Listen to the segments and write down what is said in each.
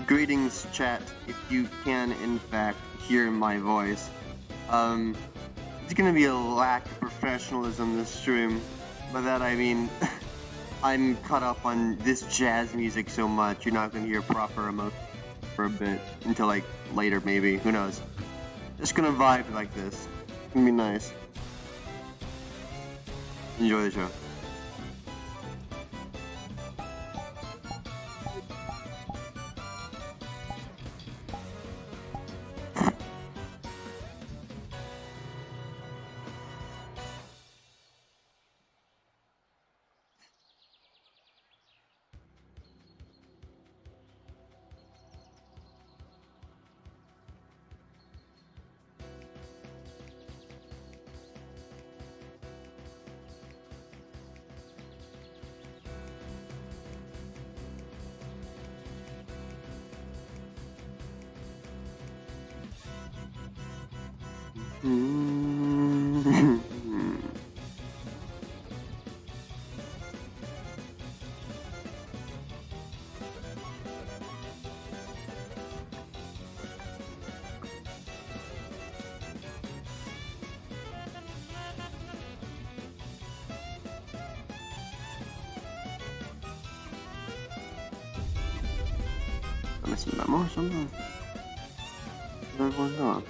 Greetings, chat, if you can, in fact, hear my voice. It's gonna be a lack of professionalism this stream. By that I mean, I'm caught up on this jazz music so much, you're not gonna hear proper emotion for a bit. Until, like, later, maybe. Who knows? Just gonna vibe like this. It's gonna be nice. Enjoy the show. Vamos, somos. No.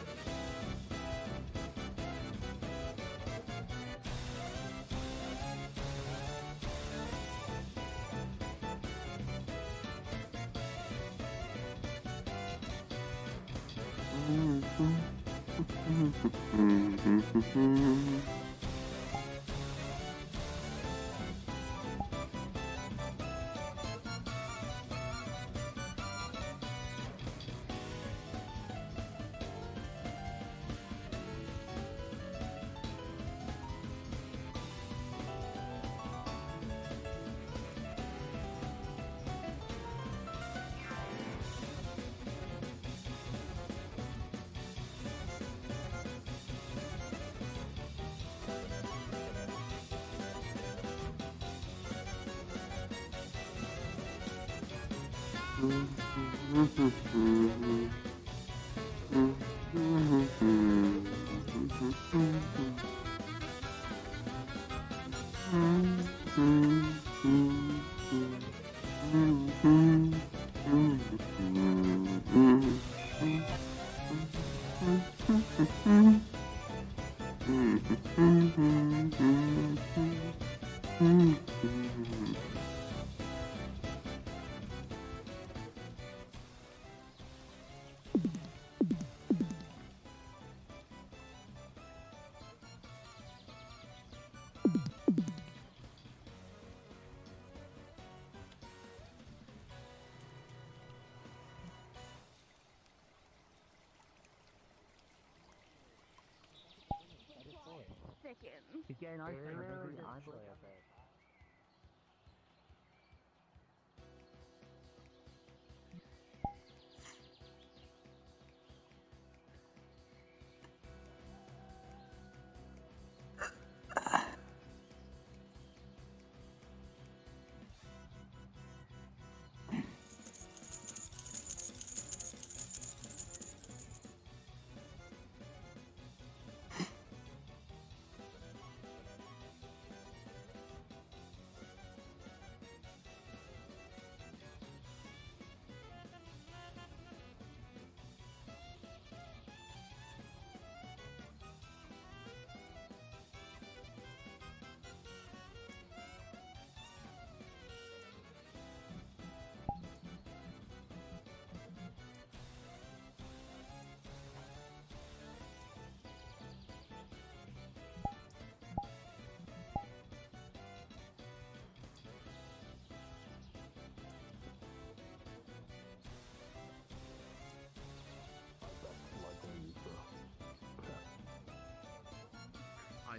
Again, I think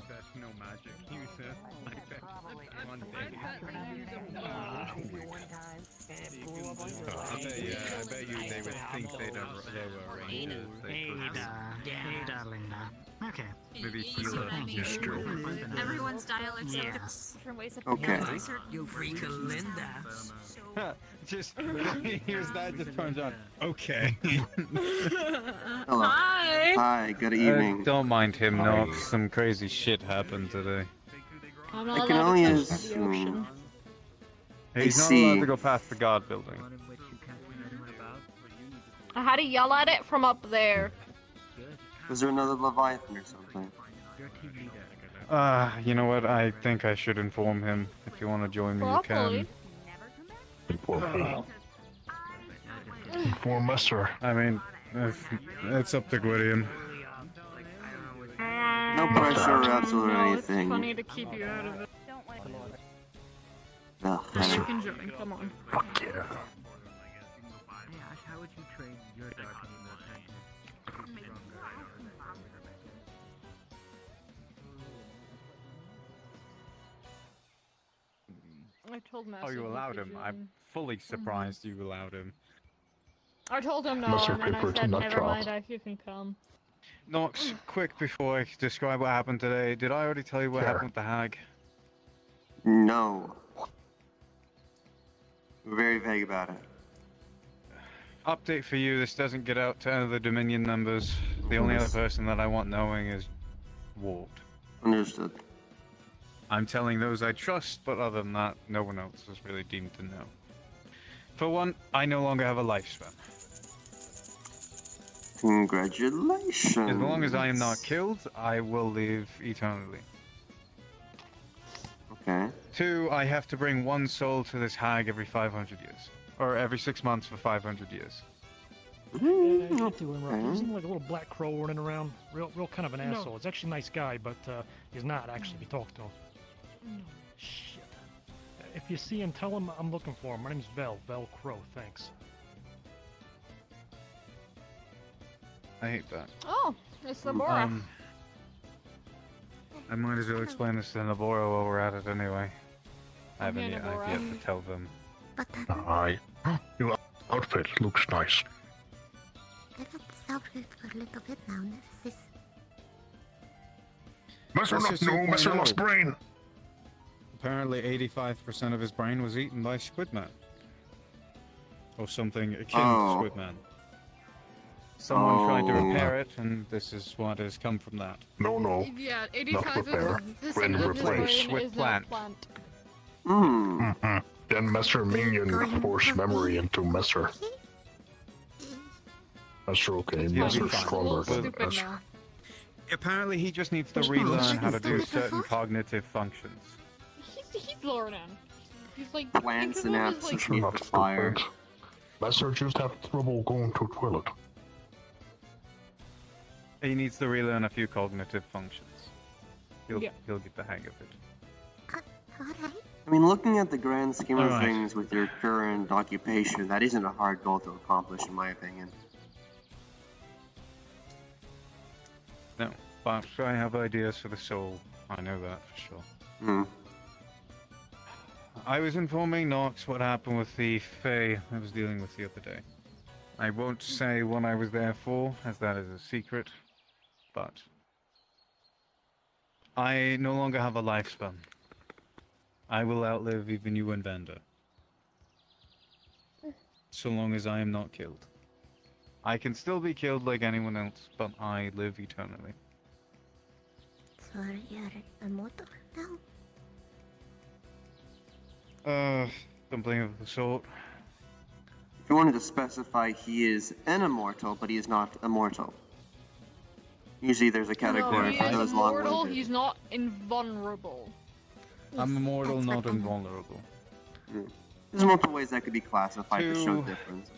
best no magic user. I bet. Probably. One I day. remember you using one time. I bet you they would think they were rangers. They could Linda. Okay. maybe feel that. Everyone's dialects have Yes. different ways of Okay. pronouncing certain You freak Linda. So, Just here's that just turns out. Okay. Hello. hi. Hi, good evening. Don't mind him, Nox. Some crazy shit happened today. I'm I not can allowed only to touch the assume. ocean. He's not see. allowed to go past the guard building. I had to yell at it from up there. Was there another Leviathan or something? You know what? I think I should inform him. If you want to join me, you can. Probably. Inform us, sir. I mean, it's up to Gwydion. No pressure or absolute No, anything. it's funny to keep you out of it. Ugh, You I can join, come on. Fuck yeah. Hey Ash, how would you trade your dark I told Master. Oh, you he allowed could him. join. I'm fully surprised you allowed him. I told him no, Master and then I Paper to said, nut never job. mind, you can come. Nox, quick before I describe what happened today. Did I already tell you what Sure. happened with the hag? No. We're very vague about it. Update for you, this doesn't get out to other Dominion members. The only other person that I want knowing is Walt. Understood. I'm telling those I trust, but other than that, no one else is really deemed to know. For one, I no longer have a lifespan. Congratulations. As long as I am not killed, I will live eternally. Okay. Two, I have to bring one soul to this hag every 500 years. Or every 6 months for 500 years. Mm, Not to interrupt. okay. Isn't like a little black crow running around? Real kind of an No. asshole. It's actually a nice guy, but he's not actually. If you talk to him. Shit. If you see him, tell him I'm looking for him. My name's Vel Crow. Thanks. I hate that. Oh, it's the Bora. I might as well explain this to Naboro while we're at it anyway. I haven't Okay, yet, Naboro. I've yet to tell them. Aye. Your outfit looks nice. I got this outfit for a little bit now. This is Messer That's lost just no, Messer 2.0. lost brain. Apparently 85% of his brain was eaten by Squidman. Or something akin Oh. to Squidman. Someone tried to Oh. repair it, and this is what has come from that. No. Yeah, Not repair. 85% Brain of his replace. brain With is plant. not plant. Hmm. Then Messer Minion forced memory into Messer. Messer okay. He'll Messer be fine. stronger It's a than little stupid Messer. now. Apparently he just needs to There's no relearn shit how to is do still certain before? cognitive functions. He's learning. He's like Plant think of him as, synapses like, Messer need not to fire. stupid. Messer just have trouble going to toilet. He needs to relearn a few cognitive functions. He'll Yeah. get the hang of it. alright. I mean, looking at the grand scheme of Alright. things with your current occupation, that isn't a hard goal to accomplish, in my opinion. No, but I have ideas for the soul. I know that for sure. Hmm. I was informing Nox what happened with the Fae I was dealing with the other day. I won't say what I was there for, as that is a secret, but I no longer have a lifespan. I will outlive even you and Vander. So long as I am not killed. I can still be killed like anyone else, but I live eternally. So you're immortal now? Something of the sort. If you wanted to specify, he is an immortal, but he is not immortal. Usually there's a No, category he for is those immortal, long-winded. he's not invulnerable. I'm immortal, that's not what I meant. invulnerable. There's multiple ways that could be classified to show Two. difference.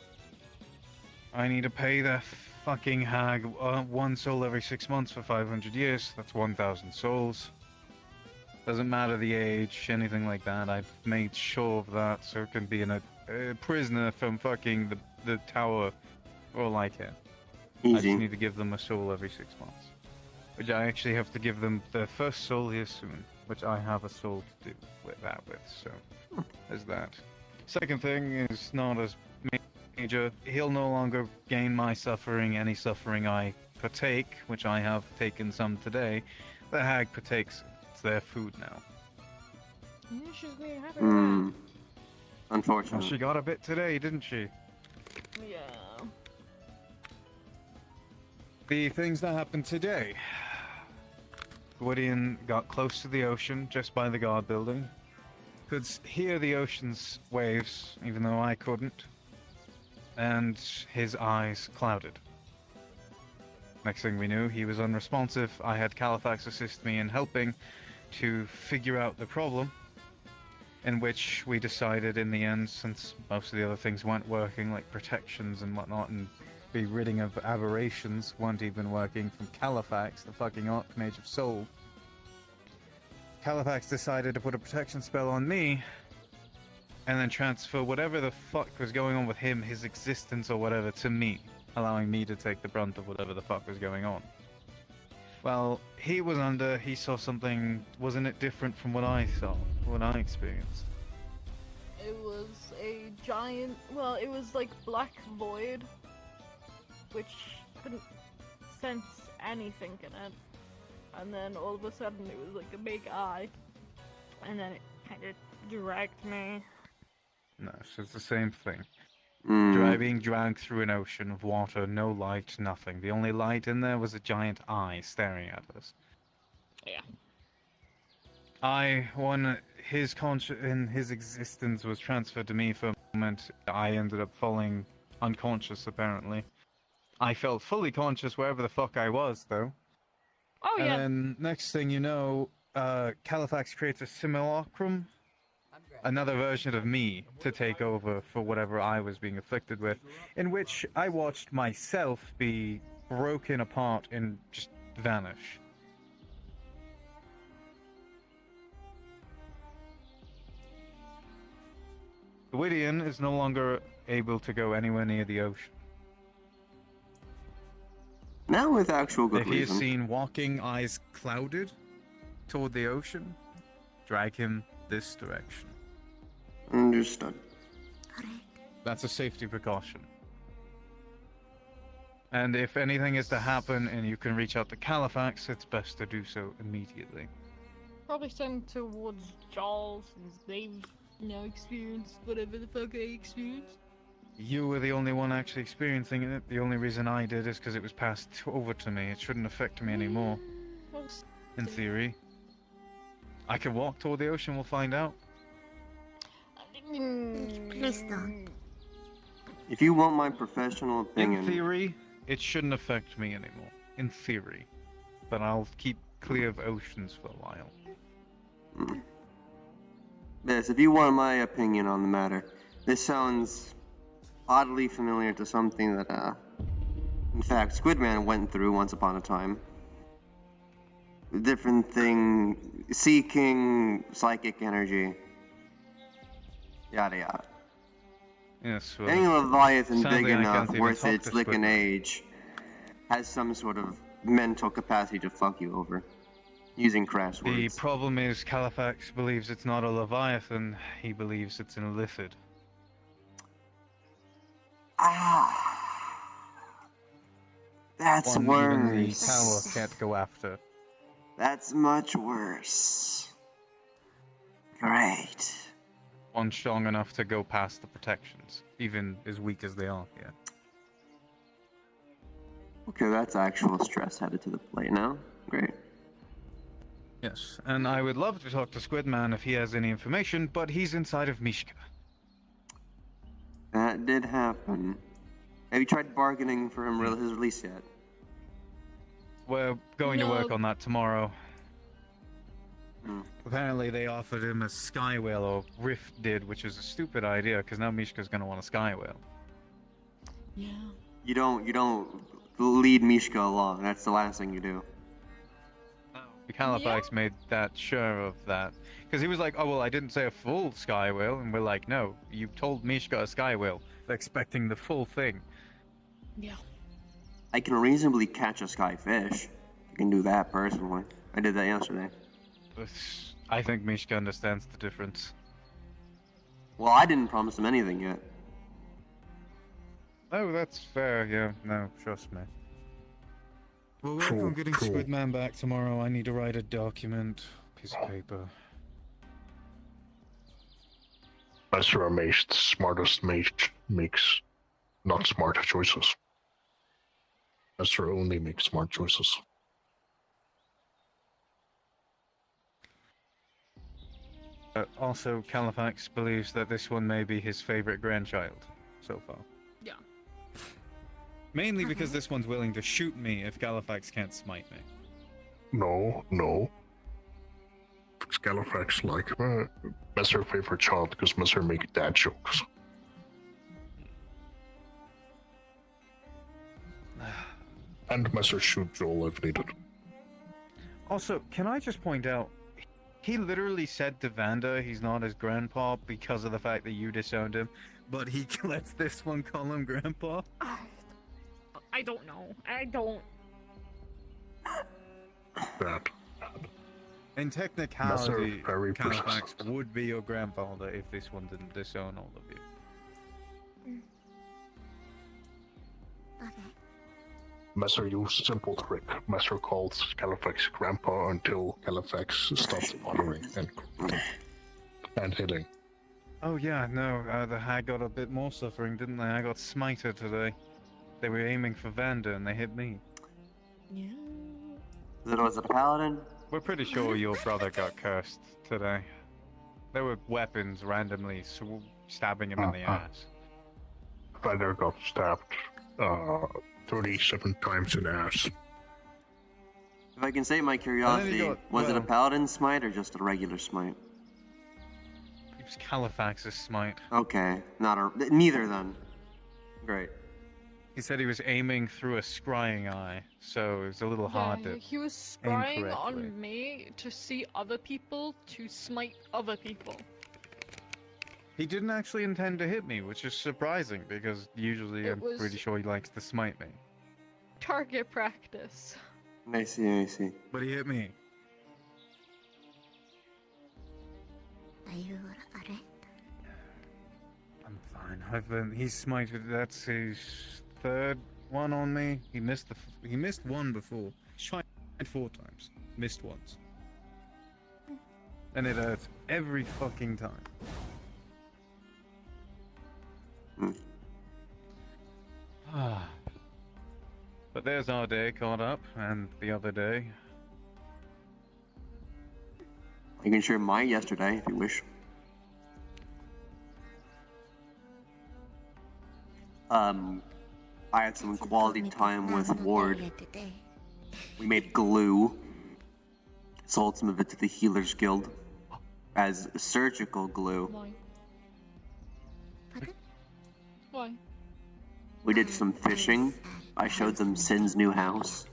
I need to pay that fucking hag one soul every 6 months for 500 years. That's 1,000 souls. Doesn't matter the age, anything like that. I've made sure of that so it can be a prisoner from fucking the tower for all I care. I just Easy. need to give them a soul every 6 months. Which I actually have to give them their first soul here soon. Which I have a soul to do with that with, so there's that. Second thing is not as major. He'll no longer gain my suffering, any suffering I partake, which I have taken some today. The hag partakes. It's their food now. Yeah, she's gonna be happy Hmm. with Well, Unfortunate. she got a bit today, didn't she? that. Yeah. The things that happened today. Gwydion got close to the ocean, just by the guard building. Could hear the ocean's waves, even though I couldn't. And his eyes clouded. Next thing we knew, he was unresponsive. I had Califax assist me in helping to figure out the problem, in which we decided in the end, since most of the other things weren't working, like protections and whatnot, and be ridding of aberrations weren't even working from Califax, the fucking Archmage of Soul. Califax decided to put a protection spell on me, and then transfer whatever the fuck was going on with him, his existence or whatever, to me, allowing me to take the brunt of whatever the fuck was going on. Well, he saw something, wasn't it different from what I saw, what I experienced? It was a giant, well, it was like black void, which couldn't sense anything in it. And then all of a sudden it was like a big eye. And then it kind of dragged me. No, so it's the same thing. Hmm. Being dragged through an ocean of water, no light, nothing. The only light in there was a giant eye staring at us. Yeah. His existence was transferred to me for a moment. I ended up falling unconscious, apparently. I felt fully conscious wherever the fuck I was, though. Oh And yeah. then, next thing you know, Califax creates a simulacrum, another version of me, to take over for whatever I was being afflicted with, in which I watched myself be broken apart and just vanish. Gwydion is no longer able to go anywhere near the ocean. Now with actual good If he is reason. seen walking, eyes clouded, toward the ocean, drag him this direction. Understood. Alright. That's a safety precaution. And if anything is to happen and you can reach out to Califax, it's best to do so immediately. Probably send towards Jaws since they've, experienced whatever the fuck I experienced. You were the only one actually experiencing it. The only reason I did is because it was passed over to me. It shouldn't affect me anymore, in theory. I can walk toward the ocean, we'll find out. Please don't. If you want my professional In opinion, theory, it shouldn't affect me anymore. In theory. But I'll keep clear of oceans for a while. yes, if you want my opinion on the matter, this sounds oddly familiar to something that, in fact, Squidman went through once upon a time. Different thing, seeking psychic energy. Yada yada. Yes, well, Any Leviathan sadly, big I enough, can't even worth talk its to licking Squidman. age, has some sort of mental capacity to fuck you over. Using crash the words. problem is Califax believes it's not a Leviathan, he believes it's an Illithid. That's One even the worse. tower can't go after. That's much worse. Great. One strong enough to go past the protections, even as weak as they are here. Okay, that's actual stress added to the plate now. Great. Yes, and I would love to talk to Squidman if he has any information, but he's inside of Mishka. That did happen. Have you tried bargaining for his release yet? We're going to work No. on that tomorrow. Hmm. Apparently they offered him a sky whale, or Rift did, which is a stupid idea, because now Mishka's going to want a sky whale. Yeah. You don't lead Mishka along. That's the last thing you do. Califax made that sure of that. Because he was like, oh, well, I didn't say a full sky whale. And we're like, no, you told Mishka a sky whale. They're expecting the full thing. Yeah. I can reasonably catch a skyfish. I can do that personally. I did that yesterday. But I think Mishka understands the difference. Well, I didn't promise him anything yet. Oh, that's fair, yeah. No, trust me. Well, work True, on getting true. Squidman back tomorrow. I need to write a document. Piece of paper. Master Mage, the smartest mage makes not smart choices. Master only makes smart choices. Also, Califax believes that this one may be his favorite grandchild so far. Yeah. Mainly because this one's willing to shoot me if Califax can't smite me. No. Scalafax like Master favorite child because Master make dad jokes. And Master shoot Joel if needed. Also, can I just point out, he literally said to Vanda he's not his grandpa because of the fact that you disowned him, but he lets this one call him grandpa? I don't know. I don't. That. In technicality, very Califax persistent. would be your grandfather if this one didn't disown all of you. Okay. Master used simple trick. Master called Califax grandpa until Califax stopped bothering and hitting. Oh yeah, no, the hag got a bit more suffering, didn't they? I got smited today. They were aiming for Vanda and they hit me. Yeah. Was it a paladin? We're pretty sure your brother got cursed today. There were weapons randomly stabbing him in the ass. Father got stabbed 37 times in the ass. If I can say my curiosity, was it a paladin smite or just a regular smite? It was Califax's smite. Okay, neither then. Great. He said he was aiming through a scrying eye, so it was a little hard to... He was aim scrying correctly. on me to see other people to smite other people. He didn't actually intend to hit me, which is surprising, because usually It I'm was- pretty sure he likes to smite me. Target practice. I see. But he hit me. Are you alright? I'm fine. He's smited, that's his third one on me. He missed one before. Tried 4 times. Missed once. And it hurts every fucking time. But there's our day caught up, and the other day. You can share my yesterday if you wish. I had some quality time with Ward. Today. We made glue. Sold some of it to the Healers Guild as surgical glue. Why? Pardon? Why? Oh, We did some fishing. I showed them Sin's new house.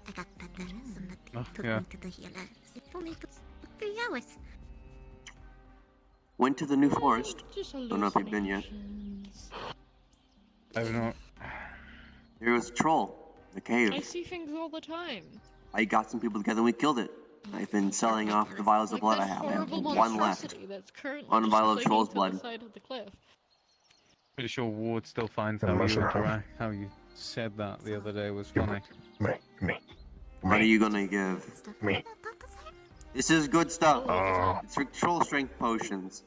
I got better. Somebody took yeah. me to the healer. It only took 3 hours. Went to the New Forest. Just Don't know if you've been yet. hallucinations. I don't know. There was a troll in the cave. I see things all the time. I got some people together and we killed it. I've been selling off the vials of Like blood I that have. I have horrible one left. monstrosity that's currently One just vial of clinging troll's to blood. the side of the cliff. Pretty sure Ward still finds Yeah, how you Master. interact. How you said that the other day was funny. Me. What are you gonna give? Stuff Me. like that, not the same. This is good stuff. Uh, It's for troll strength potions.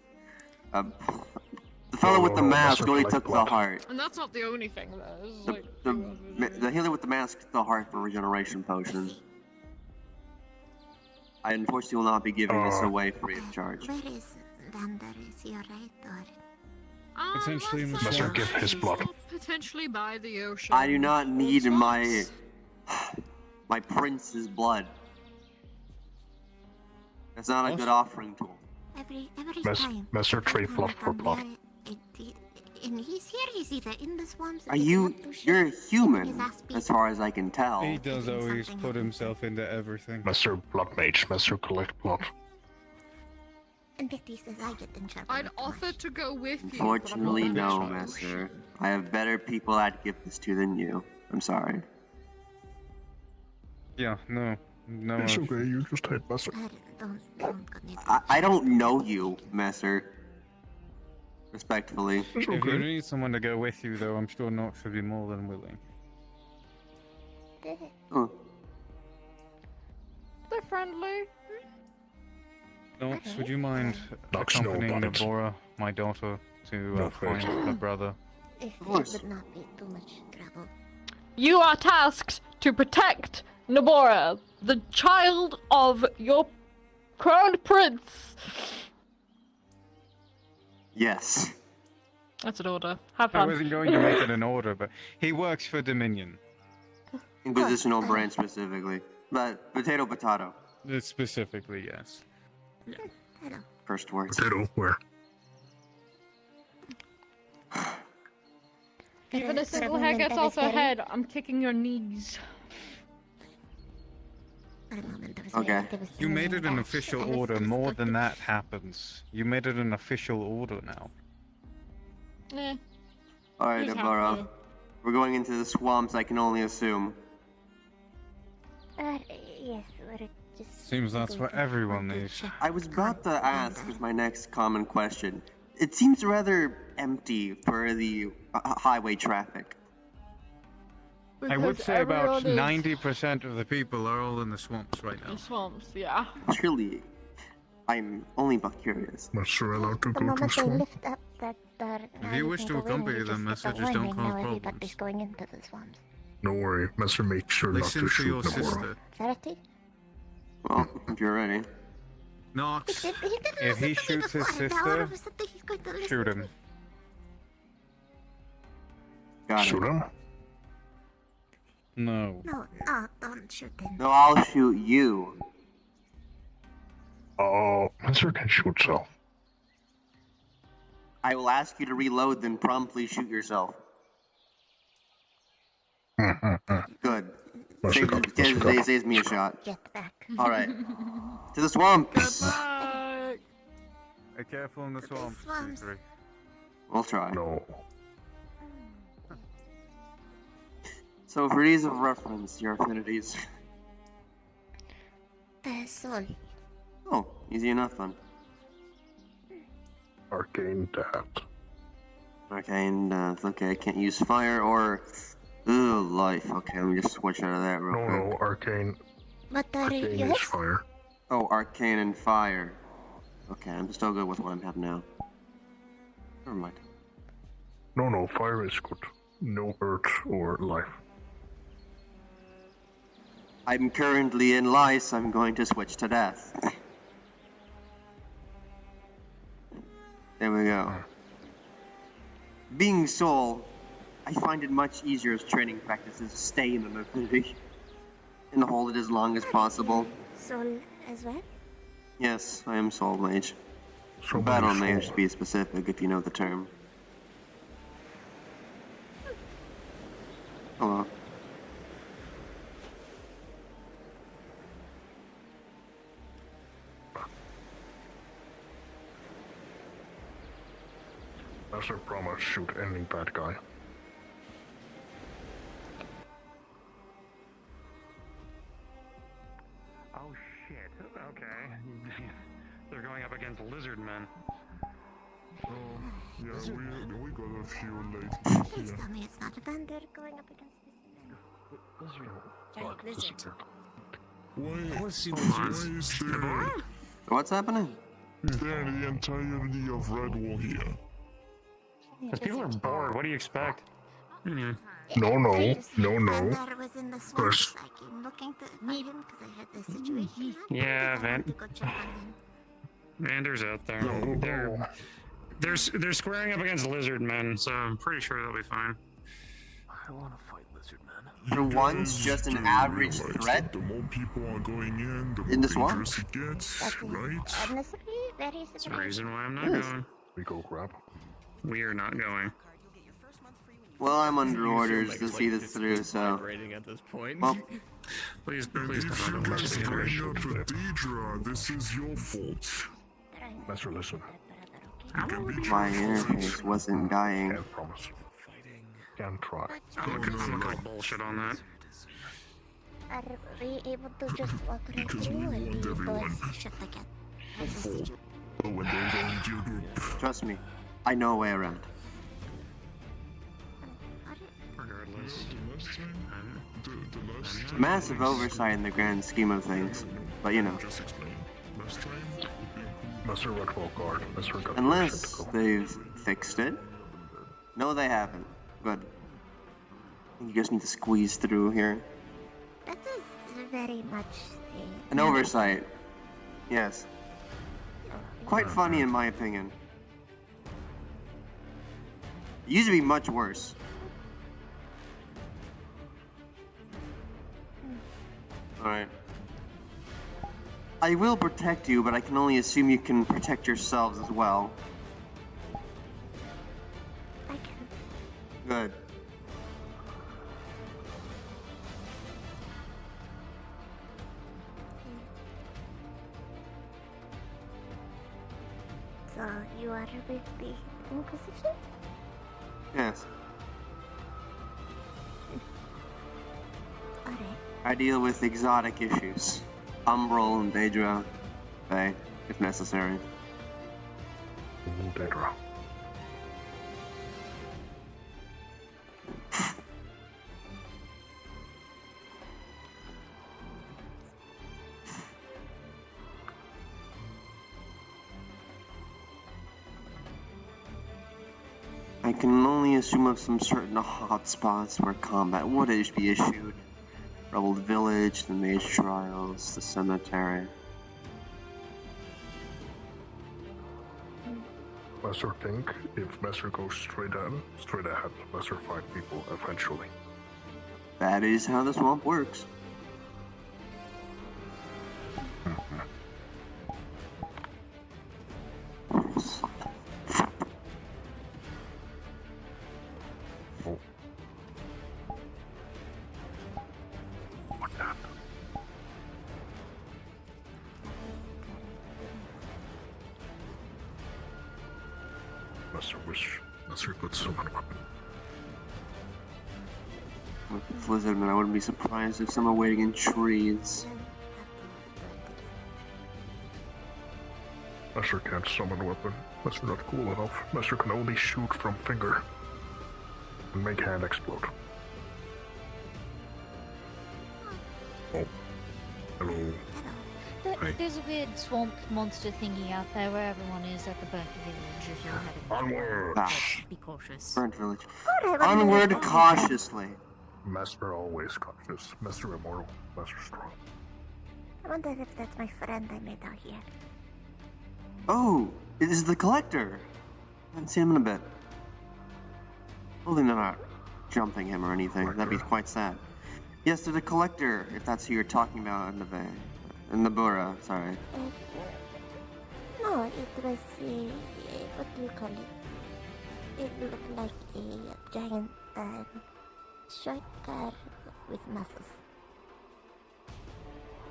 The fellow with the Oh, mask Master only collect took the blood. heart. And that's not the only thing, there's like The healer with the mask took the heart for regeneration potion. I unfortunately will not be giving this away free of charge. Where is Vander? Is he alright or? Potentially in the Master swamp. give his blood. Potentially by the ocean. I do not need Old my swamps. prince's blood. That's not a good offering tool. Every Mas- time. Master every trade time blood I for come blood. here, and he's here. He's either in the swamps. Are picking you? up those You're a shit, human, his ass beat. as far as I can tell. He does Something always happens. put himself into everything. Master blood mage. Master collect blood. And Betty says I get in trouble. I'd with offer much. to go with you. but I'm Unfortunately, not no, sure. master. I have better people I'd give this to than you. I'm sorry. Yeah, no. It's okay, you just hate Master. Don't go near I don't know you, master. Respectfully. It's If you okay. need someone to go with you, though, I'm sure Nox would be more than willing. Oh, They're friendly. Nox, would you mind Nox, no, accompanying but it's- Nabora, my daughter, to No, find thanks. her brother? If Of it course. would not be too much trouble. You are tasked to protect Nabora, the child of your crown prince. yes. That's an order. Have I fun. wasn't going to make it an order, but he works for Dominion. Inquisitional branch specifically. But potato. Specifically, yes. Hello. First words. Potato, where? Even For a single moment, hair gets I was off her very- head, I'm kicking your knees. For a moment, I was Okay. worried there was You made it an something official else. I was order. More going than to- that happens. You made it an official order now. Eh. Alright, Here's Deborah. halfway. We're going into the swamps, I can only assume. Yes, we're just. Seems that's going what to everyone want to needs. check I was about to on ask the- was my next common question. It seems rather empty for the highway traffic. I would Because say about everyone is 90% of the people are all in the swamps right in now. swamps, yeah. Truly, I'm only but curious. Master allowed to The go to moment they swamp? lift up that door, If you wish to accompany them, Master, just don't cause Everybody's problems. going into the swamps. No worry, Master makes sure not Listen to to shoot your Nabora. sister. 30? Well, if you're ready. Nox, He didn't if he listen to me shoots his before, and now all sister, of a sudden he's going to listen shoot to him. me. Got Shoot it. him? No. No, don't shoot him. No, I'll shoot you. Oh, Master can shoot self. I will ask you to reload, then promptly shoot yourself. Good. Master got, Master got. Saves me a shot. Get back. Alright. To the swamps! Goodbye. Be careful in the swamps, swamps. C3. We'll try. No. So, for ease of reference, your affinities. Soul. Oh, easy enough then. Arcane that. Arcane, okay, I can't use fire or. Ugh, life. Okay, let me just switch out of that real No, quick. no, arcane. What are Arcane is yours? fire. Oh, arcane and fire. Okay, I'm still good with what I have now. Never mind. No, no, fire is good. No earth or life. I'm currently in lice, I'm going to switch to death. There we go. Being soul, I find it much easier as training practices to stay in an affinity and hold it as long as possible. Soul as well? Yes, I am soul mage. So Battle many mage soul. to be specific, if you know the term. Hello. Master promise shoot any bad guy. Oh shit. Okay. They're going up against lizard men. Yeah, we got a few late. Please tell me it's not a thunder going up against this man. Giant lizard. Why is What's happening? there the entirety of Red Wall here? Because people are bored. What do you expect? No, no, no, no. Thunder was in the swamps. I came looking to find him because I heard the situation. Yeah, I Van- wanted to go check on him. Vander's out there. No. They're squaring up against lizard men, so I'm pretty sure they'll be fine. I want to fight lizard man. For once, just an average Realize threat? that the more people are going in, the In more the swamps? dangerous it gets, That is right? honestly very That's the surprising. reason why I'm not Yes. going. We go grab. We are not going. Well, I'm under orders to see this through, so. Rating at this point. Well, Please, And please if don't you watch just the bring animation. up a Deidre, this is your fault. Master, listen. You can be my truthful. interface wasn't dying. Can't promise. Can't try. I'm gonna call bullshit on that. Are we able to just walk right Because through we or warned we everyone. both shut the gate? But when there's only your group, Trust me, I know a way around. Regardless. Massive oversight in the grand scheme of things, but you know. Just explain. Last time, Mr. Redwall Guard, Mr. Got Unless they've fixed it. No, they haven't. Good. I think you just need to squeeze through here. That is very much An oversight. Yes. Quite funny in my opinion. It used to be much worse. Alright. I will protect you, but I can only assume you can protect yourselves as well. I can. Good. So you are with the Inquisition? Yes. Alright. I deal with exotic issues. Umbral and Daedra. They, if necessary. Ooh, Daedra. I can only assume of some certain hotspots where combat would be issued. Rebel Village, the Mage Trials, the Cemetery. Master think if Master goes straight ahead, Master fight people eventually. That is how the swamp works. Oh. What that? Master wish. Master could summon a weapon. With the Blizzard, man, I wouldn't be surprised if some are waiting in trees. Master can't summon a weapon. Master not cool enough. Master can only shoot from finger. And make hand explode. Oh. Hello. Hi. There's a weird swamp monster thingy out there where everyone is at the burnt village if you're heading. Onward! Ah, Be cautious. Burnt Village. Alright, Onward cautiously. Master always cautious. Master immortal. Master strong. I wonder if that's my friend I met out here. Oh, it is the Collector. I haven't seen him in a bit. Hopefully not jumping him or anything. That'd be quite sad. Yes, to the Collector, if that's who you're talking about in the bay. In the Bura, sorry. No, it was what do you call it? It looked like a giant short car with muscles.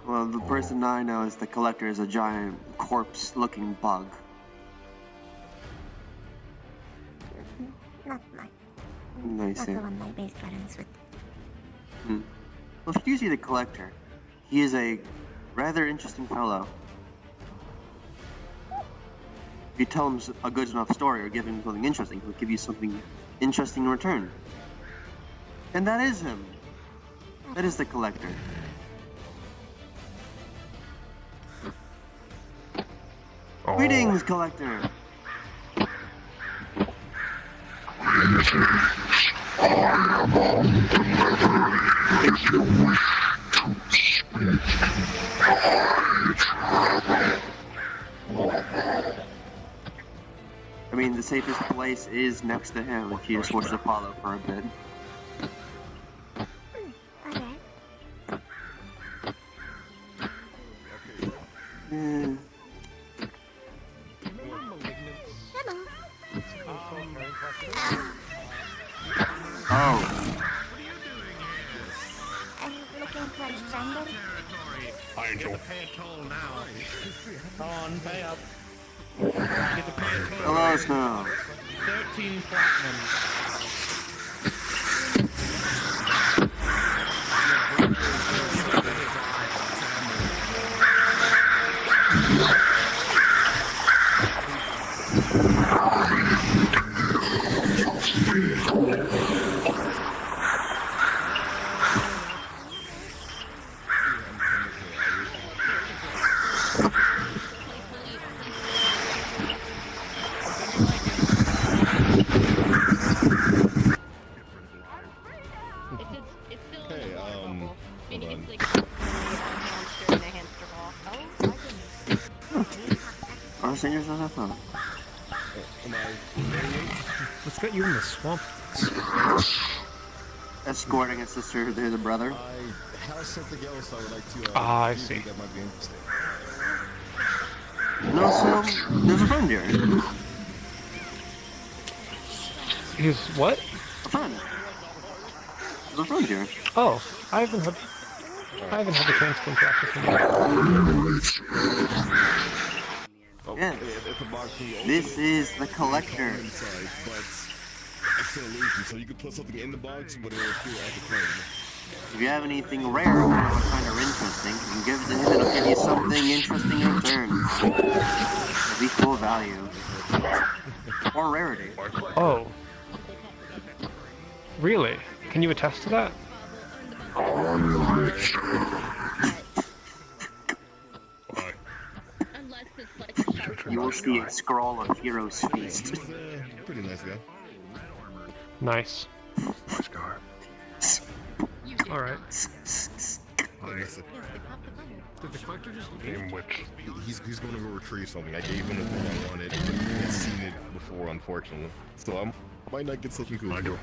Well, the person I know is the Collector is a giant corpse-looking bug. Not mine. I Not see. the one I made friends with. Well, if you do see the Collector, he is a rather interesting fellow. If you tell him a good enough story or give him something interesting, he'll give you something interesting in return. And that is him. That is the Collector. Oh. Greetings, Collector! I mean, the safest place is next to him if you just wish to follow for a bit. Alright. Yeah. Hello. Oh, I'm looking for a stranger. Angel. Pay a toll now. Come on, pay up. Get the pay a toll. hello, Snow. 13 platinum. It's still Hey, in the water bubble. hold on. It's like a hamster in a hamster ball. Oh my goodness. Our singers don't have fun. Am I? Let's get you in the swamp. Escorting a sister to the brother. I have something else I would like to. I do see. That might be interesting. And also, there's a friend here. He's what? A friend. There's a friend here. Oh, I haven't had the chance to interact with him. Yes. It's a box from the This is the collector. inside, but it's an illusion, so you can put something in the box, but it will appear as a claim. If you have anything rare or kind of interesting, you can give it to him and it'll give you something interesting in return. Of equal value. Or rarity. Oh. Really? Can you attest to that? You will see a scroll of Heroes Feast. Pretty nice guy. Nice. Nice guy. Alright. Did the collector just game which he's going to go retrieve something. I gave him the thing I wanted, but he's seen it before, unfortunately. So I might not get something cool. I do.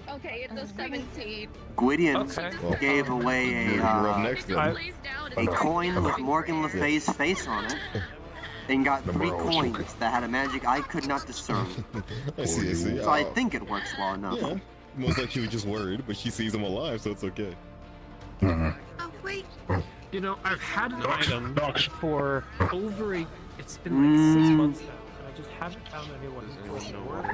Okay, it's a 17. Gwydion Okay. gave away You're up next, then. a coin with Morgan Le Fay's face on it, and got 3 coins that had a magic I could not discern. I see. So I think it works well enough. Yeah. Most likely she was just worried, but she sees him alive, so it's okay. Oh, wait. You know, I've had an item for over a... It's been like 6 months now, and I just haven't found anyone who's going to work.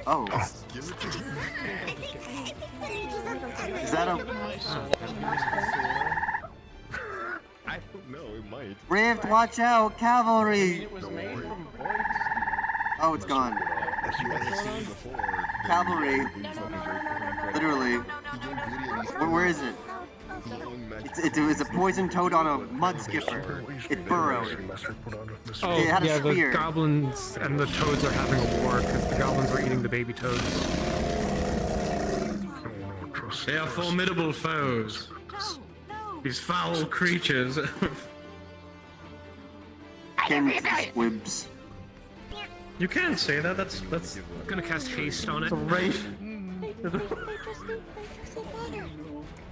Oh. Give it to me. Is that a... I don't know, it might. Rift, watch out! Cavalry! It was made from Oh, it's gone. Cavalry. Literally. Where is it? It was a poison toad on a mud skipper. It burrowed. Oh, It had a yeah, the spear. goblins and the toads are having a war because the goblins were eating the baby toads. They are formidable foes. These foul creatures. Squibs. You can't say that. That's. I'm gonna cast haste on it. Right.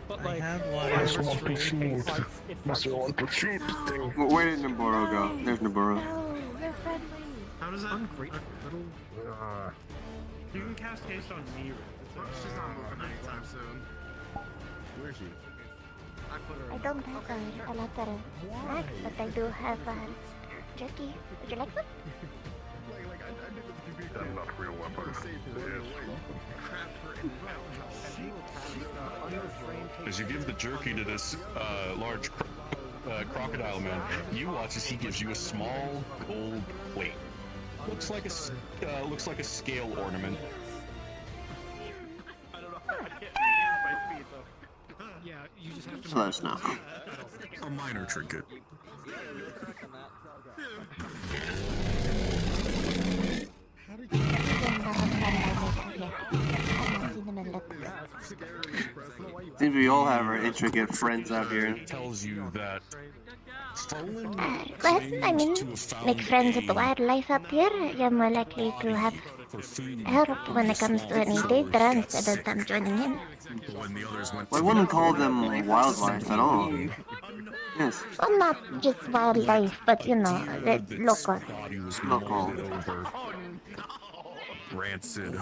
But like, Must want to shoot. Must want to shoot thing. Where did Naboro go? There's Naboro. They're friendly. How does that? ungrateful little... You can cast haste on me. She's not moving anytime soon. Where is she? I don't have a lot of snacks, but I do have jerky. Would you like some? They're not real weapons. As you give the jerky to this large crocodile man, you watch as he gives you a small gold plate. Looks like a scale ornament. Yeah, you just have to... Let us know. A minor trinket. Seems we all have our intricate friends out here. Tells you that Well, I mean, make friends with the wildlife up here. You're more likely to have help when it comes to any data instead of them joining in. I wouldn't call them wildlife at all. Yes. Well, not just wildlife, but you know, the locals. Local. Rancid.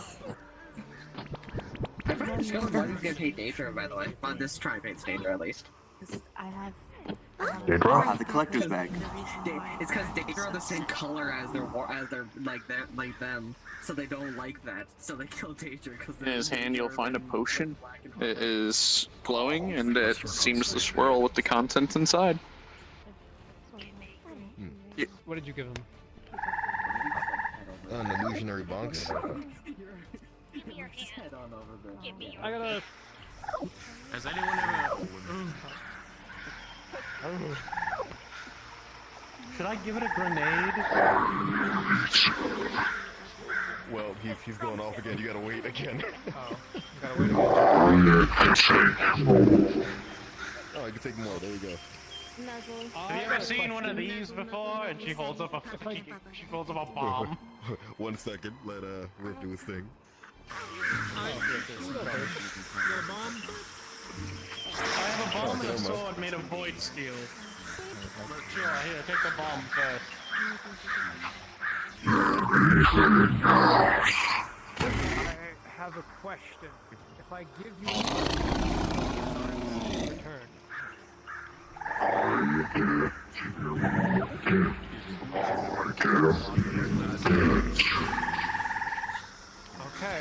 Everyone's gonna pay Daedra, by the way. On this try and pay Daedra, at least. I have... Ah, the collector's bag. It's because Daedra are the same color as their like them, so they don't like that. So they kill Daedra because in his hand you'll find a potion. It is glowing and it seems to swirl with the contents inside. What did you give him? An illusionary box. Give me your hand. Give me your I gotta... Has anyone ever? Should I give it a grenade? Well, he's going off again. You gotta wait again. Oh, you gotta wait a minute. Oh, you can take more. There you go. Have you ever seen one of these before? And she holds up a bomb. 1 second. Let Riff do his thing. I have a bomb and a sword made of void steel. Sure, here, take the bomb first. I have a question. If I give you in return. Okay.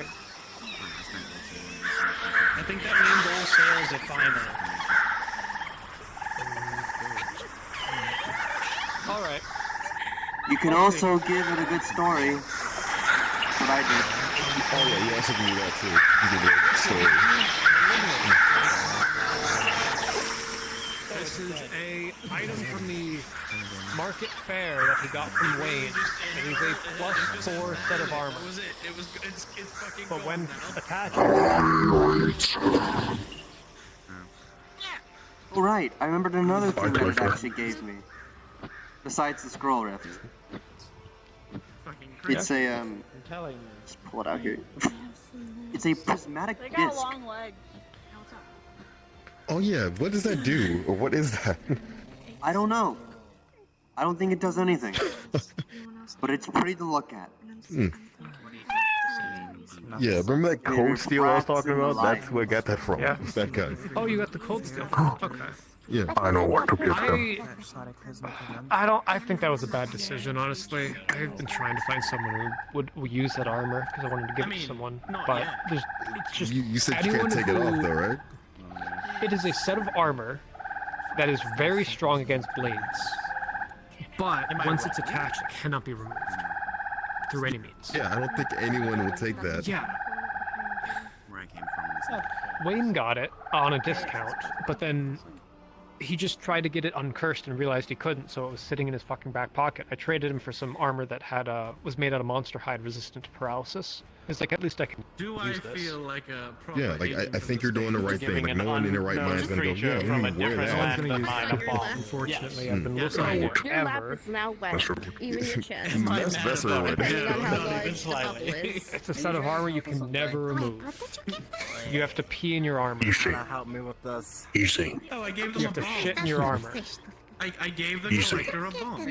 I think that means all sales are final. Alright. You can also give it a good story. That's what I did. Oh yeah, you also can do that too. You can give it a story. This is a item from the market fair that he got from Wayne. It is a +4 set of armor. It's fucking but when attached... Oh right, I remembered another thing that it actually gave me. Besides the scroll rift. It's a, I'm telling you. Just pull it out here. It's a prismatic They got disc. long legs. Oh yeah, what does that do? Or what is that? I don't know. I don't think it does anything. But it's pretty to look at. Yeah, remember that cold steel I was talking about? That's where I got that from. Yeah. It's that gun. Oh, you got the cold steel. Okay. Yeah. I know what to give him. I think that was a bad decision, honestly. I've been trying to find someone who would use that armor because I wanted to give it to someone. But there's, it's just You said you can't take it off though, right? It is a set of armor that is very strong against blades. But once it's attached, it cannot be removed through any means. Yeah, I don't think anyone will take that. Yeah. Where I came from. Wayne got it on a discount, but then he just tried to get it uncursed and realized he couldn't, so it was sitting in his fucking back pocket. I traded him for some armor that had was made out of monster hide resistant to paralysis. It's like, at least I can use this. Feel like a proper Yeah, like I think you're doing the right thing. Like no one in their right mind is gonna go, yeah, from a wear different that. land than mine a bomb. Unfortunately, I've been looking I for Your lap forever. is now wet. Even your chest. That's the word. Depending on how Not even large the slightly. bubble is. It's a set of armor you can never remove. You have to pee in your armor. Easy. Help me with this. Easy. Oh, I gave them You a have to bomb. shit in your armor. I gave the Easy. collector a bomb.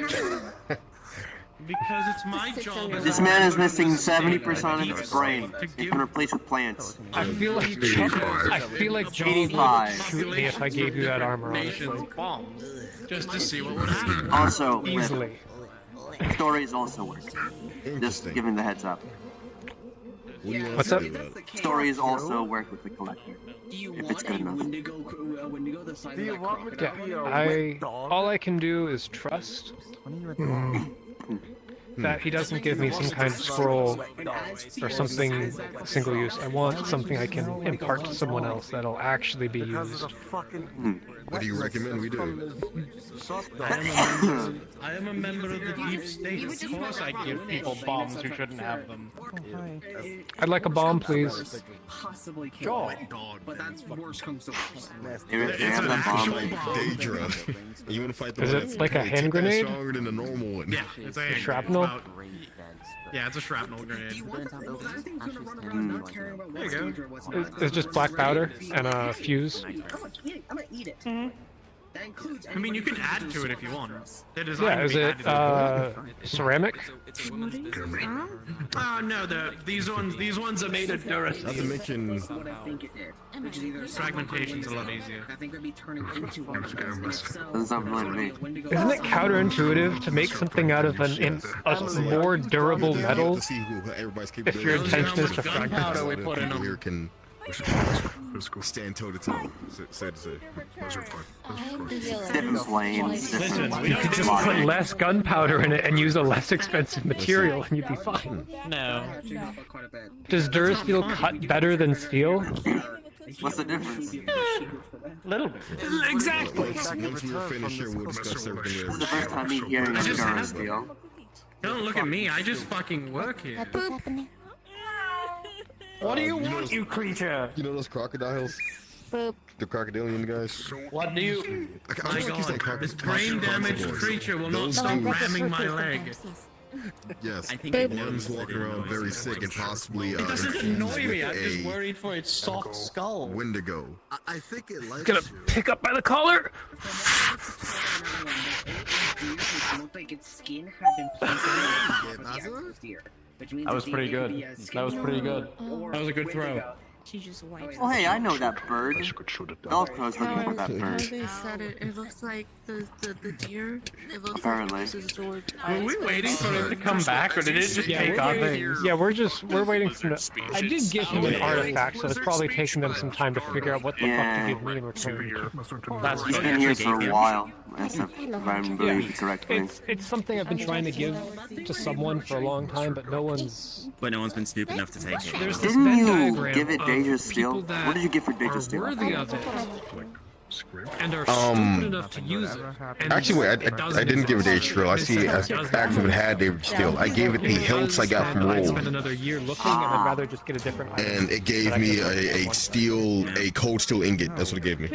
Because it's my job as This a man is collector missing to 70% of his brain. to It's give been replaced with plants. I feel like Johnny would shoot me if I gave you that armor, honestly. nations bombs just to see what would happen. Also, Easily. stories also work. Just giving the heads up. What's up? Stories also work with the collector. If it's good enough. Yeah, all I can do is trust that he doesn't give me some kind of scroll or something single use. I want something I can impart to someone else that'll actually be used. What do you recommend we do? I am a member of the deep state. Of course I give people bombs who shouldn't have them. I'd like a bomb, please. Possibly Sure. kill, but that's worse comes to worse. If they have that bomb. Daedra. You want to fight the Is one it that's like a like, hand 10 times grenade? stronger than the normal one. Yeah, it's a Shrapnel? Yeah, it's a shrapnel grenade. There you go. It's just black powder and a fuse. I'm gonna eat it. That includes I mean, you can add to it if you want. They're Yeah, designed is to be it added ceramic? Oh no, these ones are made of Not to Duracell. mention, what I think it did, which is either Fragmentation's a lot easier. I think it'd be turning into one. Doesn't sound familiar to me. Isn't it counterintuitive to make something out of a more durable metal to see who everybody's if your capabilities. intention is to Gunpowder fragment? we put in People them. here can stand toe to toe. Sad to say. Different planes, different... You could just put less gunpowder in it and use a less expensive material and you'd be fine. No. Does Durasteel cut better than steel? What's the difference? Little bit. Exactly. Once we're finished here, we'll discuss everything. This is the first time me hearing of Durasteel. Don't look at me. I just fucking work here. What is happening? What do you want, you creature? You know those crocodiles? Boop. The crocodilian guys? What do you... I My don't like god, this crocodiles. brain-damaged creature will not stop ramming my leg. Yes, I think one's walking around very sick and possibly It doesn't infused annoy me, with I'm just a worried for its soft skull. Wendigo. I think it likes Gonna you. pick up by the collar. It looked like its skin had been placed That was pretty good. That was pretty good. That was a good throw. She just wipes. Oh hey, I know that bird. Golf Co's looking for that How bird. they said it, it looks like the deer. It looks Apparently. like it's sword. Were we waiting for it to come back, or did it just take off? Yeah, we're waiting for the... I did give him an artifact, so it's probably taking them some time to figure out what the fuck to give me in return. That's He's been here for a while, if I believe correctly. It's something I've been trying to give to someone for a long time, but no one's been stupid enough to take it. There's this Didn't Venn you diagram give it of Deja Steel? people that What did you give for Deja are Steel? worthy of it and are stupid enough to use it. And Actually, wait, it I doesn't didn't give it exist. a drill. I see active had they still. I gave it the hilts I got from I'd Roll. spend another year looking, and I'd rather just get a different item. And it gave me a cold steel ingot. That's what it gave me.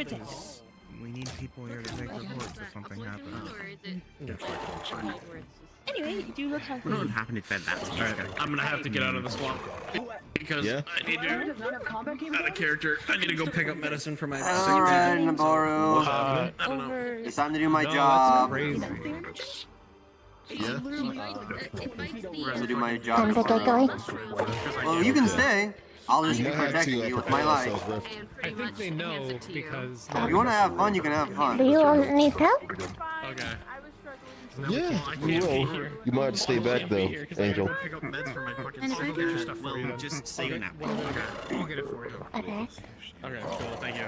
We need people here to take reports if something happens. Anyway, you do look healthy. What would happen if that Alright, I'm gonna have to get out of the swamp. Because I need to... Out of character. I need to go pick up medicine for my... Alright, Nabaru. I don't know. It's time to do my No, job. that's crazy. Yeah. To do my Time job. to get going. Well, you can stay. I'll just We be might have protecting to you with prepare my life. ourselves, Ref. I think they know because... If you want to have fun, you can have Do fun. you all need help? Okay. Yeah, we will. You might have to stay back though, Angel. Pick up meds for my fucking And sick. I Get your stuff for you. Just say it now. Okay, I'll get it for you. Okay. Okay, cool, thank you.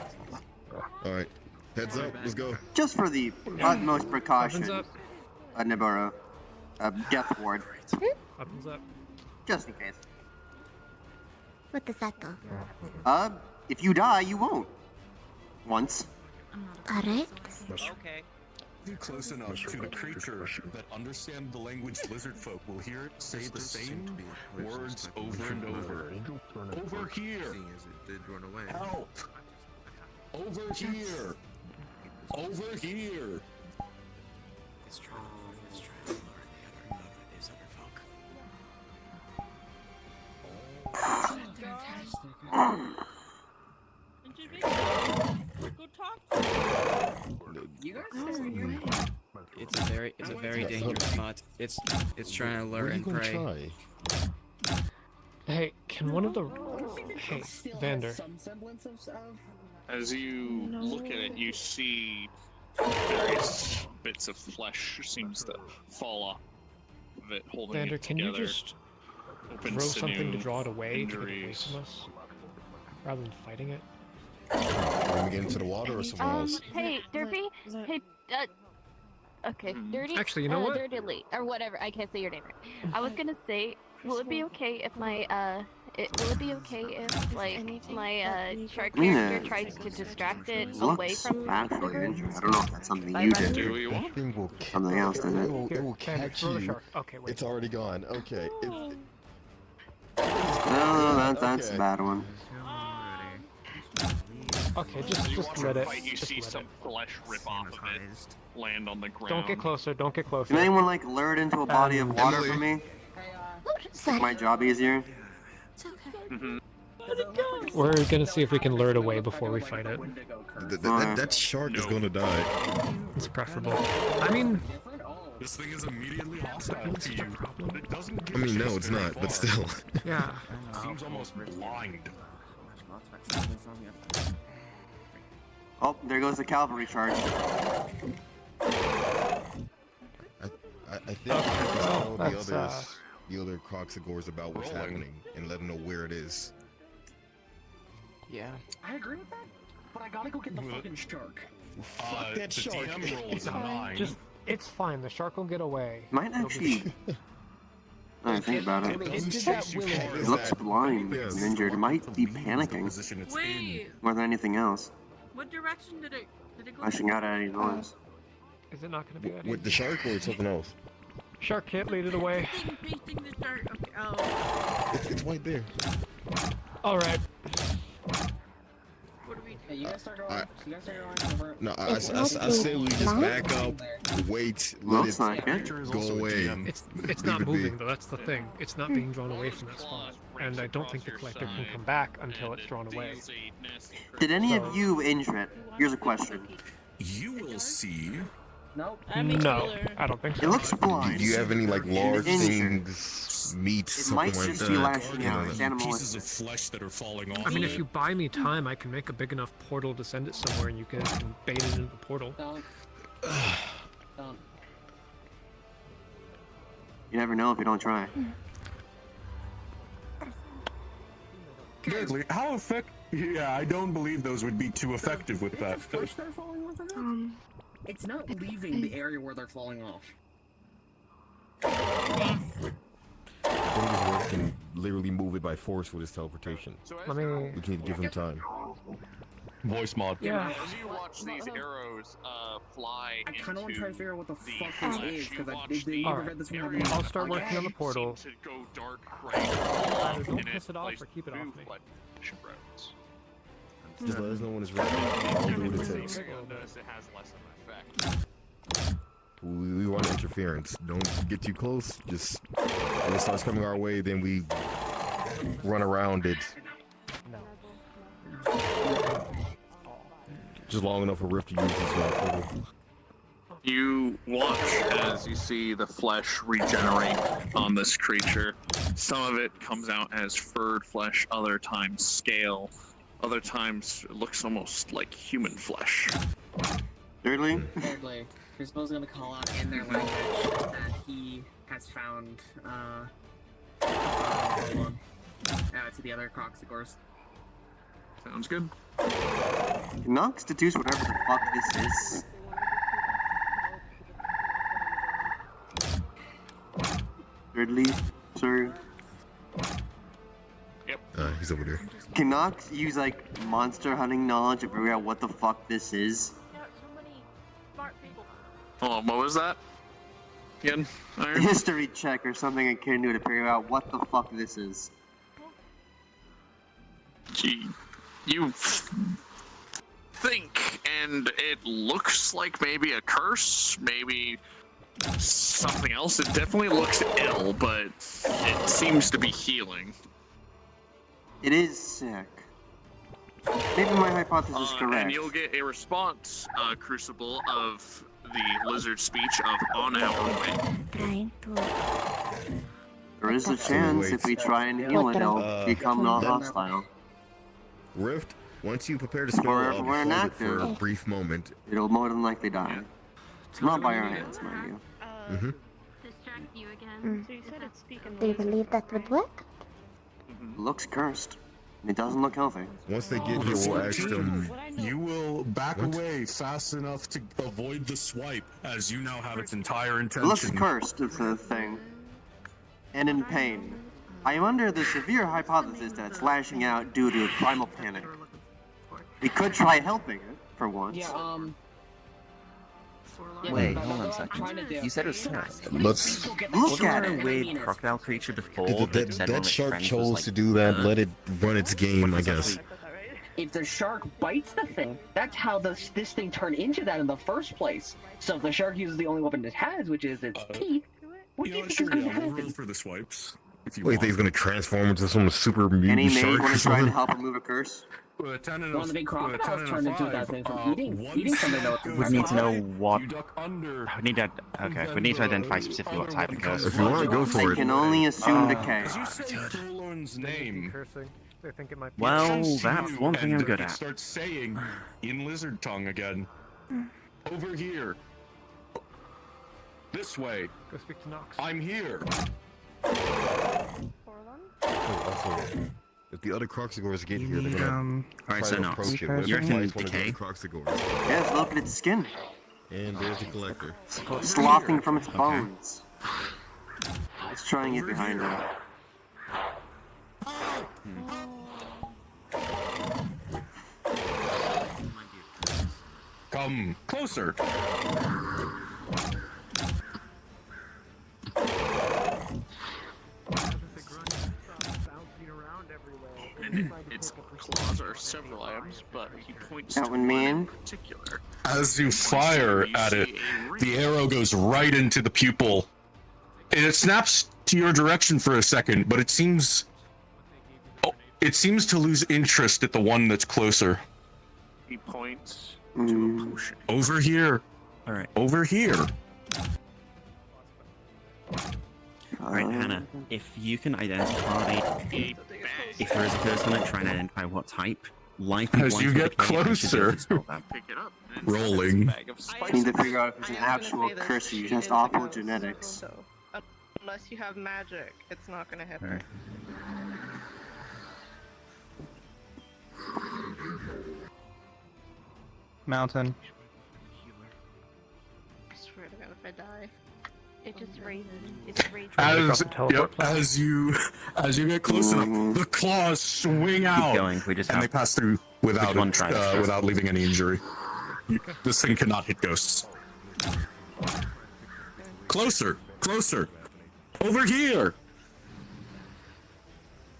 All right, heads up. Let's go. Just for the utmost precaution, Weapons up. Nabaru. Death ward. Weapons up. Just in case. What does that do? If you die, you won't. Once. Alright. Okay. Close enough to the creature that understand the language lizard folk will hear it say the same words over and over. Over here! Help! Over here! Over here! Let's try to lure the other folk. Go talk to You guys It's a very dangerous spot. It's trying to lure and prey. Hey, can one of the... Hey, Vander. some semblance of As you look at it, you see various bits of flesh seems to fall off of it, holding Vander, it can together. you just Open throw something to sinew, draw it away, to get it away injuries. from us? Rather than fighting it? Are we getting into the water or somewhere else? Hey, Derpy. Hey, okay, Dirty. Actually, you know what? Dirty Lee, or whatever. I can't say your name right. I was gonna say, will it be okay if my will it be okay if like my shark Mina character tries to distract it away looks from badly injured. I don't know if that's something you did Do or what you want. Thing will something else did it. it will catch throw the you. shark. Okay, wait. It's already gone. Okay. No, that's a Okay. bad one. Okay, just Watch let it it. fight, you Just see let some it. flesh rip off of it, land on the ground. Don't get closer. Don't get closer. Can anyone like lure it into a body of water for me? Make my job easier. It's okay. Mhm. We're gonna see if we can lure it away before we fight it. That shark is gonna die. It's preferable. I mean, This thing is immediately hostile to you. It doesn't give I mean, a no, shit it's very not, but far. still. yeah. It seems almost blind. Oh, there goes the cavalry charge. I think we can tell that's, the other Croxagores about what's happening and let them know where it is. Yeah. I agree with that, but I gotta go get the fucking shark. Fuck that the shark. DM roll is a 9. Just, it's fine. The shark will get away. Might It'll be- actually. I didn't think about it. It did that willingly. It looks blind Yes. and injured. It might be panicking Position it's in. Wait, more than anything else. what direction did it go? Flashing out at any noise. Is it not gonna be that With the easy? shark or something else? Shark can't lead it away. Pasting the start. Okay. Oh. It's right there. All right. Hey, you guys start going. You guys start going over. No, I say we just back up, wait, let it go away. It's not moving though. That's the thing. It's not being drawn away from that spot, and I don't think the collector can come back until it's drawn away. Did any of you injure it? Here's a question. You will see. Nope. No, I don't think so. It looks blind. Do you have any like large Injured. things, meat, It something might like just that? be lashing out. Yeah. It's Pieces animalistic. of flesh that are falling off. I mean, if you buy me time, I can make a big enough portal to send it somewhere, and you guys can bait it into the portal. Don't. Don't. You never know if you don't try. Deadly. How effective? Yeah, I don't believe those would be too effective with that. It's not leaving the area where they're falling off. Fingers can literally move it by force with his teleportation. Let me. We can give him time. Voice mod. Yeah. As you watch these arrows fly I kind of want to try to figure out what the fuck flesh, this is, you because I watch did the never read this one. areas I'll start working on the portal. seem to go dark gray. Either don't in piss it off place or keep it off blue me. flesh roads. Just let us know when it's ready. I'll do what it takes. It has less of an effect. We want interference. Don't get too close. Just when it starts coming our way, then we run around it. Just long enough for Rift to use his portal. You watch as you see the flesh regenerate on this creature. Some of it comes out as furred flesh, other times scale, other times it looks almost like human flesh. Thirdly, Crucible's gonna call out in their language that he has found, hold on. To the other Croxigors. Sounds good. Nox deduce whatever the fuck this is. Thirdly, sir. Yep. He's over there. Can Nox use like monster hunting knowledge to figure out what the fuck this is? Hold on, what was that? Again? A Iron? history check or something akin to it to figure out what the fuck this is. You think, and it looks like maybe a curse, maybe something else. It definitely looks ill, but it seems to be healing. It is sick. Maybe my hypothesis is correct. And you'll get a response, Crucible, of the lizard speech of on our way. There is a chance if we try and heal it, it'll become not hostile. Rift, once you prepare to spell Or up, if we're hold it inactive, for a brief moment. it'll more than likely die. Not by our hands, mind you. Mm-hmm. Distract you again. So you said it's speaking. Do you believe that would work? Looks cursed. It doesn't look healthy. Once they get here, we'll ask them. You will back away fast enough to avoid the swipe, as you now have its entire It intention. looks cursed, is the thing. And in pain. I am under the severe hypothesis that it's lashing out due to primal panic. We could try helping it, for once. Yeah, Wait, hold on a second. You said it was cursed. Let's look at Wasn't it. there a weird crocodile creature before that shark chose to do that. Let it run its game, I guess. if the shark bites the thing, that's how this thing turned into that in the first place. So if the shark uses the only weapon it has, which is its teeth, what do you think is going to happen? Roll for the swipes. If you Wait, think he's gonna transform into some super mutant Any shark mage or want to try to something? help remove a curse? One of the big crocodiles turned into that thing from eating something that was We need to know what. We need to. Okay, we need to identify specifically what type of curse. If you want to go for I it. can only assume decay. Did you say Forlorn's name? They think it might be. Well, that's one thing I'm And good it at. starts saying in lizard tongue again. Over here. This way. Go speak to Nox. I'm here. Also, if the other Croxigors get here, they're gonna Alright, try so to Nox, approach it. you Let's reckon fight one of the decay? other Croxigors. Yes, look at its skin. And there's the collector. Sloughing from its bones. Let's try and get behind it. Come closer. claws are several items, but he points That to would one mean? in particular. As you fire at it, the arrow goes right into the pupil. It snaps to your direction for a second, but it seems to lose interest at the one that's closer. He points to a potion. Over here. All right. Over here. Alright, Hannah, if you can identify, if there is a person that try and identify what type, likely as you get closer, rolling. Need to figure out if it's an actual curse or just awful genetics. Unless you have magic, it's not gonna hit her. Mountain. I swear to God, if I die. It just raises. It's raises. As you get close enough, the claws swing out, going. We just and they pass through without without leaving any injury. This thing cannot hit ghosts. Closer, closer, over here.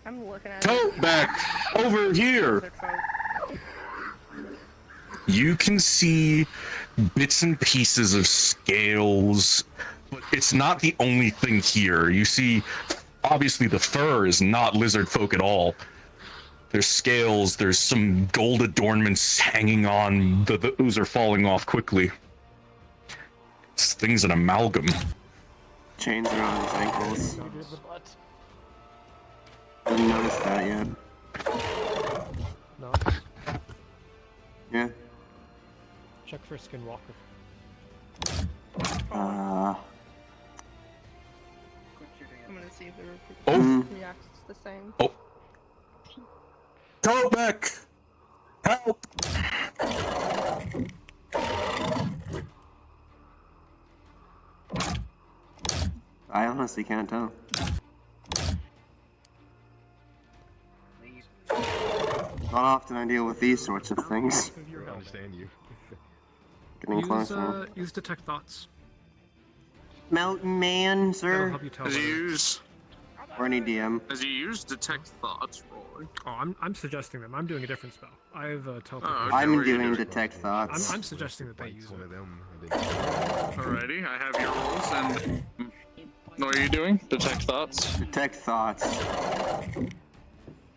I'm looking at Tote back over here. You can see bits and pieces of scales, but it's not the only thing here. You see, obviously the fur is not lizard folk at all. There's scales, there's some gold adornments hanging on, those are falling off quickly. This thing's an amalgam. Chains around his ankles. Didn't notice that yet. No. Yeah. Check for Skinwalker. I'm gonna see if the reacts the same. Oh. Tobeck! Help! I honestly can't tell. Not often I deal with these sorts of things. I understand you. Getting closer. Use detect thoughts. Mountain Man, sir. Help you tell As you whether- use, or any DM. as you use detect thoughts, rolling. Oh, I'm suggesting them. I'm doing a different spell. I have teleport. Oh, okay, I'm doing detect thoughts. I'm suggesting that they use One it. of them. Alrighty, I have your rolls, and what are you doing? Detect thoughts. Detect thoughts.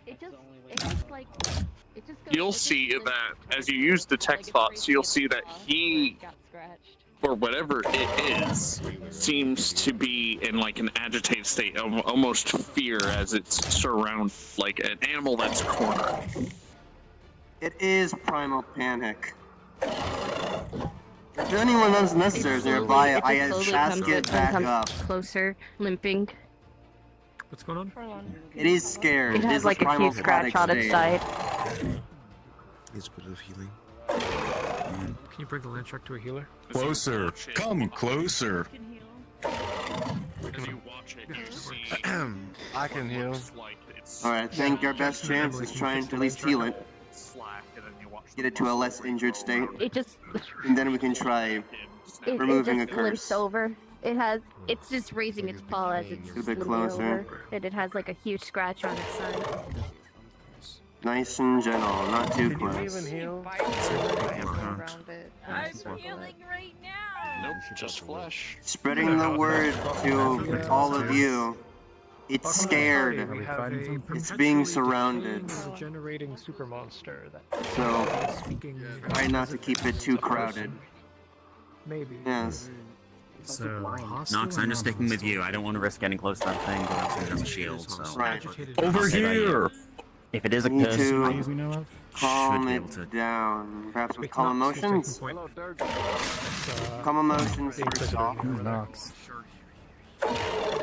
It just like, it just goes. You'll see that as you use detect thoughts, you'll see that he, Got scratched. or whatever it is, seems to be in like an agitated state of almost fear as it's surrounded, like an animal that's cornered. It is primal panic. If anyone unnecessary is nearby, I ask it back up. Closer, limping. What's going on? It is scared. It has is like a primal cute scratch panic on its state. side. It's a bit of healing. Can you bring the land shark to a healer? Closer. Come closer. As you watch it, you see I can heal. like it's Alright, I think our best chance is trying to at least heal it. slack, and then you watch Get it to a less injured state. It just, And then we can try it removing just a curse. limps over. It's just raising its paw as it's A bit limping closer. over, and it has like a huge scratch on its side. Nice and gentle, not too Can you close. even heal? Around it. I'm healing right now. Nope, just flesh. Spreading the word to all of you. It's scared. We have a It's being perpetually surrounded. decaying, regenerating super monster that So, speaking. try not to keep it too crowded. Maybe. Yes. So, Nox, I'm just sticking with you. I don't want to risk getting close to that thing, but that's has a shield, so. Right. Over here! If it is a Need curse, to as we know of, calm should be able to. it down. Perhaps with Wait, calm Nox is taking emotions? point. Calm emotions being first off. Nox.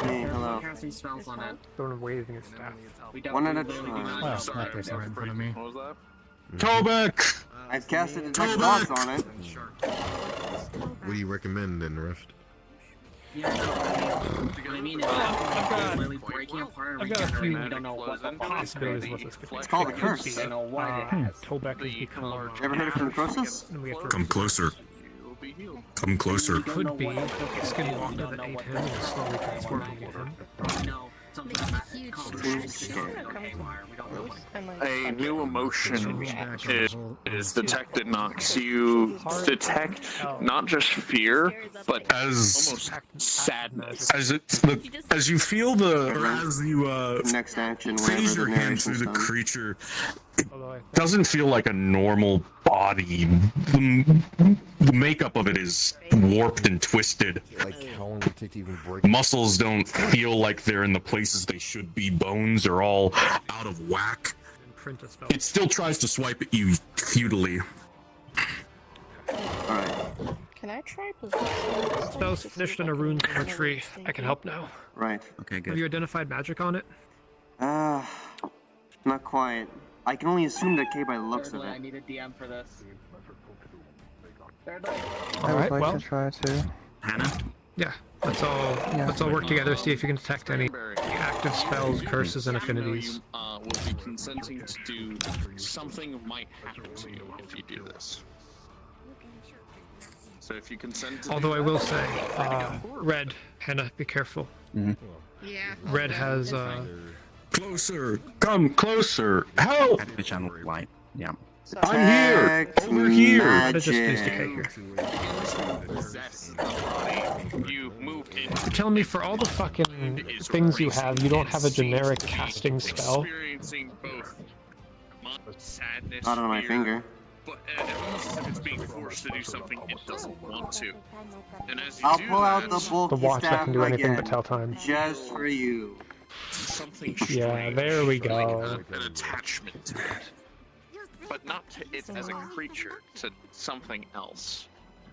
Hey, hello. Can't see spells on it. Throwing waving his staff. One at a time. Wow, that person right in front of me. What was that? Tobeck! I've casted detect thoughts on it. What do you recommend then, Rift? Yeah, no, what I mean is that it's really breaking apart and I've got a few regenerating. We don't know what the fuck possibilities with this could be. It's called a curse. We don't know what it has. Tobeck has become. Ever heard of necrosis? And we have to Come closer. Come closer. Could be a skinwalker that ate him and slowly transforming into him. No, A new emotion is detected, Nox. You detect not just fear, but almost sadness. As you feel as you Next action, phase whenever your the hand through narration's the done. creature, it doesn't feel like a normal body. The makeup of it is warped and twisted. Like how long would it take to even break? Muscles don't feel like they're in the places they should be. Bones are all out of whack. It still tries to swipe at you futilely. Can I try possessing? Spell's finished in a rune from a tree. I can help now. Right. Okay, Have you identified magic on it? Not quite. I can only assume decay by the looks of I it. need a DM for this. All right. Well, try to. Hannah? yeah. Let's all work together. See if you can detect any active spells, curses, and affinities. You will be consenting to do something might happen to you if you do this. So if you consent to Although I will say, Red, Hannah, be careful. Yeah. Red has Closer! Come closer! Help! Which on light. Yeah. I'm here! Over here! Just use decay here. You move in. You're telling me for all the fucking things you have, you don't have a generic casting spell? Experiencing both sadness, Not on my fear, finger. but it's almost as if it's being forced to do something it doesn't want to. And as you I'll do pull out that, the bulky The watch that staff can do anything again, but tell time. just for you. something Yeah, strange, there we go. like an attachment to it. But not to it as a creature, to something else.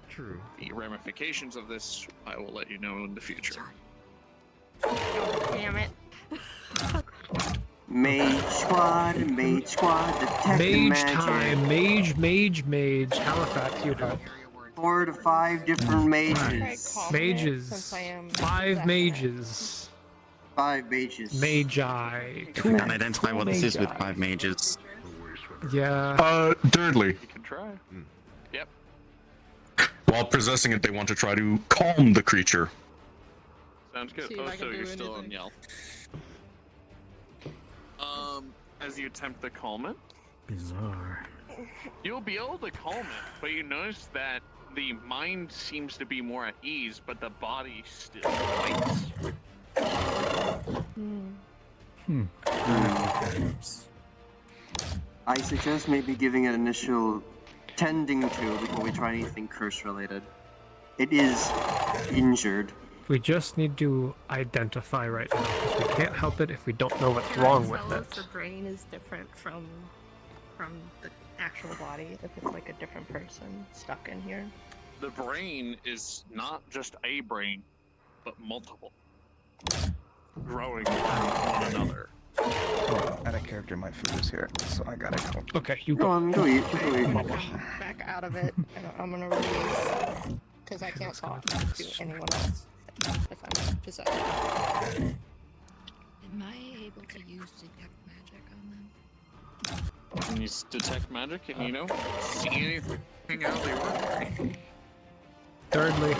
True. The ramifications of this, I will let you know in the future. Damn it. Mage squad, detecting Mage magic. time, mage, Halifax, you have. 4 to 5 different mages. Mages. 5 mages. 5 mages. Magi. If we can identify what this is with 5 mages. Yeah. Thirdly, You can try. Yep. while possessing it, they want to try to calm the creature. Sounds good. See if Oh, I so can you're do still on anything. Yelp. As you attempt to calm it, Bizarre. you'll be able to calm it, but you notice that the mind seems to be more at ease, but the body still fights. I suggest maybe giving it initial tending to before we try anything curse related. It is injured. We just need to identify right now, because we can't help it if we don't know what's wrong with Tell us it. the brain is different from the actual body, if it's like a different person stuck in here. The brain is not just a brain, but multiple. Growing from one another. Oh, out of character, my food is here, so I gotta go. Okay, you Go go. on, go eat. Back out of it, and I'm gonna release, because I can't talk to anyone else if I'm possessed. Am I able to use detect magic on them? Can you detect magic and see anything out of the ordinary? Thirdly,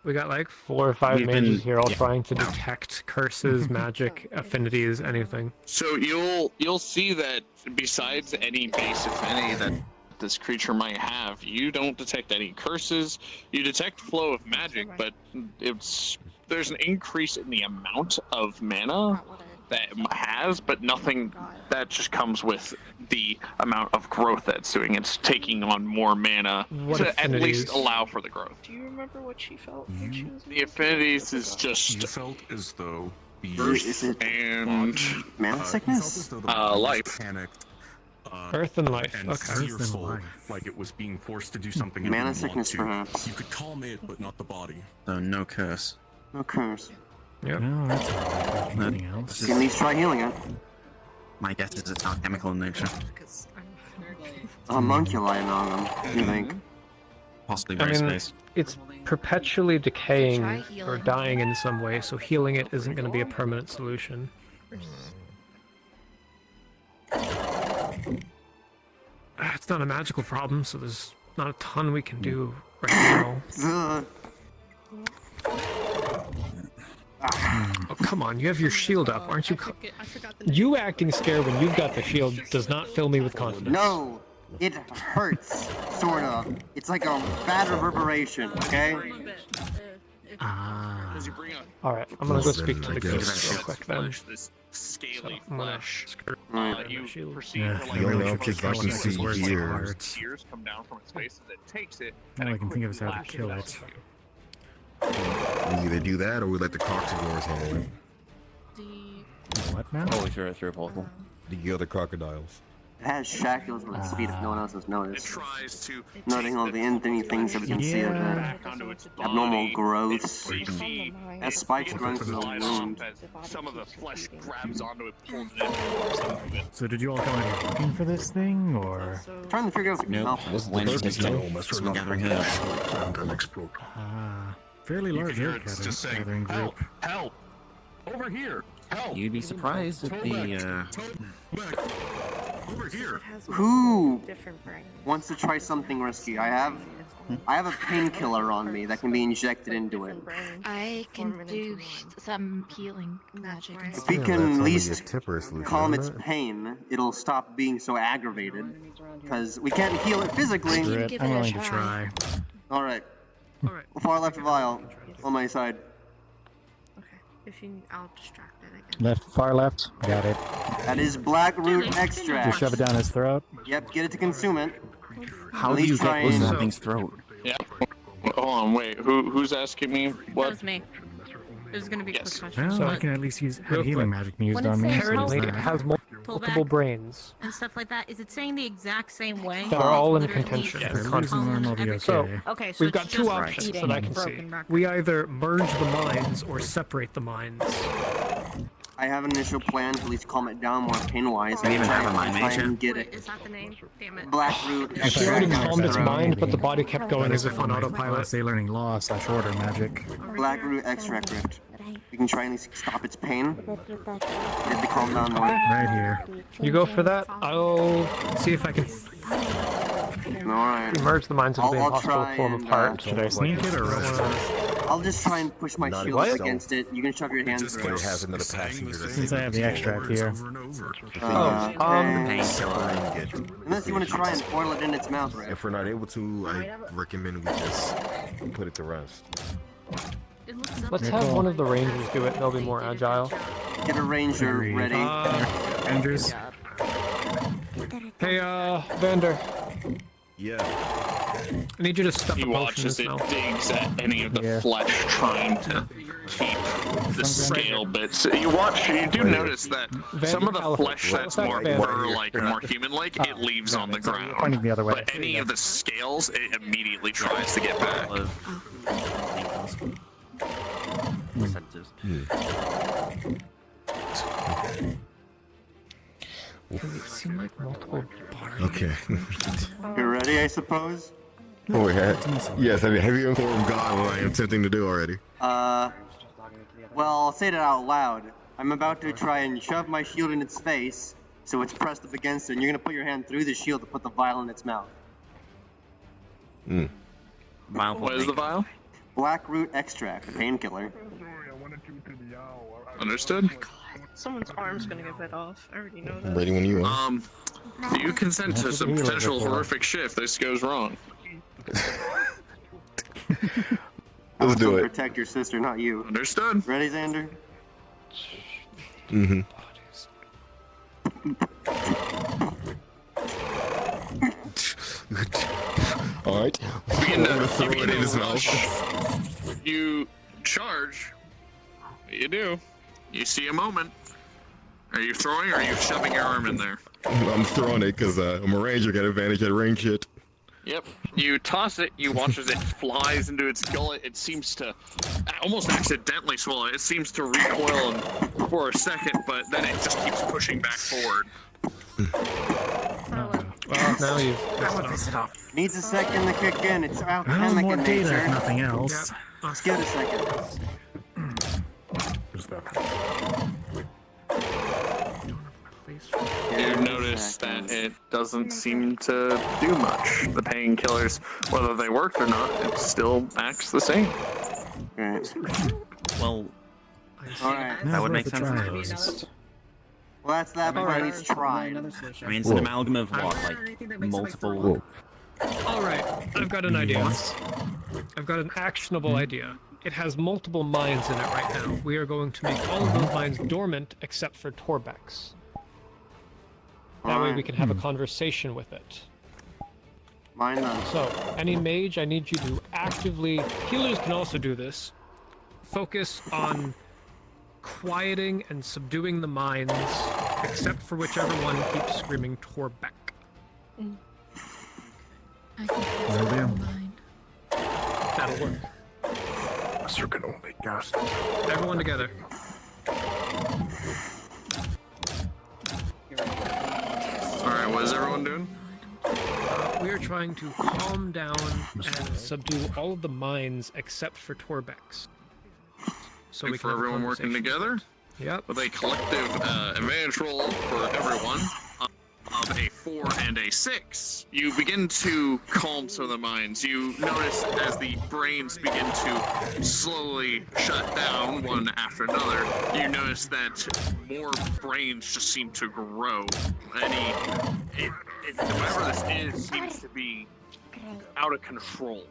we got like 4 or 5 We've mages been- here all yeah. trying to detect curses, magic, affinities, anything. So you'll see that besides any base affinity that this creature might have, you don't detect any curses. You detect flow of magic, but there's an increase in the amount of mana that it has, but nothing that just comes with the amount of growth that it's doing. It's taking on more mana What to at least affinities? allow for the growth. Do you remember what she felt when she was? The affinities is just You felt as though the Is it and mana sickness? life. Panicked. Earth and life. And Okay. fearful, like it was being forced to do something it Mana didn't sickness, want to. perhaps. You could calm it, but not the body. So no curse. No curse. Yep. No, that's alright. Anything else? You can at least try healing it. My guess is it's alchemical in nature. Homunculi among them, you think? Possibly I very mean, space. it's perpetually decaying Try or healing. dying in some way, so healing it isn't going to be a permanent solution. It's not a magical problem, so there's not a ton we can do right now. Oh, come on, you have your shield up, aren't you? You acting scared when you've got the shield does not fill me with confidence. No, it hurts, sort of. It's like a bad reverberation, okay? Alright, I'm gonna go speak to the ghost real quick then. This scaly So, flesh. You perceive Yeah, her the only like trick is I can see ears. tears come down from its face as it takes it. All I can think of is how to kill it. We either do that or we let the crocodilers handle it. What now? Oh, we threw it through a portal. The other crocodiles. It has shackles on its feet if no one else has noticed. Tries to Noting all the infinite things that we can see of it. Abnormal growths. As spikes growing from the wound. Some of the flesh grabs onto it, pulls it in. So did you all come out here looking for this thing, or? Trying to figure out if it can Nope. help. This is gathering Fairly large gathering group. Help! Over here! Help! You'd be surprised at the, Over here! Who wants to try something risky? I have a painkiller on me that can be injected into it. I can do some healing magic. If we can at least calm its pain, it'll stop being so aggravated. Because we can't heal it physically. I'm willing to try. Alright. Far left vial on my side. If you, I'll distract it again. Left, far left. Got it. That is black root extract. Just shove it down his throat. Yep, get it to consume it. How do you get close to that thing's throat? Yeah. Hold on, wait. Who's asking me what? That was me. It was gonna be a quick question. Well, I but can at least have healing magic used on me. Apparently, it has multiple brains and stuff like that. Is it saying the exact same way? that are all in Literally contention. each- So, okay, so we've it's got two just options repeating that I can see. broken records. We either merge the minds or separate the minds. I have an initial plan to at least calm it down more pain-wise. I even have a mind try mage. and get it. Is that the name? Damn it. Black root She already calmed its mind, but the body kept going But as as if if on on autopilot. autopilot, say learning law / order magic. Black root extract rift. You can try and at least stop its pain. Get it to calm down more. Right here. You go for that. I'll see if I can Alright. merge the minds of the I'll impossible try pull them and, apart. Should I sneak it or rush it? I'll just try and push my Not shield up itself. against it. You can shove your hand But through it it. has another passenger. Since I have the extract here. Unless you want to try and boil it in its mouth, right? If we're not able to, I recommend we just put it to rest. Let's have one of the rangers do it. They'll be more agile. Get a ranger ready. Rangers. Hey, Vander. Yeah. I need you to stuff He a potion in watches his it mouth. digs at any of the flesh, trying to keep the scale bits. You do notice that some of the flesh that's more more human-like, it leaves on the ground. Pointing the other way. But any of the scales, it immediately tries to get back. It seemed like multiple parts. Okay. You ready, I suppose? Oh, yes, have you informed God what I am attempting to do already? Well, I'll say that out loud. I'm about to try and shove my shield in its face, so it's pressed up against it, and you're gonna put your hand through the shield to put the vial in its mouth. What is the vial? Black root extract, a painkiller. Understood? Someone's arm's gonna get bit off. I already know that. Ready when you are. Do you consent to some potential horrific shit if this goes wrong? Let's do it. Protect your sister, not you. Understood. Ready, Xander? Mm-hmm. Alright. Begin to throw it in his mouth. You charge. You do. You see a moment. Are you throwing or are you shoving your arm in there? I'm throwing it because I'm a ranger, got advantage at range shit. Yep. You toss it, you watch as it flies into its gullet. It seems to almost accidentally swallow it. It seems to recoil for a second, but then it just keeps pushing back forward. Well, now you've... Needs a second to kick in. It's Well, alchemic more in data, nature. if nothing else. Let's give it a second. You notice that it doesn't seem to do much. The painkillers, whether they worked or not, it still acts the same. Well, Alright. That would make sense. Well, that's that, but at least tried. I mean, it's an amalgam of what, like multiple. All right, I've got an idea. I've got an actionable idea. It has multiple mines in it right now. We are going to make all of those mines dormant except for Torbex. That way we can have a conversation with it. Mine none. So, any mage, I need you to actively... Healers can also do this. Focus on quieting and subduing the mines, except for whichever one keeps screaming Torbeck. I can That'll work. Master can only cast. Everyone together. Alright, what is everyone doing? We are trying to calm down and subdue all of the mines except for Torbex. So Like we for can have a everyone working conversation. together? Yep. With a collective advantage roll for everyone of a 4 and a 6. You begin to calm some of the minds. You notice as the brains begin to slowly shut down one after another, you notice that more brains just seem to grow. Whatever this is seems to be out of control.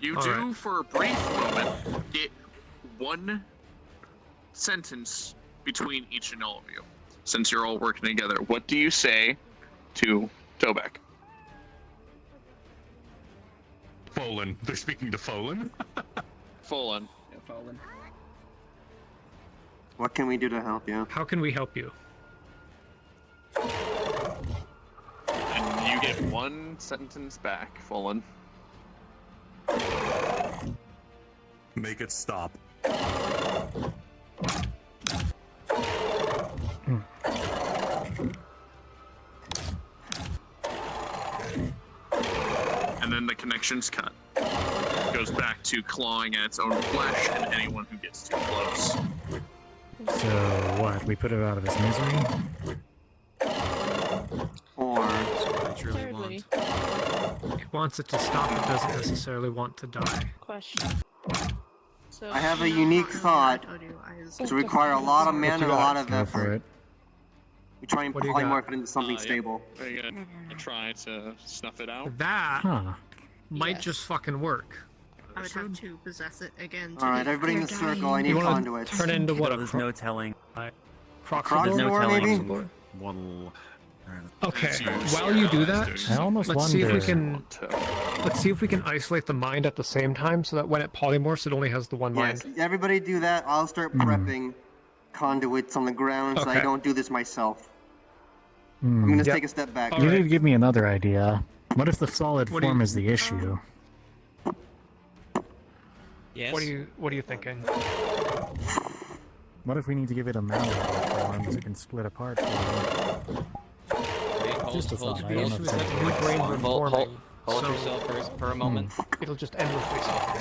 You do, for a brief moment, get one sentence between each and all of you, since you're all working together. What do you say to Tobek? Folan. They're speaking to Folan? Folan. Yeah, Folan. What can we do to help you? How can we help you? And you get one sentence back, Folan. Make it stop. And then the connection's cut. It goes back to clawing at its own flesh and anyone who gets too close. So what? We put it out of its misery? Or Thirdly, It wants it to stop, it doesn't necessarily want to die. question. So I have a unique thought. Which require a lot of mana and a lot of Go for effort. it. We try and What do you got? polymorph it into something Yeah. stable. Are you gonna try to snuff it out? That Huh. might Yes. just fucking work. I would have to possess it again. To Alright, be everybody in the clear circle, I need You want conduits. to turn into what? There's no telling. Croxador? There's no Croxador, telling maybe? what'll. Okay, As you while you do that, I almost let's see if we wonder. can isolate the mind at the same time so that when it polymorphs, it only has the one Yes, mind. everybody do that. I'll start prepping conduits on the ground so I Okay. don't do this myself. Hmm. I'm gonna Yep. take a step back. All You right. did give me another idea. What if the solid What do form you- is the issue? Yes. What are you thinking? What if we need to give it a malleable form so it can split apart for me? Wait, hold, Just a hold, thought, your I don't know issue if is it's that anything. new brains are hold, forming, hold so yourself for a moment. it'll just endlessly stop.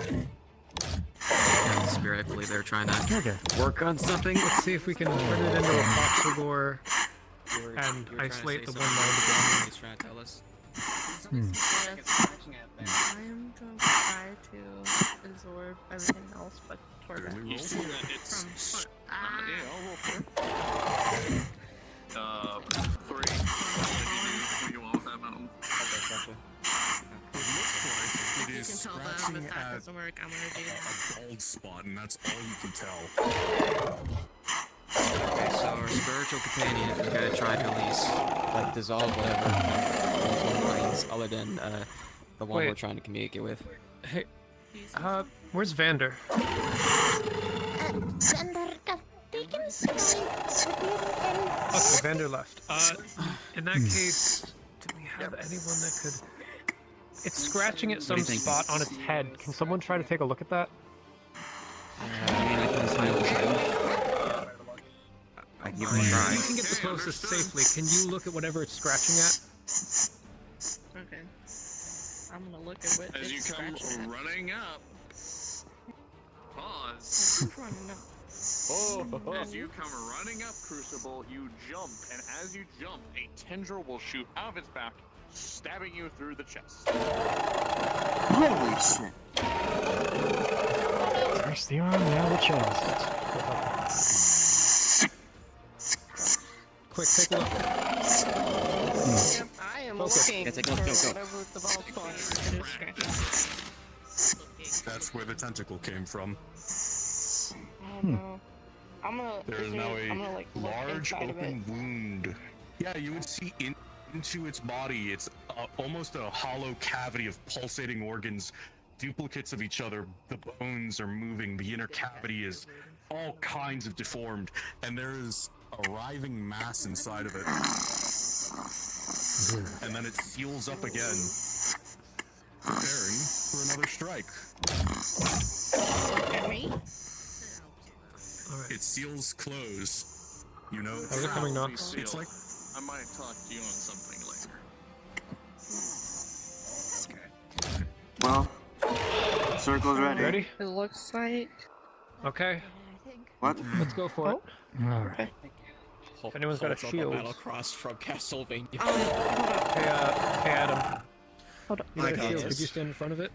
Spirit, I believe they're trying to Okay. work on something. Let's see if we can turn it into a Croxador and You were trying to isolate say the one something. mind again. He's trying to tell us. Hmm. I am going to try to absorb everything else but Torbeck. You see that it's... From yeah, I'll roll for it. 3. What do you want with that mountain? It looks like it You is can tell that if scratching that at doesn't work, I'm gonna do a bald spot, and that's all you can tell. Okay, so our spiritual companion is gonna try to at least like dissolve whatever minds other than the one Wait. we're trying to communicate with. Hey, where's Vander? Okay, Vander left. In that case, do we have anyone that could... It's scratching at some do you think? spot on its head. Can someone try to take a look at that? I mean, I can try. I can give it a try. You can get the closest safely. Can you look at whatever it's scratching at? Okay. I'm gonna look at what As you it's come scratching at. running up... Pause. It's running up. As you come running up, Crucible, you jump, and as you jump, a tendril will shoot out of its back, stabbing you through the chest. Holy shit. First the arm, now the chest. Quick, take a look. I am Focus. looking Yeah, take a look, for go, go. whatever the ball's calling. It is scratching. That's where the tentacle came from. I don't know. I'm gonna. There is now a I'm gonna, like, look large inside of it. open wound. Yeah, you would see into its body. It's almost a hollow cavity of pulsating organs, duplicates of each other. The bones are moving. The inner cavity is all kinds of deformed, and there is a writhing mass inside of it. And then it seals up again, preparing for another strike. At me? It seals close. You know, How's it coming, Knox? It's like I might talk to you on something later. Well, circle's ready. Ready? It looks like. Okay. What? Let's go for it. Alright. If anyone's got a shield. Battle cross from Castlevania. Hey, Adam. Hold up. You got a got shield. this. Could you stand in front of it?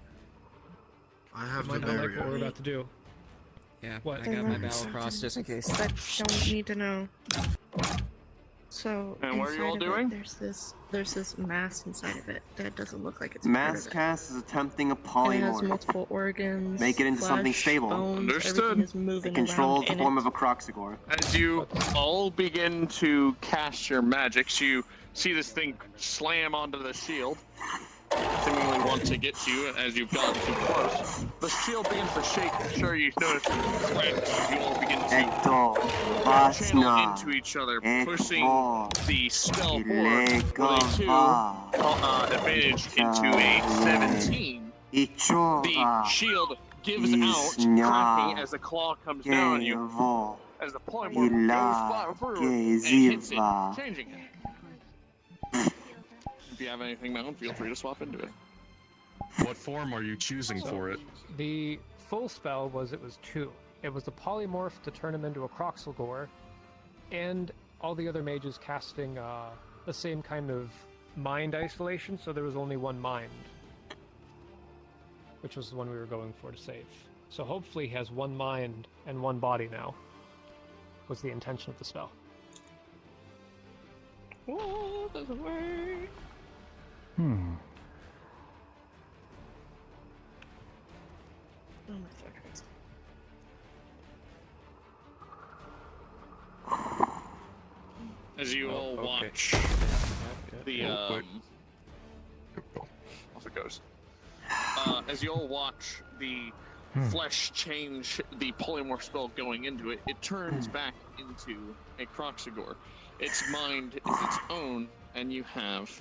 I have Might the not like barrier. what we're about to do. Yeah, What? I got my battle cross just in case. I don't need to know. So And what are you all inside of doing? it, there's this mass inside of it that doesn't look like it's Mass part of it. cast is attempting a And it has polymorph. multiple organs. Make it into something flesh, stable. Bones, Understood. Everything is It moving controls around the in form it. of a Croxigor. As you all begin to cast your magics, you see this thing slam onto the shield, seemingly want to get to you as you've gotten too close. The shield begins to shake. Sure, you notice cracks as you all begin to Ecto, channel Vasna, into each other, Echo, pushing the spell forward with a 2 Ilegova, advantage into a 17. The Ichova, shield gives out, cracking as the claw comes down on you. Gevo, As the polymorph goes through and hits it, Geziva. changing it. If you have anything mounted, feel free to swap into it. what form are you choosing for it? The full spell was 2. It was the polymorph to turn him into a Croxelgore, and all the other mages casting the same kind of mind isolation, so there was only one mind, which was the one we were going for to save. So hopefully he has one mind and one body now, was the intention of the spell. Oh, doesn't work. Oh, my throat hurts. As you all watch the off it goes. As you all watch the flesh change, the polymorph spell going into it, it turns back into a Croxigor. Its mind is its own, and you have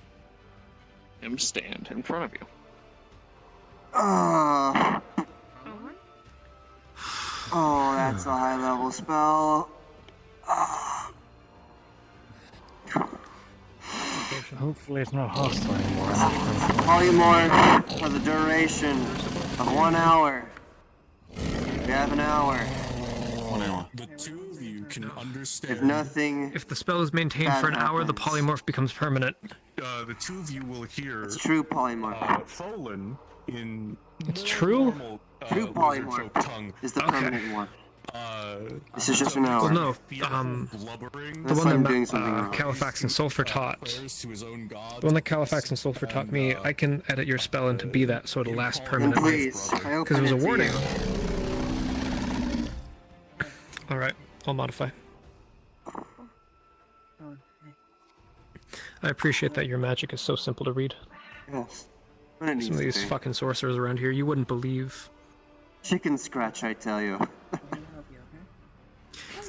him stand in front of you. Oh, that's a high level spell. Hopefully it's not hostile anymore. Polymorph for the duration of 1 hour. We have an hour. 1 hour. The two of you can understand. If nothing, If the spell is maintained for an hour, the polymorph becomes permanent. The two of you will hear. It's true polymorph. Tholin in. It's true? Normal, True lizard polymorph folk tongue. is the permanent one. This is just so an hour. Well, no, blubbering. the That's one like I'm that doing something wrong. Califax and Sulfur taught. Prayers to his own gods. The one that Califax and Sulfur taught me, I can edit your spell into be that so it'll last And permanently. please, I Because it was a open warning. to Alright, I'll modify. I appreciate that your magic is so simple to read. Yes. When it needs Some of to these be. fucking sorcerers around here, you wouldn't believe. Chicken scratch, I tell you.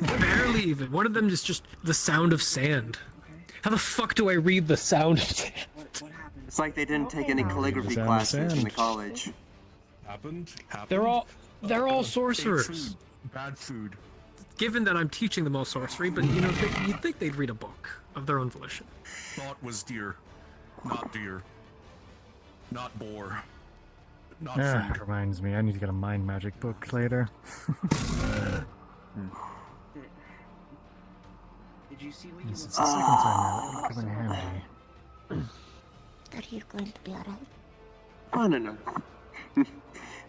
Barely even. One of them is just the sound of sand. How the fuck do I read the sound of sand? It's like they didn't take any calligraphy Sound of classes in sand. the college. Happened. They're all Bad sorcerers. food. Bad food. Given that I'm teaching them all sorcery, but you know, you'd think they'd read a book of their own volition. Thought was deer, not deer, not boar, not Ah, food. reminds me, I need to get a mind magic book later. Did you see what Yes, it's the second time now. It'll come in handy. Are you going to be alright? I don't know.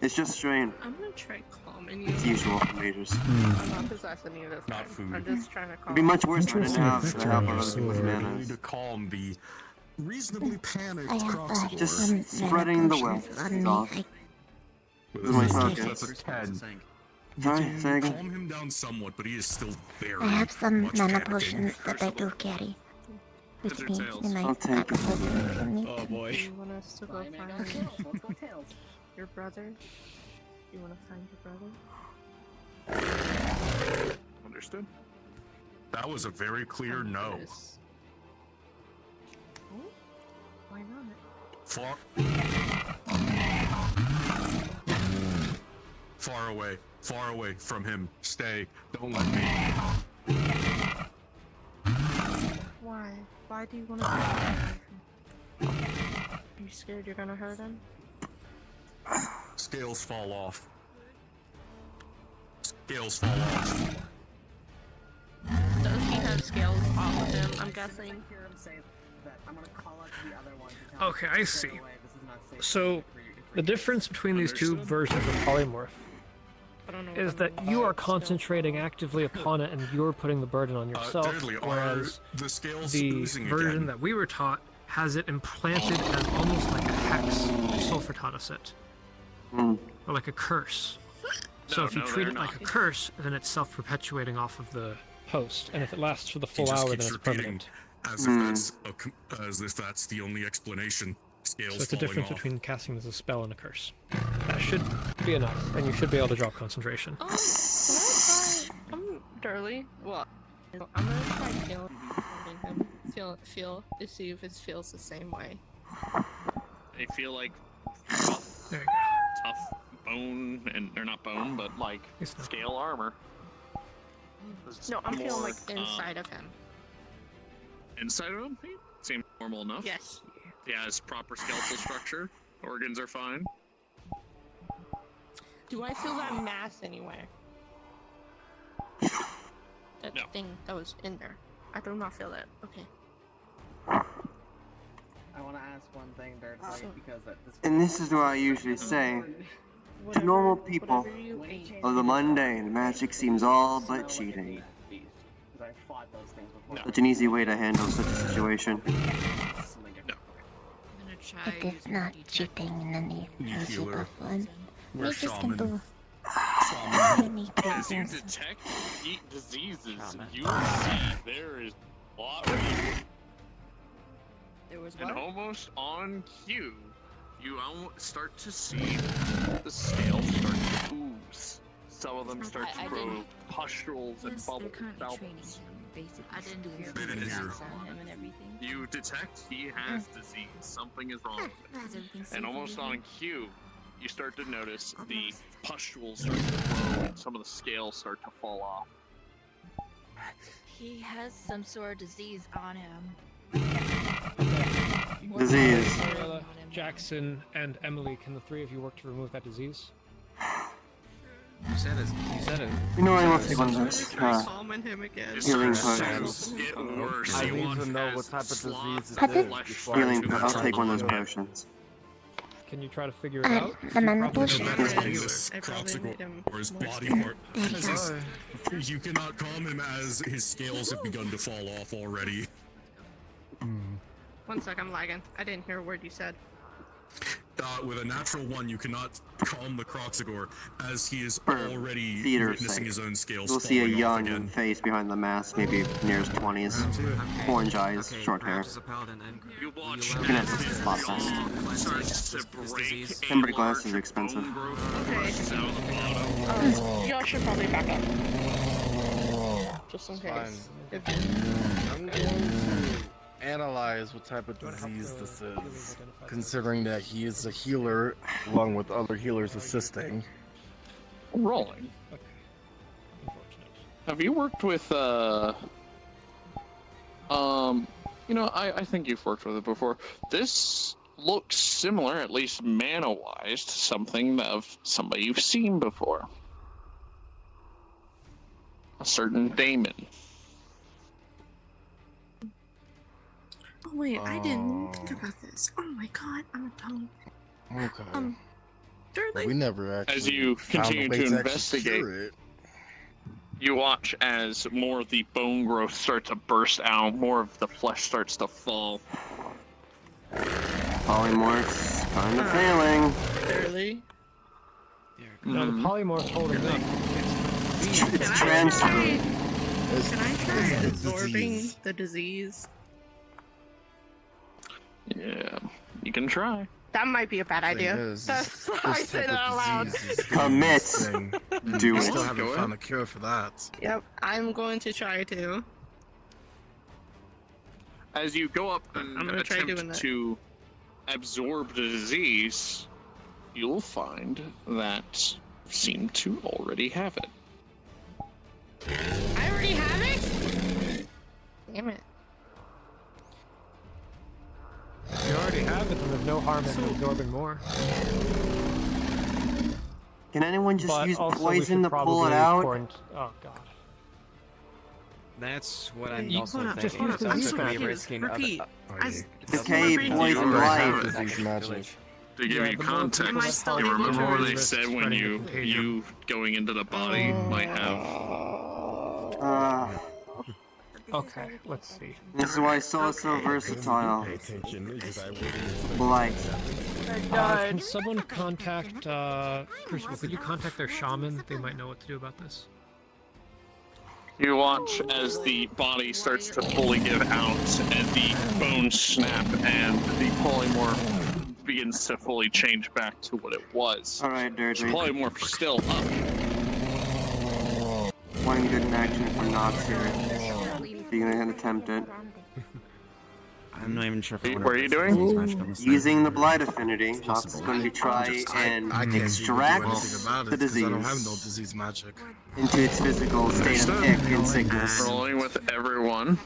It's just strain. I'm gonna try calming you. It's usual for mages. I'm not possessing you this Not time. food. I'm just trying to calm It'd be much worse if I didn't Interesting have effect the help on of your other people's sword. You mana. need to calm the reasonably panicked I have Croxagore. Just some spreading mana the potions wealth on is me. all. This is my focus. That's a 10. You Sorry, can say again. calm him down somewhat, but he is still very I have some much mana panicking. potions that I do carry with me in my I'll take pack it. if you need Oh them. boy. Do you want us to go find your brother? You want to find your brother? Understood. That was a very clear no. Oh, why not? Far away from him. Stay. Don't let me. Why? Why do you want to go away from him? Are you scared you're gonna hurt him? Scales fall off. Scales fall off. Does he have scales off of him? I'm guessing. Okay, I see. So, the difference between these two versions of polymorph is that you are concentrating actively upon it and you're putting the burden on yourself, Deadly, are whereas the scales the oozing version again? that we were taught has it implanted as almost like a hex. Sulfur taught us it. Or like a curse. So if you treat it like a curse, then it's self-perpetuating off of the host, and if it lasts for the full just hour, keeps then it's repeating permanent. as if that's the only explanation. Scales So it's the falling difference off. between casting as a spell and a curse. That should be enough, and you should be able to drop concentration. Can I try? I'm Durley. Well, I'm gonna try feeling him. Feel to see if it feels the same way. They feel like tough, There you go. tough bone, and they're not bone, but like scale armor. No, I'm feeling More, like inside of him. Inside of him? Seems normal enough. Yes. He has proper skeletal structure. Organs are fine. Do I feel that mass anywhere? That thing that was in there. I do not feel that. Okay. I want to ask one thing, Dirt, because And this is what I usually say. To normal people of the mundane, magic seems all but cheating. Such an easy way to handle such a situation. It is not cheating in any shape or form. We're Mages can shaman. do many As you things. detect diseases, you see there is a lot of There was and what? almost on cue, you start to see the scales start to ooze. Some of them start to grow pustules and Yes, they're bubbles. currently training him, basically. I didn't do his attacks on him and everything. You detect he has disease. Something is wrong with Is everything it. safe And over almost here? on cue, you start to notice the pustules start to grow and some of the scales start to fall off. He has some sort of disease on him. Disease. Ariella, Jackson, and Emily, can the three of you work to remove that disease? You said it. You know, I will take one of those. Calming him again. Healing potions. Get worse. I You need want to know as what type of sloth disease Pardon? it is. before I Healing do I'll that. take one of those potions. Can you try to figure it out? The mana This potions. Croxagore or his body part. You cannot calm him as his scales have begun to fall off already. 1 sec, I'm lagging. I didn't hear a word you said. With a natural one, you cannot calm the Croxagore as he is already Theater's witnessing sake. his own scales You'll see a falling off young again. face behind the mask, maybe near his 20s. Orange eyes, short hair. Perhaps as a paladin, and You watch You can as have his to spot jaw that. starts to break. Timber glass is expensive. Bone growth bursts out of the bottom. Y'all should probably back up. Just in case. I'm going to analyze what type of disease this is, considering that he is a healer along with other healers assisting. Rolling. Have you worked with, I think you've worked with it before. This looks similar, at least mana-wise, to something of somebody you've seen before. A certain Damon. Oh wait, I didn't think about this. Oh my god, I'm a dummy. Okay. We never actually. As you found a continue way to actually investigate, cure it. you watch as more of the bone growth start to burst out, more of the flesh starts to fall. Polymorph's kind of failing. Barely. No, the polymorph's holding up. It's transferring. Can I try absorbing the disease? Yeah, you can try. That might be a bad idea. I say that out loud. Commit. Do We it. still haven't found a cure for that. Yep, I'm going to try to. As you go up and I'm gonna try doing attempt that. to absorb the disease, you'll find that you seem to already have it. I already have it? Damn it. If you already have it, then there's no harm in absorbing more. Can anyone just But use also we poison should to pull probably it out? Oh god. That's what I'm You also wanna- just thinking. use It's the also disease gonna be magic. risking Repeat. Decay, poison, life. Disease magic. To give you context, Am I still you remember able what to- they said when you going into the body might have. Okay, let's see. This is why Soul is so versatile. Blight. Can someone contact, Crucible, could you contact their shaman? They might know what to do about this. You watch as the body starts to fully give out, and the bones snap, and the polymorph begins to fully change back to what it was. Alright, Dirty. Polymorph still up. One good action from Nox here. If you're gonna attempt it. I'm not even sure if I want What are you doing? Using the Blight affinity, Nox is going to try and extract the disease I don't have no disease magic. into its physical state of ick and sickness. Rolling with everyone.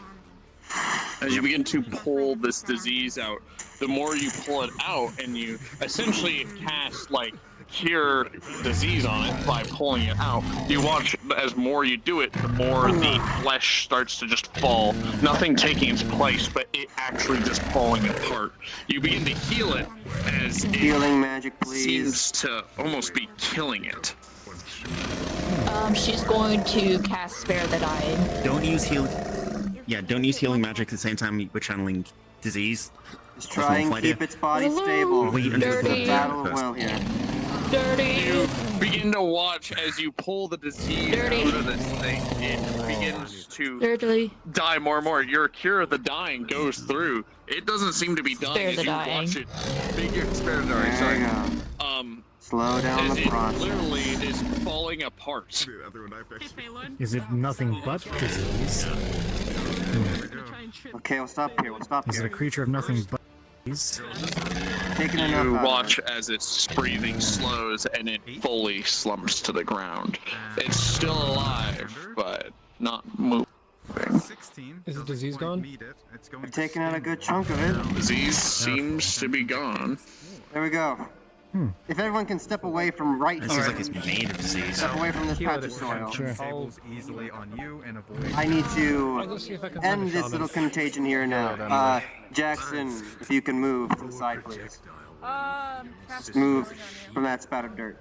As you begin to pull this disease out, the more you pull it out, and you essentially cast like cure disease on it by pulling it out. You watch as more you do it, the more the flesh starts to just fall. Nothing taking its place, but it actually just falling apart. You begin to heal it as it Healing magic, please. seems to almost be killing it. She's going to cast Spare the Dying. Don't use healing. Yeah, don't use healing magic at the same time we're channeling disease. Just try and keep its body stable. Wait until It's a the battle of will here. You begin to watch as you pull the disease out of this thing. It begins to die more and more. Your cure of the dying goes through. It doesn't seem to be dying Spare as the you dying. watch it. Spare the dying, sorry. Slow down as the it process. literally is falling apart. Is it nothing but disease? Okay, we'll stop here. We'll stop Is it here. a creature of nothing but disease? Taking enough You out of watch as its breathing slows and it fully slumps to the ground. It's still alive, but not moving. Is the disease gone? I've taken out a good chunk of it. Disease seems to be gone. There we go. If everyone can step away from right It here. seems like it's made of disease. Step away from this patch of soil. Easily on you and avoid. I need I'll to go see if I can find end a this shaman. little contagion here now. Jackson, if you can move to the side, please. Move from that spout of dirt.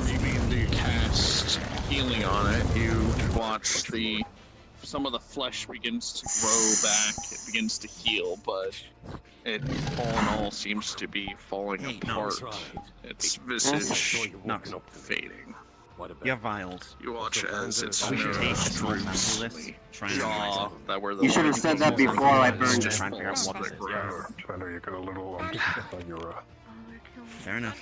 You begin to cast healing on it. You watch some of the flesh begins to grow back. It begins to heal, but it all in all seems to be falling apart. Its visage Not fading. You have vials. You watch as its We should take nose a small droops, sample list, try and jaw, that where the You should have said that before I burned just it. try and figure out falls what to this the is. ground. I know you got a little on your Fair enough.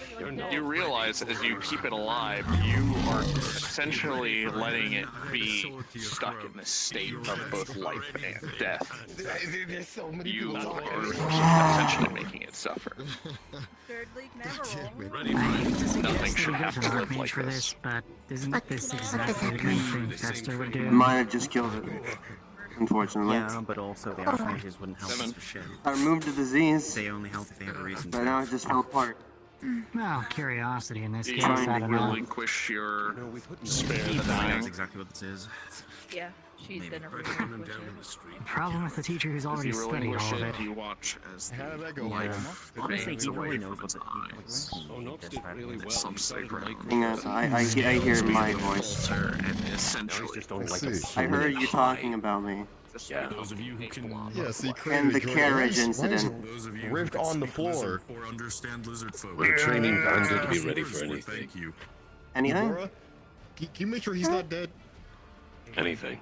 You realize as you keep it alive, you are essentially letting it be stuck in this state of both life and death. You are essentially making it suffer. Nothing should have to live like this. but isn't this exactly the kind of thing Fester would do? Might have just killed it. Unfortunately. Yeah, but also the archmages wouldn't help us for shit. I removed the disease, They only help if they have a reason but to. now it just fell apart. Well, curiosity in this You case, I trying to don't know. relinquish your spare the That's dying? exactly what this is. Yeah, she's gonna The problem with the teacher who's As already you studied relinquish all of it, it. you watch as the How did that go? life Honestly, fades he away probably from knows what his the eyes. Oh, Nox did really well. Some He sacred started like Hang on, I hear my voice. And essentially, I heard you talking about me. Yeah. Those of you who can. Yeah, see, And the Craig, carriage why is incident. Those of you ripped who can on the speak floor. lizard or understand lizard folk. We're training Vander to be ready for anything. Thank you. Anything? Laura, can you make sure he's not dead? Anything.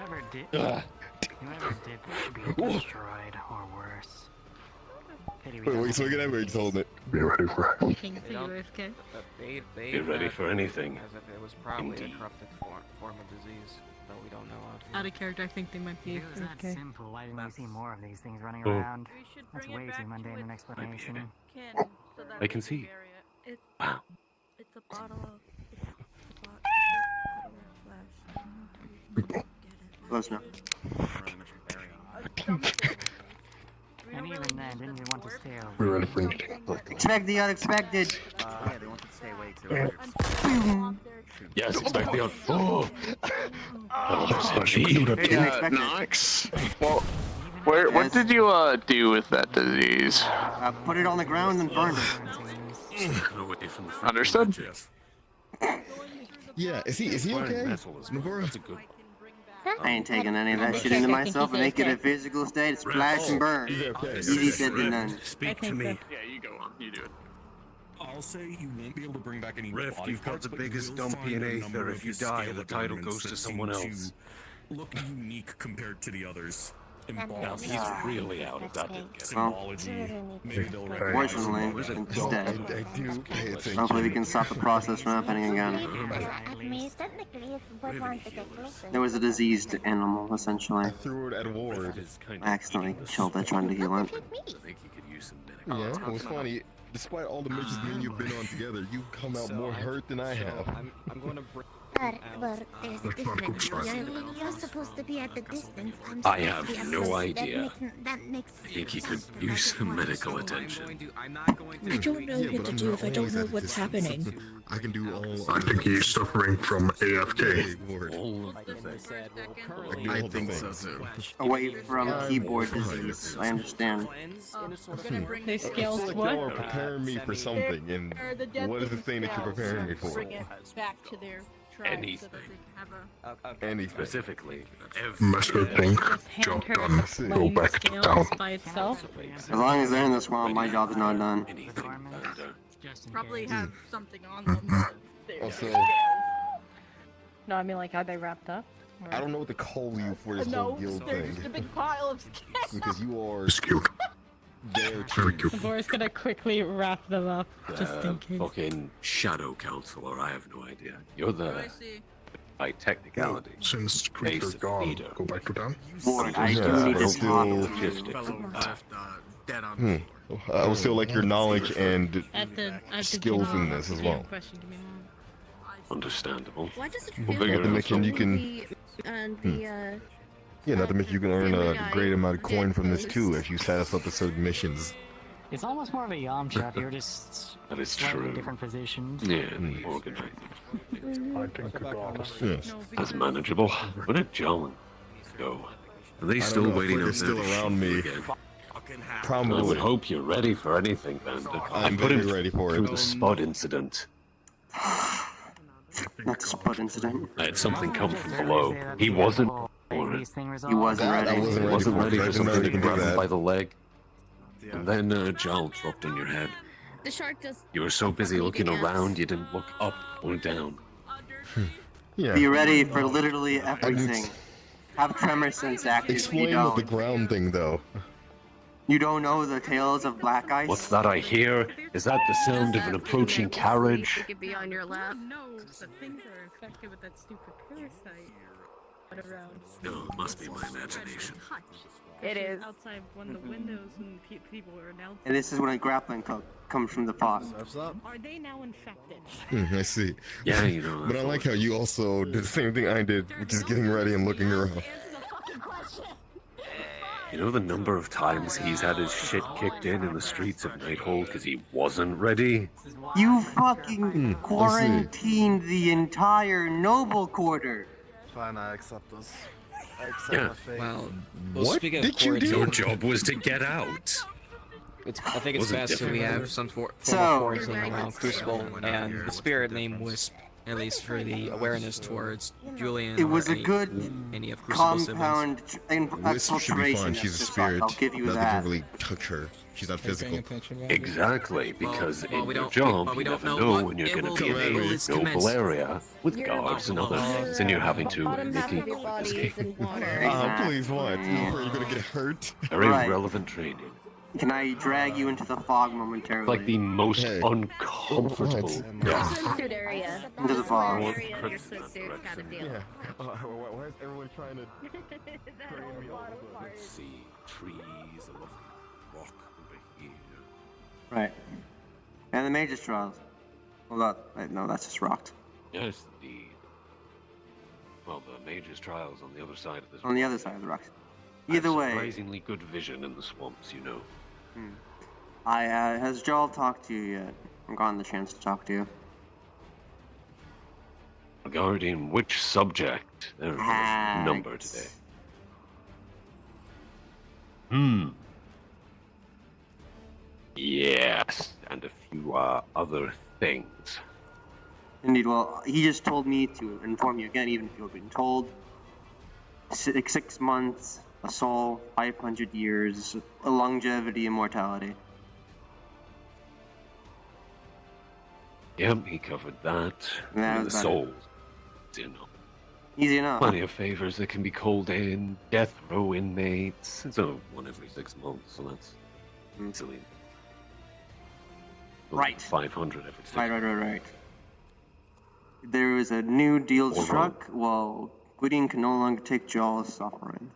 Whoever did it should be destroyed or worse. Pity we don't Wait, so we can have Riggs holding it. Be ready for it. King to UFK. Be ready for anything. As if it was probably Indeed. a corrupted form of disease that we don't know of. Out of character, I think they might be If it was that AFK. simple, why didn't we see more of these things running Oh. around? That's way too mundane an explanation. I can see. Wow. It's a bottle of. Close now. And even then, didn't we want to stay over? We're ready for anything. Expect the unexpected. Yeah, they want to stay awake. Yes, expect the oh. Hey, Nox. Well, what did you do with that disease? Put it on the ground and burn it. Understood? Yeah, is he okay? Navora? That's a good. I ain't taking any of that shit into myself and make it a physical state. Splash and burn. Easy said than done. Speak to me. Yeah, you go on. You do it. I'll say you won't be able to bring back any Rift, body you've got parts, the but you biggest will dumpy in find a Aether. number If of you his die, scale the title elements goes to that someone seem else. to look unique compared to the others. Now, Embodies he's really out of that. symbology. Maybe they'll Fortunately, instead. I do pay attention. Hopefully we can stop the process from happening again. There was a diseased animal, essentially. I threw it at a ward. I accidentally killed it trying to heal it. Yeah, it was funny. Despite all the missions me and you've been on together, you've come out more hurt than I have. I'm going to bring. But there's a difference. You're supposed to be at the distance. I'm I supposed to have be no up close. idea. That makes I think he could use some medical attention. I don't know what to do if I don't know what's happening. I can do all. I think he's suffering from AFK. I think so too. Away from keyboard disease. I understand. They scales Like what? y'all are preparing me for something, and what is the thing that you're preparing me for? Bring it back to their tribe Anything. so that they can have a Anything. Specifically, Master thing. Job done. Go back down. by itself. As long as they're in the swamp, my job is not done. Probably have something on them. Also, No, I mean like are they wrapped up? I don't know what to call you for this whole guild they're thing, just a big pile of scales. because you are It's cute. there Very too. cute. Laura's gonna quickly wrap them up, just in case. fucking shadow counselor, I have no idea. You're the, by technicality, Since creature's base of gone, Aether. go back to down. Ward, I do Yeah, need to talk. I would still like your knowledge and At the skills in this as well. Understandable. Why does it We'll feel figure Not to it out. mention you can, yeah, not to mention you can earn a great amount of coin from this too if you set us up with certain missions. It's almost more of a Yamcha if you're just That is slightly true. different positions. Yeah, organized. I think the goddess. Yes. That's manageable. Where did John go? Are they I still don't know if waiting they're up there still to around shoot me. again? I Probably. would hope you're ready for anything, Bandit. I'm put very him ready for through it. the spud incident. Not the spot incident. I had something come from below. He wasn't for it. He wasn't I ready. wasn't He ready wasn't for ready it. I for didn't know something they to could do grab him that. by the leg. And then Jal dropped on your head. The shark just. You were so busy looking around, you didn't look up or down. Yeah. Be ready for literally everything. Have tremor sense active. You Explain what the don't. ground thing though. You don't know the tales of Black Ice? What's that I hear? Is that the sound of an approaching carriage? It could be on your lap. No, but things are infected with that stupid parasite. Around. No, it must be my imagination. It is. Outside one of the windows when people are announcing. And this is when a grappling hook comes from the pot. Are they now infected? I see. Yeah, you know. But I like how you also did the same thing I did, which is getting ready and looking around. fucking question. You know the number of times he's had his shit kicked in the streets of Nighthold because he wasn't ready? You fucking quarantined the entire noble quarter. Fine, I accept this. I accept Yeah. my fate. Well, What speaking of did you do? quarantine- Your job was to get out. I think it's Wasn't best that we difficult. have some form So- of quarantine around Crucible and the spirit name Wisp, at least for the awareness towards Julian. It was or a good any of Crucible's compound Wisp should be fine. She's a spirit. I'll give you Nothing that. can really touch her. She's not physical. Exactly, because well, in we your don't- job, but we you don't never know know what when you're it going to will be in be a able to noble commence. area with guards and other things, and you're having to Bottom half make of your a body escape. is in water. Please, what? Are you gonna get hurt? Very Right. relevant training. Can I drag you into the fog momentarily? Like the most Hey. uncomfortable. Yeah. Swimsuit area. Into the fog. Area of your swimsuit kind of deal. Why is everyone trying to train me all over? Let's see, trees, a lovely rock over here. Right. And the Mage's Trials. Well, no, that's just rocked. Yes, indeed. Well, the Mage's Trials on the other side of this. On the other side of the rocks. Either way. Surprisingly good vision in the swamps, you know. Has Joel talked to you yet? I've gotten the chance to talk to you. Regarding which subject? There's a number today. Yes, and a few other things. Indeed, well, he just told me to inform you again, even if you've been told. 6 months, a soul, 500 years, a longevity, immortality. Yep, he covered that. Yeah, And the that- souls. You know. Easy enough. Plenty of favors that can be called in. Death row inmates. So, one every 6 months, so that's easily. Right. 500 every 6 Right. There was a new deal struck. Well, Gwydion can no longer take Joel's suffering.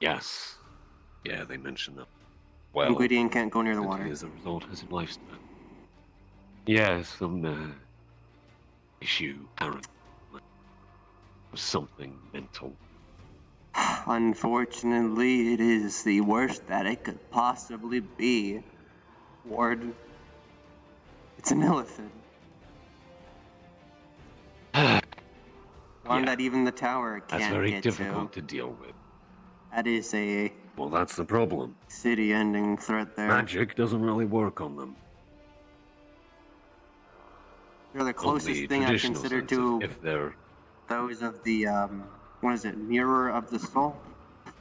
Yes. Yeah, they mentioned that. And Well, Gwydion can't go near the that water. he, as a result, has a lifespan. Yes, some issue, apparently. Something mental. Unfortunately, it is the worst that it could possibly be. Ward. It's an illithid. One that even the tower can't That's very get difficult to. to deal with. That is a Well, that's the problem. city-ending threat there. Magic doesn't really work on them. They're the closest Only thing I traditional consider sense to of if they're those of the, what is it, Mirror of the Soul?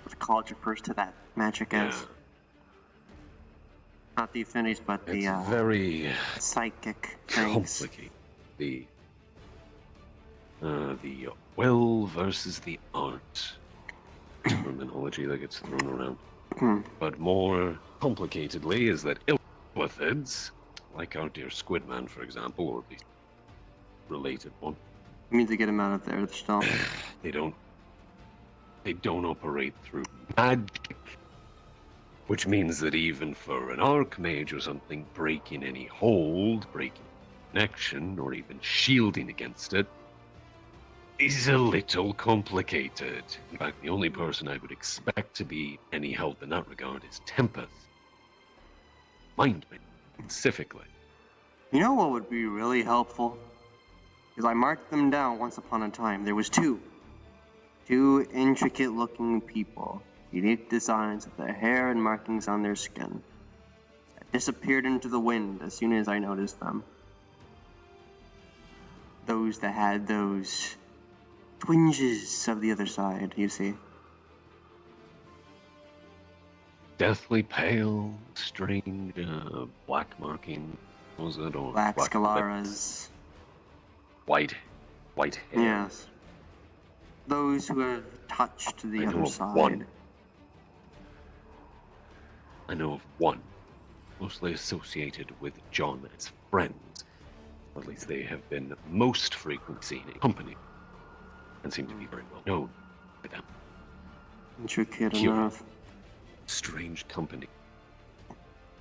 What college refers to that magic as. Not the affinities, but the, it's very psychic things. complicated. The will versus the art terminology that gets thrown around. But more complicatedly is that illithids, like our dear Squidman, for example, or the related one, We need to get him out of there still. they don't operate through magic, which means that even for an archmage or something, breaking any hold, breaking connection, or even shielding against it is a little complicated. In fact, the only person I would expect to be any help in that regard is Tempest. Mind me, specifically. You know what would be really helpful? Because I marked them down once upon a time. There was two intricate-looking people, unique designs of their hair and markings on their skin, that disappeared into the wind as soon as I noticed them. Those that had those twinges of the other side, you see. Deathly pale, strange, black marking, was it? Or Black lips, Scalaras. white hair. Yes. Those who have touched the I know other of side. one. I know of one, mostly associated with John as friends. At least they have been most frequently seen in company, and seem to be very well known by them. Intricate Cute. enough. Strange company.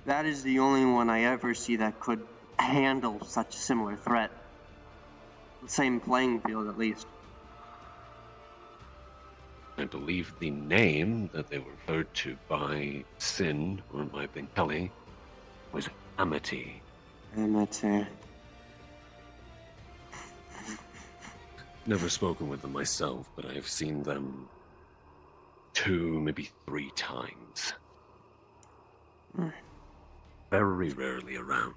That is the only one I ever see that could handle such a similar threat. The same playing field, at least. I believe the name that they were referred to by Sin, or it might have been Kelly, was Amity. Amity. Never spoken with them myself, but I've seen them 2, maybe 3 times. Very rarely around.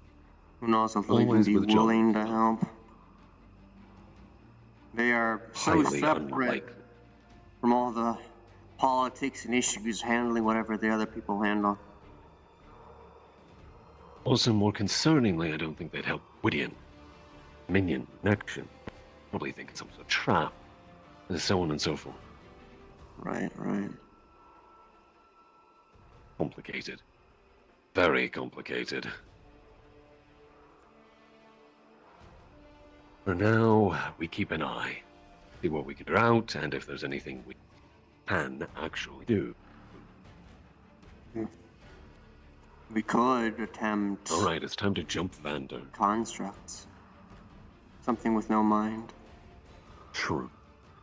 Who knows if they'll even Always be with John. willing to help. They are so Highly separate unlikely. from all the politics and issues handling whatever the other people handle. Also, more concerningly, I don't think they'd help Gwydion. Minion, Nection. Probably think it's some sort of trap. And so on and so forth. Right, right. Complicated. Very complicated. For now, we keep an eye. See what we can figure out, and if there's anything we can actually do. We could attempt Alright, it's time to jump Vander. constructs. Something with no mind. True.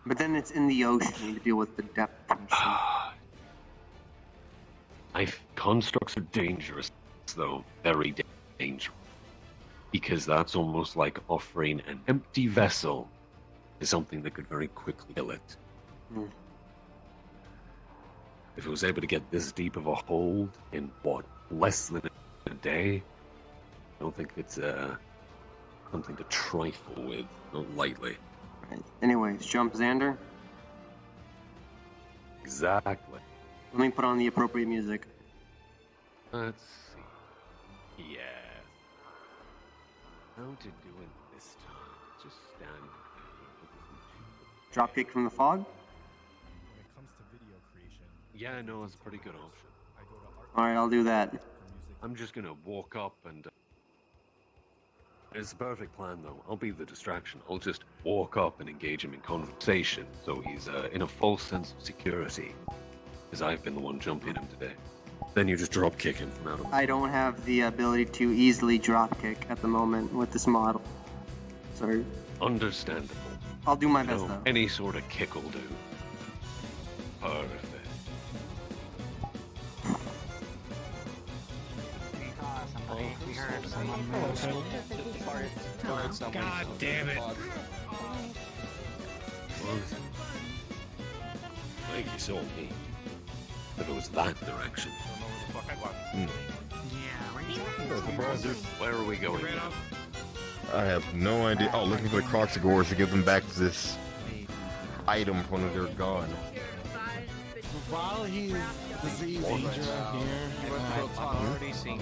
But then it's in the ocean to deal with the depth pressure. Constructs are dangerous, though. Very dangerous. Because that's almost like offering an empty vessel to something that could very quickly kill it. If it was able to get this deep of a hold in, what, less than a day? I don't think it's something to trifle with, not lightly. Right. Anyways, jump Xander. Exactly. Let me put on the appropriate music. Let's see. Yeah. How to do it this time? Just stand. Dropkick from the fog? Yeah, no, it's a pretty good option. Alright, I'll do that. I'm just gonna walk up and... It's a perfect plan, though. I'll be the distraction. I'll just walk up and engage him in conversation, so he's in a false sense of security. Because I've been the one jumping him today. Then you just drop kick him from out of... I don't have the ability to easily dropkick at the moment with this model. So... Understandable. I'll do my You best, know, though. any sort of kick will do. Perfect. We heard someone move. God damn it. Like you saw me. If it was that direction. Where are we going now? I have no idea. Oh, looking for the Croxagores to give them back this item when they're gone. While he's disease danger here,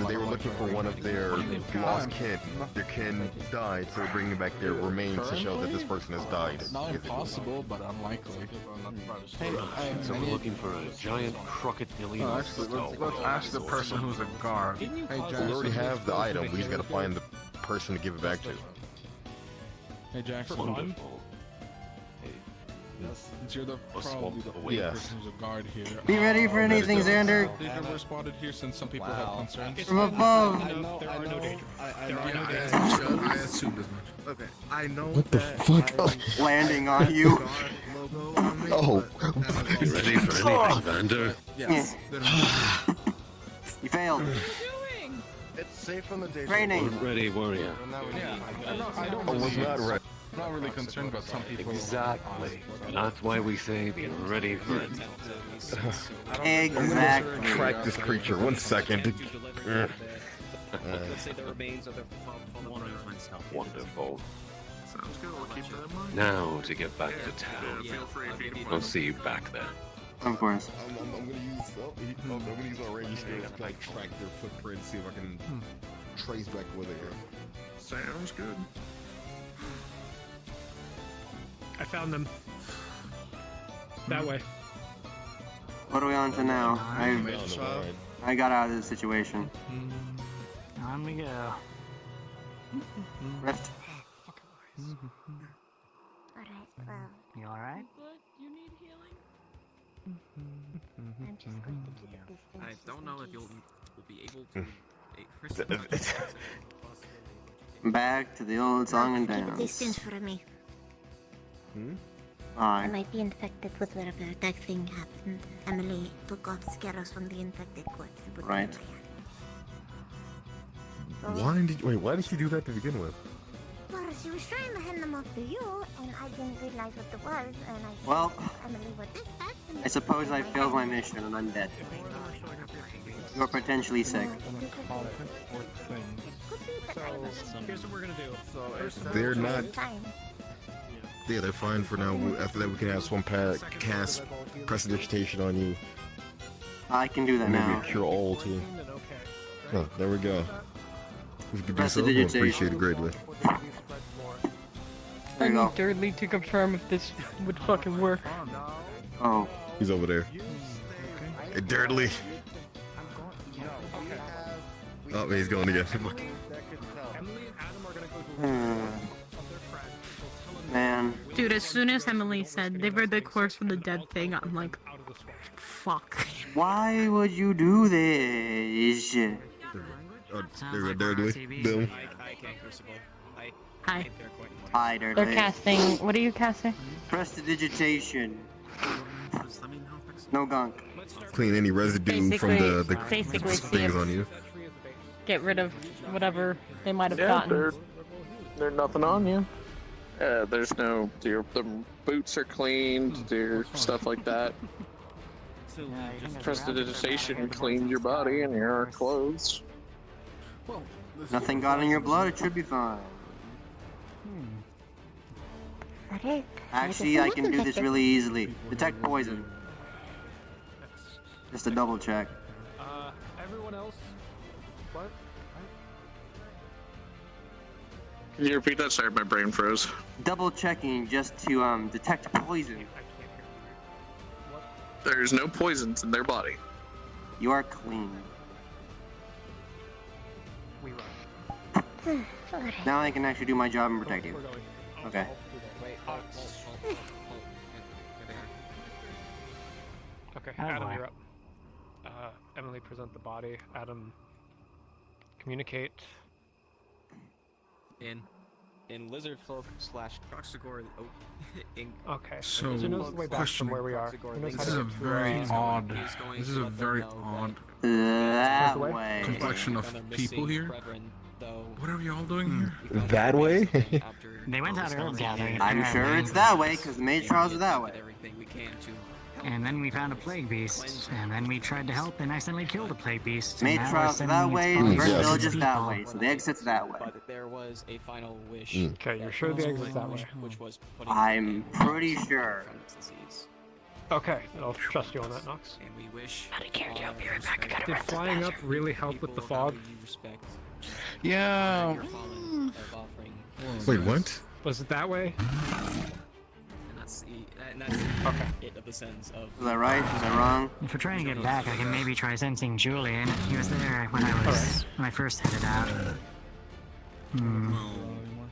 They were looking for one of their lost kin. Their kin died, so they're bringing back their remains to show that this person has died. not impossible, but unlikely. Hey, So we're looking for a giant crocodilian. Let's ask the person who's a guard. Hey, We already have the item. We just gotta find the person to give it back to. Hey, Jackson. Wonderful. Since you're probably the only person who's a guard here. Be ready for anything, Xander. Danger were spotted here since some people have concerns. From above. There are no danger. There are no danger. I assumed as much. Okay, I know. What the fuck? Landing on you. Oh. You ready for anything, Vander? Yes. You failed. It's safe from the danger. Training. Ready, warrior. I was not ready. I'm not really concerned about some people. Exactly. That's why we say be ready for it. Exactly. Track this creature. 1 second. Let's say the remains of the Wonderful. Sounds good. We'll keep that in mind. Now to get back to town. Feel free if you I'll see you back there. Of course. I'm gonna use our range skills to like track their footprints, see if I can trace back where they are. Sounds good. I found them. That way. What are we on to now? I got out of this situation. On we go. Rift. Alright, well, You alright? You need healing? I'm just going to keep this thing. I don't know if you'll be able to. Back to the old song and Keep a dance. distance from me. I might be infected with whatever that thing happened. Emily took off Scaros from the infected corpse and put it in Right. my hand. Why did why did she do that to begin with? Well, she was trying to hand them off to you, and I didn't realize what it was, and I Well, told Emily what this happened. I suppose I failed my mission and I'm dead. You're potentially sick. So, here's what we're gonna do. They're not. Yeah, they're fine for now. After that, we can have Swamp cast prestidigitation on you. I can do that And maybe now. a cure all too. Oh, there we go. If you could do so, we'll Prestidigitation. appreciate it greatly. I you go. need Dudley to confirm if this would fucking work. Oh. He's over there. Hey, Dirtly. Oh, he's going again. Man. Dude, as soon as Emily said they were the corpse from the dead thing, I'm like, fuck. Why would you do this? Oh, there we go, Dirtly. Boom. Hi. Hi, Dirtly. They're casting. What are you casting? Prestidigitation. No gunk. Clean any residue from the Basically, see things if- on you. Get rid of whatever they might have Yeah, gotten. there's nothing on you. There's no, the boots are cleaned, your stuff like that. Prestidigitation cleaned your body and your clothes. Nothing got in your blood, it should be fine. Actually, I can do this really easily. Detect poison. Just a double check. Everyone else? What? Can you repeat that? Sorry, my brain froze. Double checking just to detect poison. There's no poisons in their body. You are clean. Now I can actually do my job and protect you. Okay. Okay, Oh, Adam, boy. you're up. Emily, present the body. Adam, communicate. In lizard folk / Croxagore. Oh, Okay. So, he knows the way back from where we are. He knows how This is to a get to, very odd. This is a very odd complexion of people here. What are we all doing here? That way? They went out herb gathering. I'm sure it's that way, because the mage trials are that way. And then we found a plague beast, and then we tried to help and accidentally killed a plague beast. and Mage now we're trials are that sending way, its the bodies first to village is that people. way, so the exit's that way. But there was a final wish. Okay, you're sure the exit's that way? Which was putting I'm pretty sure. Okay, I'll trust you on that, Nox. And we wish. Did flying up really help with the fog? Yeah. Wait, what? Was it that way? And that's it of the sense of. Is that right? Is that wrong? If we're trying to get back, I can maybe try sensing Julian. He was there when I first headed out.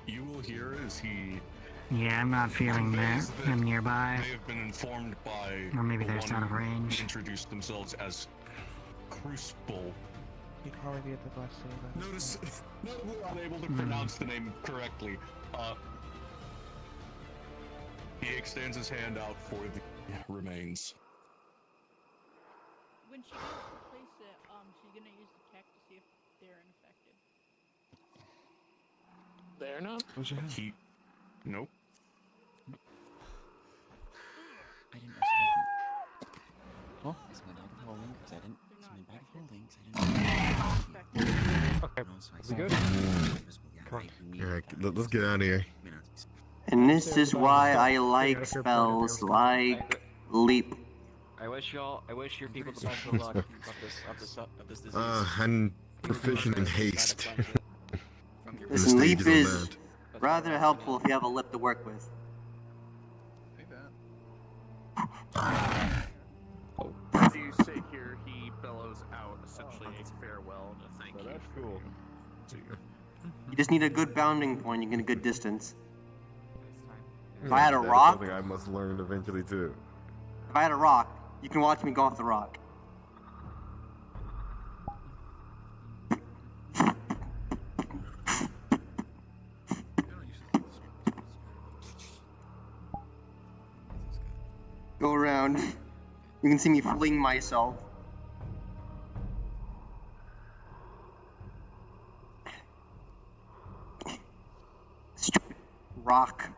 You will hear as he. Yeah, I'm not feeling him nearby. They have been informed by. Or maybe the they're just one out of who range. Introduced themselves as Crucible. You'd probably be at the last Notice, no, we're unable to pronounce the name correctly. He extends his hand out for the remains. When she goes to replace it, she's gonna use the tech to see if they're infected. They're not? He. Nope. I didn't receive them. Oh, is my dog rolling? Because I didn't. Is my bag rolling? Because I didn't. Okay, we good? Come on. Alright, let's get out of here. And this is why I like spells like leap. I wish your people the best of luck of this disease. I'm proficient in haste. Listen, leap is rather helpful if you have a lip to work with. As you say here, he bellows out essentially a farewell and a thank you. That's cool. You just need a good bounding point, you get a good distance. If I Yeah, had a that is rock, something I must learn eventually too. if I had a rock, you can watch me go off the rock. You can see me fling myself. Stupid rock.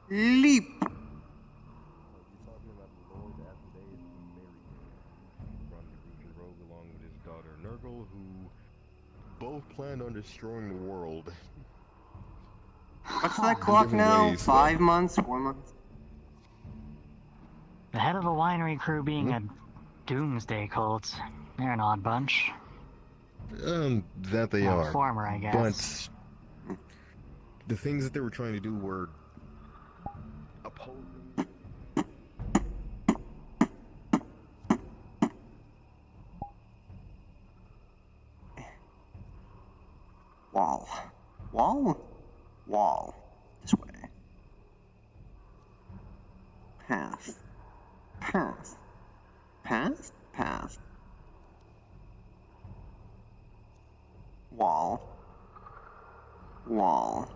Leap! Rogue along with his daughter Nurgle, who both planned on destroying the world. What's that clock Different now? ways, 5 months? 4 months? The head of a winery crew being a doomsday cult. They're an odd bunch. That they Well, are. former, I guess. But the things that they were trying to do were opposing. Wall. Wall? Wall. This way. Path. Path. Path? Path. Wall. Wall.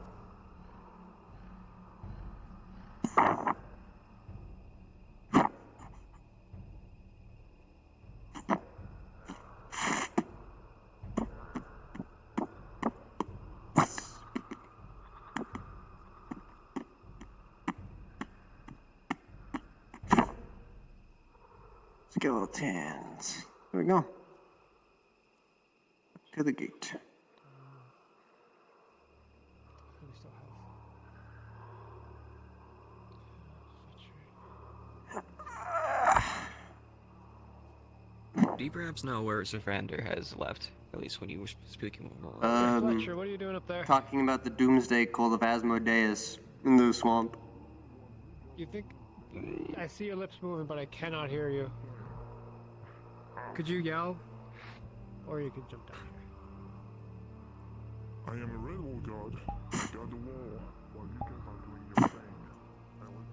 Skeletons. There we go. To the gate. Do you perhaps know where Zervander has left? At least when you were speaking with him. Fletcher, what are you doing up there? Talking about the doomsday cult of Asmodeus in the swamp. You think... I see your lips moving, but I cannot hear you. Could you yell? Or you could jump down here. I am a red wall god. Guard the wall while you guys are doing your thing. I want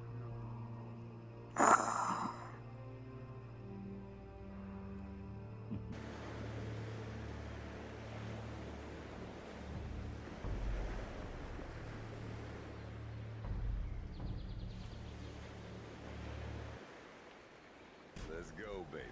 Let's go, baby.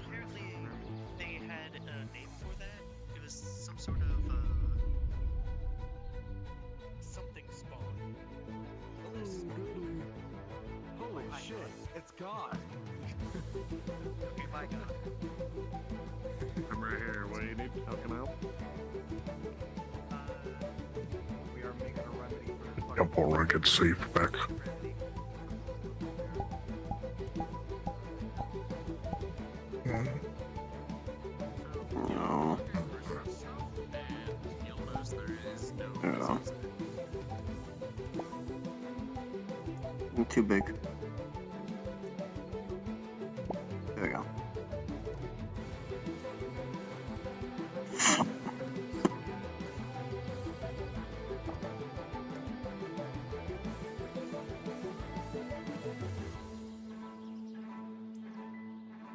Apparently, they had a name for that. It was some sort of, something spawn. Holy shit, it's gone. Okay, I'm right here. What do you need? How can I help? We are making a remedy for Temple Run gets safe back. No. No. I'm too big. There we go.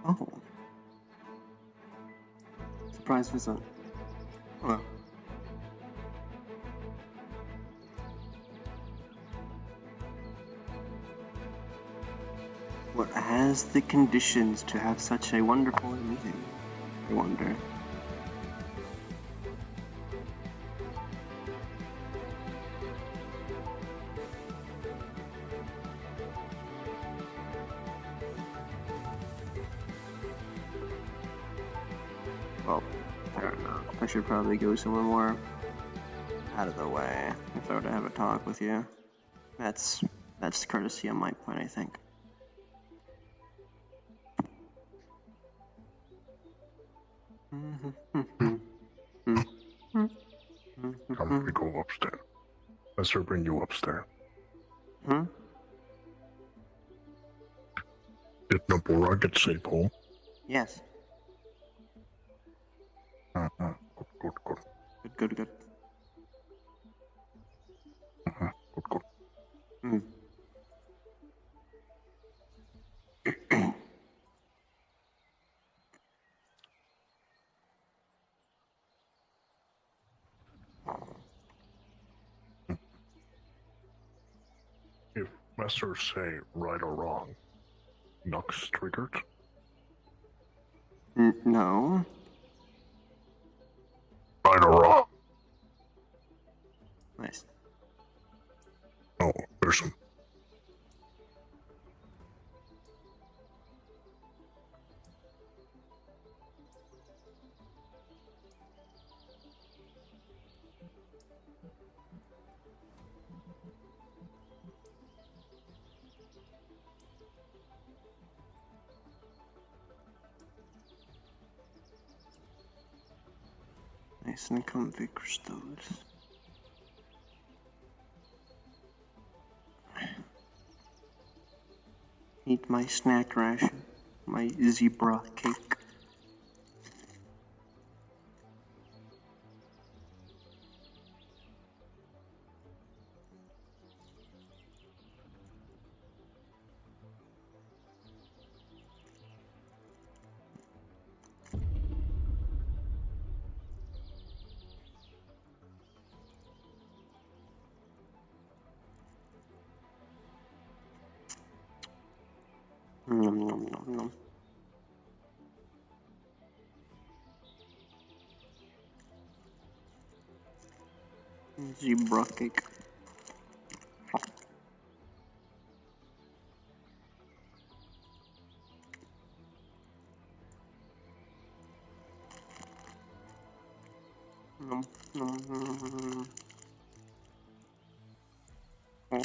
Oh. Surprise visit. Well. What has the conditions to have such a wonderful meeting? I wonder. Well, I don't know. I should probably go somewhere more out of the way if I were to have a talk with you. That's courtesy on my point, I think. Come, we go upstairs. Let's bring you upstairs. Hmm? Did Nabora get safe home? Yes. Good. Good. Good. Hmm. If masters say right or wrong, Nux triggered? No. Right or wrong? Nice. No, there's some. Nice and comfy crystals. Eat my snack ration, my zebra cake. Nom nom nom nom. Zebra cake. Nom nom nom. Oh.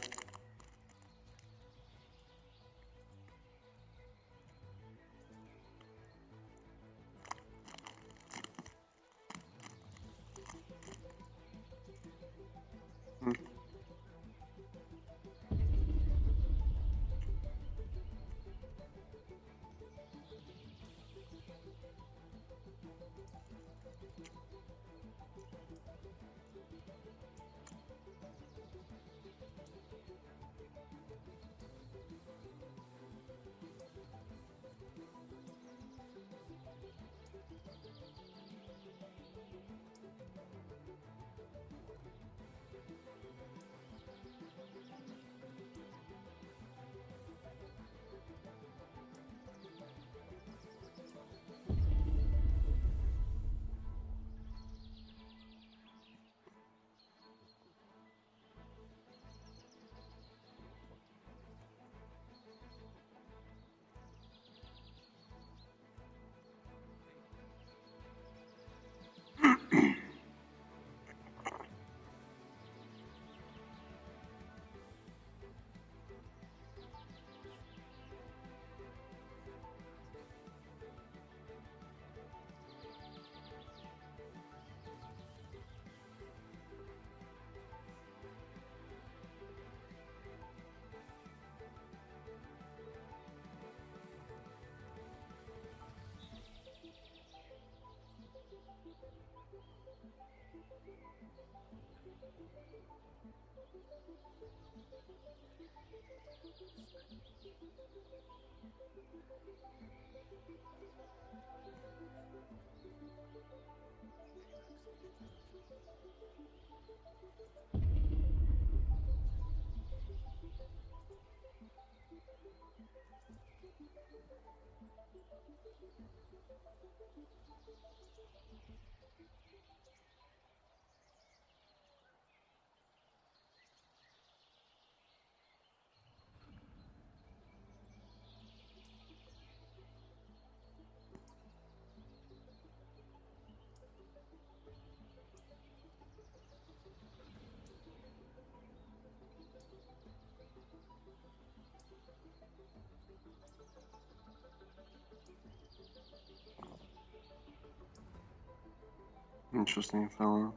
Interesting fellow.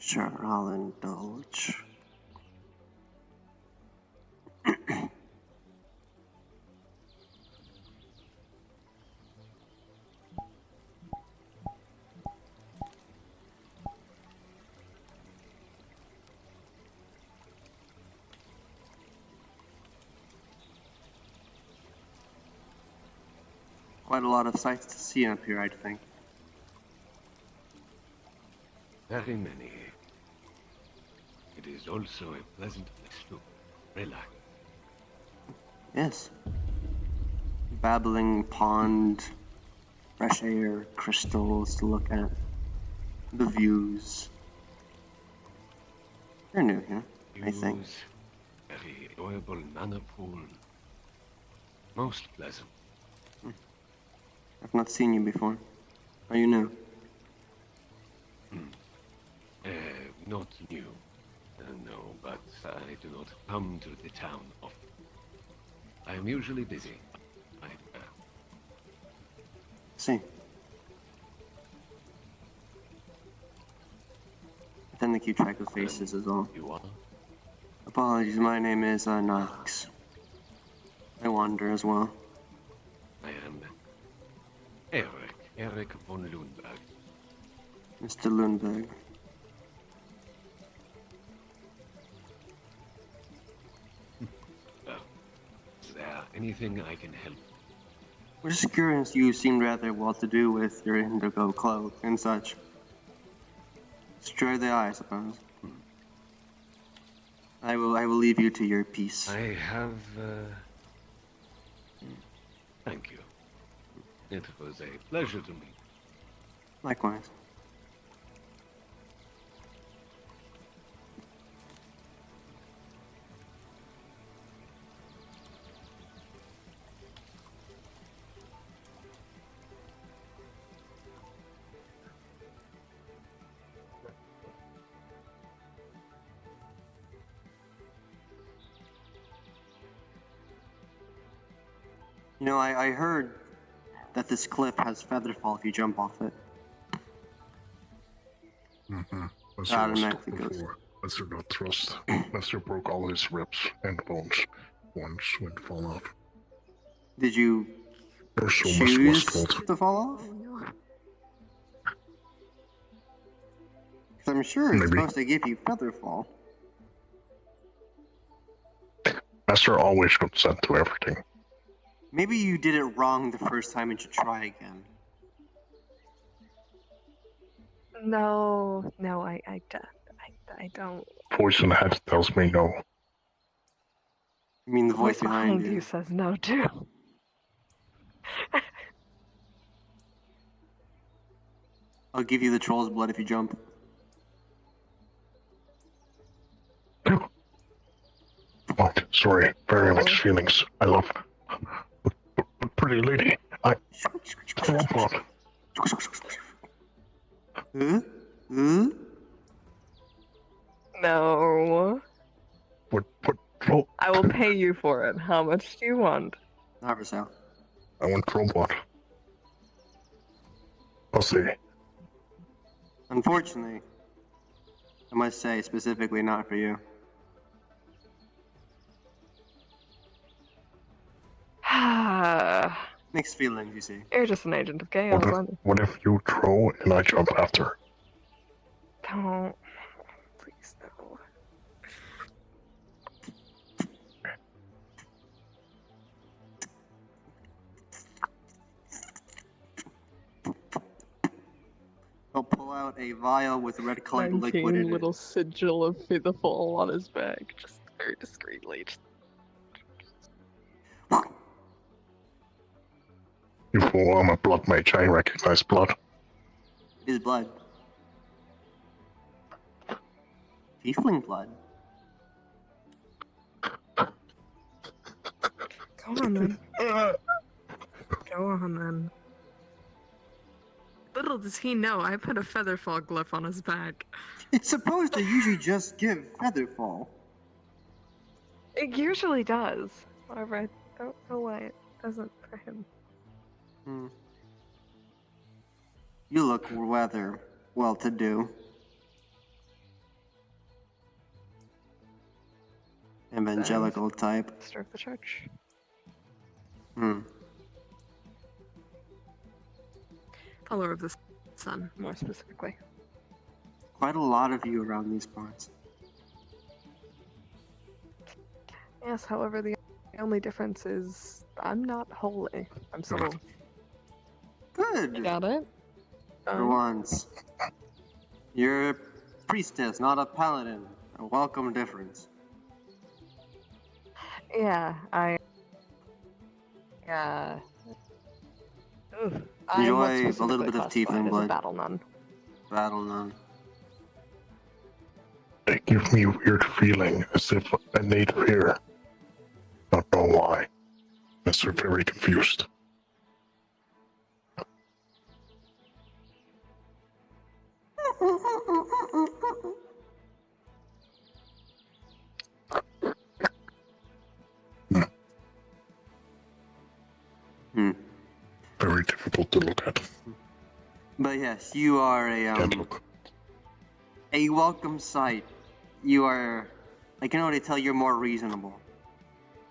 Sure, I'll indulge. Quite a lot of sights to see up here, I'd think. Very many. It is also a pleasant place to relax. Yes. Babbling pond, fresh air, crystals to look at, the views. You're new here, I think. Very enjoyable mana pool. Most pleasant. I've not seen you before. Are you new? Not new. No, but I do not come to the town often. I am usually busy. See. I tend to keep track of faces as well. You are? Apologies, my name is Nox. I wander as well. I am Eric von Lundberg. Mr. Lundberg. Is there anything I can help? We're just curious, you seem rather well-to-do with your indigo cloak and such. Destroy the eye, I suppose. I will leave you to your peace. I have, thank you. It was a pleasure to meet. Likewise. You know, I heard that this cliff has featherfall if you jump off it. Automatically goes. Lester got thrust. Lester broke all his ribs and bones once when it fall off. Did you choose to fall off? Because I'm sure it's supposed to give you featherfall. Lester always consent to everything. Maybe you did it wrong the first time and should try again. No, I don't. Voice in the head tells me no. You mean the voice behind you says no too. I'll give you the troll's blood if you jump. Oh, sorry, very mixed feelings. I love pretty lady. I want blood. No. I will pay you for it. How much do you want? Not for sale. I want robot. I'll see. Unfortunately, I must say specifically not for you. Mixed feelings, you see. You're just an agent of chaos, aren't you? What if you throw and I jump after? Don't. Please no. He'll pull out a vial with red colored liquid 19 in it. little sigil of Fithafall on his back, just very discreetly. You fool, I'm a blood mage. I recognize blood. It is blood. Tiefling blood. Go on then. Go on then. Little does he know, I put a Featherfall glyph on his back. It's supposed to usually just give Featherfall. It usually does. However, I don't know why it doesn't for him. You look rather well-to-do. Evangelical type. Master of the church. Follower of the sun, more specifically. Quite a lot of you around these parts. Yes, however, the only difference is I'm not holy. I'm civil. Good. You got it? For once. You're a priestess, not a paladin. A welcome difference. Yeah, I... Enjoy a little bit of tiefling blood. Battle nun. Battle nun. They give me a weird feeling as if innate fear. Don't know why. They're very confused. Very difficult to look at. But yes, you are a welcome sight. You are, I can already tell you're more reasonable.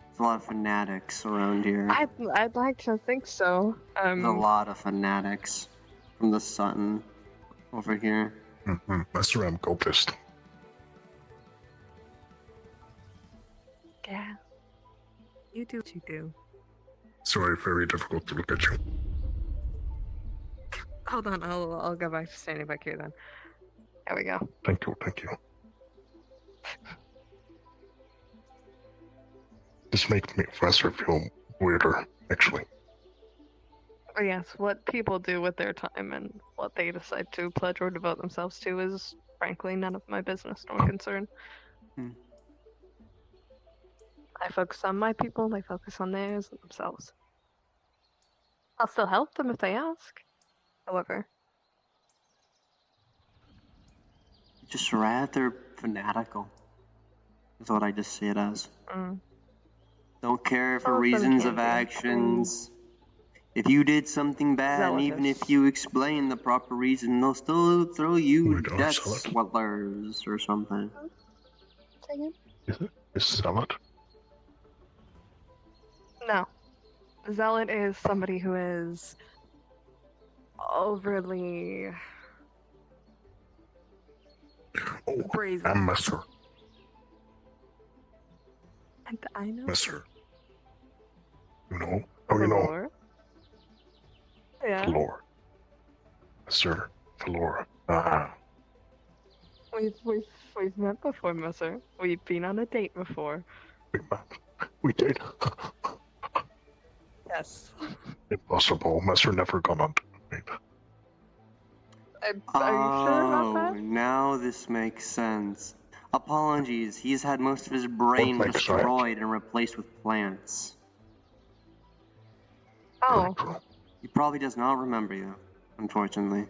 There's a lot of fanatics around here. I'd like to think so. There's a lot of fanatics from the sun over here. That's where I'm cultist. Yeah. You do what you do. Sorry, very difficult to look at you. Hold on, I'll go back to standing back here then. There we go. Thank you, thank you. This makes me faster feel weirder, actually. But yes, what people do with their time and what they decide to pledge or devote themselves to is, frankly, none of my business nor concern. I focus on my people, they focus on theirs and themselves. I'll still help them if they ask, however. Just rather fanatical. Is what I just see it as. Don't care for reasons of actions. If you did something bad, and even if you explain the proper reason, they'll still throw you death swellers or something. Is Zealot? No. Zealot is somebody who is overly brazen. I'm Messer. And I know. Messer. You know? Oh, you know. Yeah. Valor. Messer. Valor. We've met before, Messer. We've been on a date before. We did. Yes. Impossible. Messer never gone on date. Are you sure about that? Now this makes sense. Apologies, he's had most of his brain destroyed and replaced with plants. Oh. He probably does not remember you, unfortunately.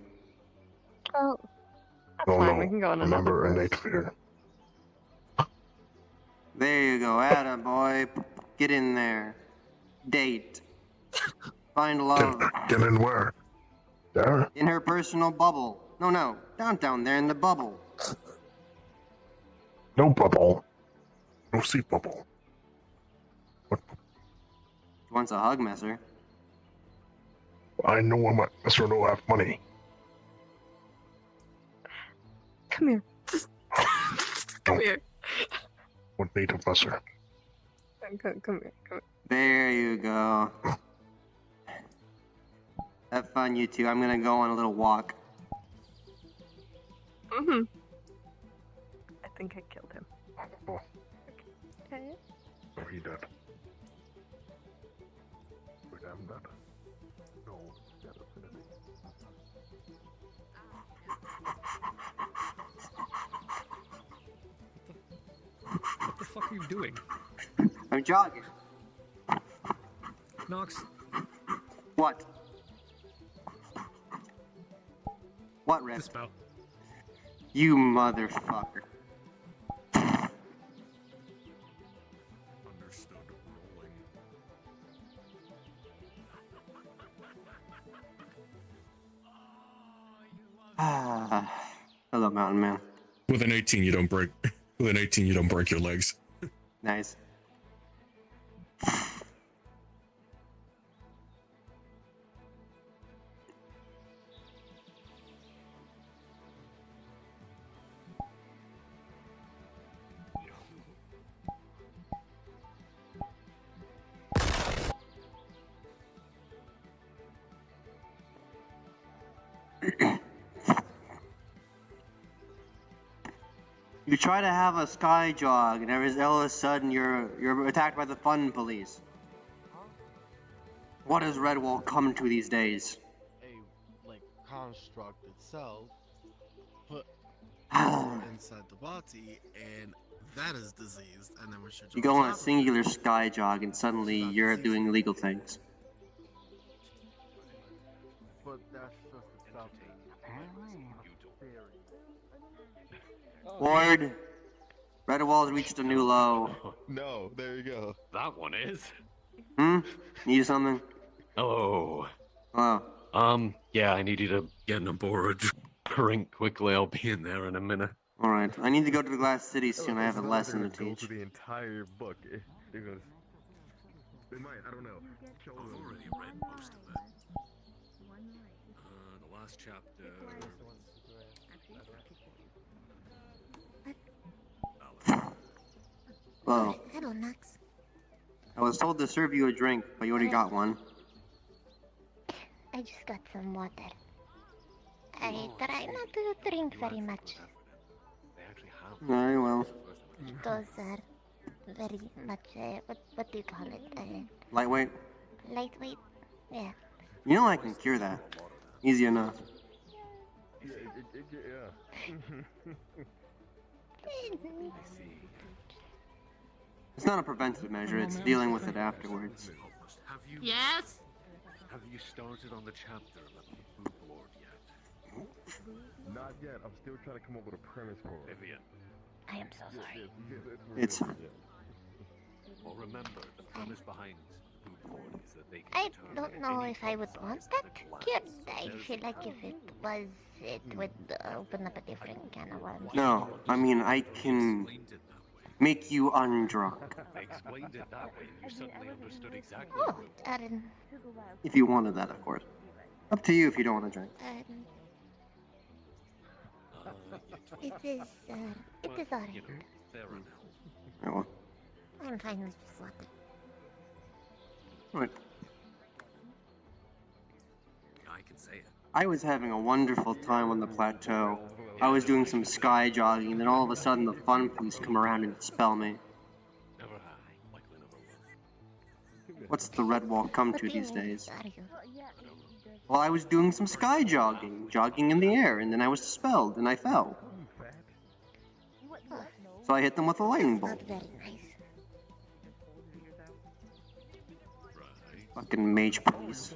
Oh. That's fine, we can go on another Remember course. innate fear. There you go, atta boy. Get in there. Date. Find love. Get in where? There? In her personal bubble. No, down there in the bubble. No bubble. No seat bubble. She wants a hug, Messer. I know I'm a Messer don't have money. Come here. Come here. What native Messer? Come here. There you go. Have fun, you two. I'm gonna go on a little walk. Mm-hmm. I think I killed him. Oh, Okay. oh, he dead. Wait, I'm dead. No, dead affinity. What the fuck are you doing? I'm jogging. Nox, What? What, Red? dismount. You motherfucker. Understood. Rolling. Hello, Mountain Man. With an 18, you don't break. With an 18, you don't break your legs. Nice. You try to have a sky jog, and all of a sudden you're attacked by the fun police. What has Redwall come to these days? A construct itself put Ah. inside the body, and that is diseased, and then we should. You go on a singular sky jog, and suddenly you're doing illegal things. But that's just a stuff. Ward, Redwall's reached a new low. No, there you go. That one is. Need something? Hello. Hello. Yeah, I need you to get in a borage drink quickly. I'll be in there in a minute. Alright, I need to go to the Glass City soon. I have a lesson to Go teach. through the entire book. Because they might. I don't know. I've already read most of it. The last chapter. Whoa. Hello, Nox. I was told to serve you a drink, but you already got one. I just got some water. I try not to drink very much. Very well. Those are very much, what do you call it? Lightweight? Lightweight? Yeah. You know I can cure that. Easy enough. It's not a preventative measure, it's dealing with it afterwards. Yes? Have you started on the chapter about the food lord yet? Not yet. I'm still trying to come up with a premise for it. Vivian. I am so sorry. It's fine. Well, remember, the premise behind food lord is that they can I turn don't know any if I would food want source that that cured. lands. I feel like if it was, it would open up a different can of worms. No, I mean, I can make you undrunk. I explained it that way, and you suddenly understood exactly. Oh, If you wanted that, of course. Up to you if you don't want to drink. It is alright. Fair enough. Oh, well. I'm fine with just water. Right. I can say it. I was having a wonderful time on the plateau. I was doing some sky jogging, and then all of a sudden the fun police come around and expel me. Never have. Likely never will. What's the Redwall come to these days? Are you? Well, I was doing some sky jogging in the air, and then I was expelled, and I fell. So I hit them with a lightning bolt. Not very nice. Fucking mage police.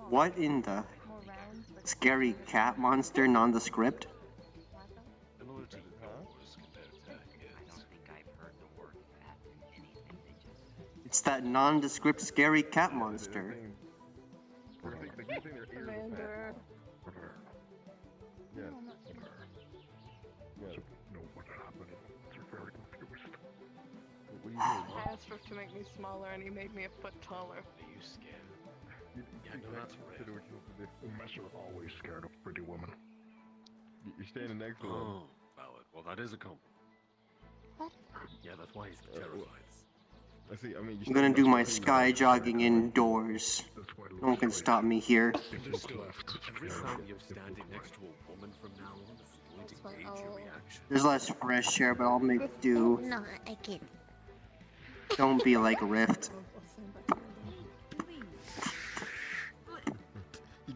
What in the scary cat monster nondescript? It's that nondescript scary cat monster. Commander. Yes. Yes. No, what happened? You're very confused. What do you mean? I asked for him to make me smaller and he made me a foot taller. Are you scared? Yeah, no, that's right. The Messer always scared of pretty women. You're standing next to him. Oh, valid. Well, that is a compliment. What? Yeah, that's why he's terrified. I see. I mean, I'm gonna do my sky jogging indoors. No one can stop me here. Every time you're standing next to a woman from now on, it's going to gauge your reaction. There's less fresh air, but I'll make do. No, I can't. Don't be like Rift.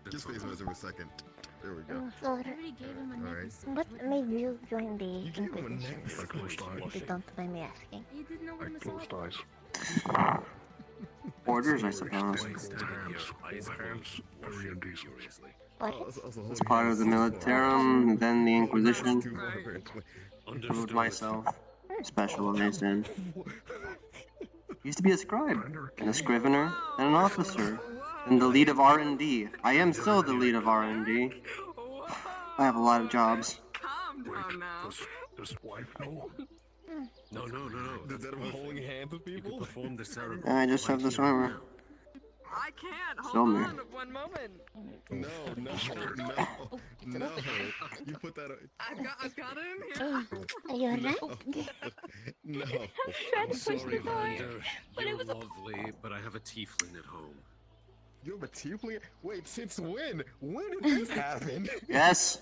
Just face Messer for a second. There we go. So, Alright. what made you join the You gave him a Inquisition? necklace. I closed eyes. If you don't mind me asking. You didn't know I what closed eyes. Orders, I suppose. Very indecent. As part of the Militarum, then the Inquisition. Proved myself specialized in. Used to be a scribe, and a scrivener, and an officer, and the lead of R&D. I am still the lead of R&D. I have a lot of jobs. Calm down now. Does wife know? No. Is that him holding hands with You people? could perform the ceremony. I just have this armor. I can't. Hold Film me. on. One moment. No. You put that. I've got him here. Are you alright? No. I'm sorry, Vander. You're lovely, but I have a tiefling at home. You have a tiefling? Wait, since when? When did this happen? Yes.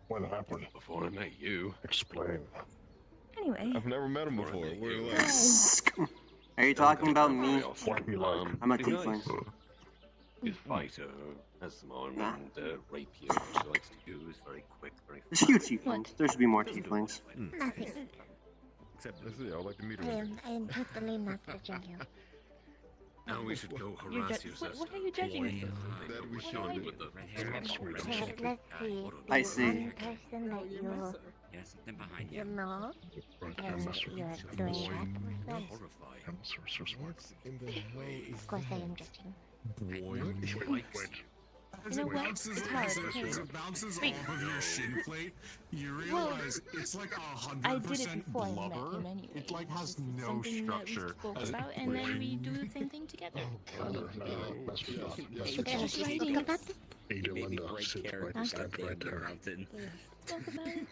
What happened? Before I met you. Explain. Anyway. I've never met him before. We're like, Are you talking about me? What we like? I'm a He's tiefling. nice. He's a fighter, has some armor and rapier, which he likes to use. Very quick, very There's a few tieflings. There should be more tieflings. Nothing. except I see. I'd like to meet I him. am totally not judging you. Now we should go You're harass ju- your what- sister. what are you judging me That we What should. do I do? With the Let's see. I see. One person that you There's something behind you you. know, Right, and Messer. you are doing that with them. horrifying. Messer, What in the hell is Of course, I am judging. boy? You know what? Bounces, It's hard. as Okay. it bounces Wait. off of your shin plate, you Well, realize it's like I did it 100% before I met blubber. him anyway. It like has It's no something that we structure. spoke about, and then we do the same thing together. Because you spoke about it. Ada Linda, sit right, stand right there. Spoke about it.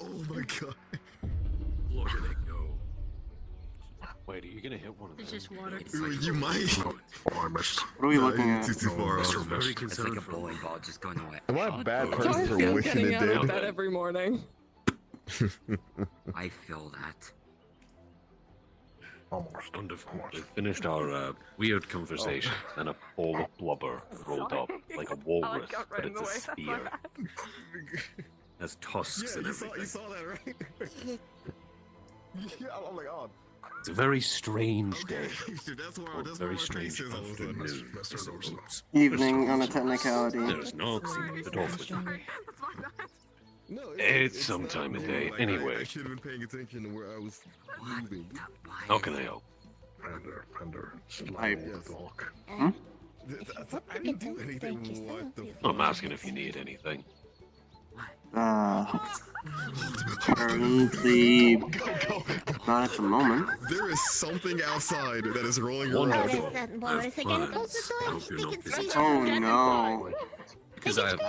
Oh my god. Look at it go. Wait, are you gonna hit one of them? It's just water. You might. Oh, I missed. What are we looking at? Too far Mr. off. Very It's like concerned a for bowling me. ball just going away. Am I a bad person for I'm wishing getting it out of did? bed every morning. I feel that. Almost. Wonderful. We finished our weird conversation, and a ball of blubber rolled up like a walrus, got but right in it's the a way. sphere. Has tusks and You everything. saw that, right? Yeah, I'm like, oh. It's a very strange day. That's where Or that's very where my strange face is all of a sudden. afternoon. Evening on a technicality. There's knocks in the door for you. No, It's some time of day. like, Anyway, I should have been paying attention to where I was moving. how can I help? Fender, I- slide the dog. I didn't do anything. What the I'm asking if you need anything. Currently, not at the moment. There is something outside that is rolling What around. is that? What is again? Close the door. Hope you're They not can busy. see Oh you. no. Because I have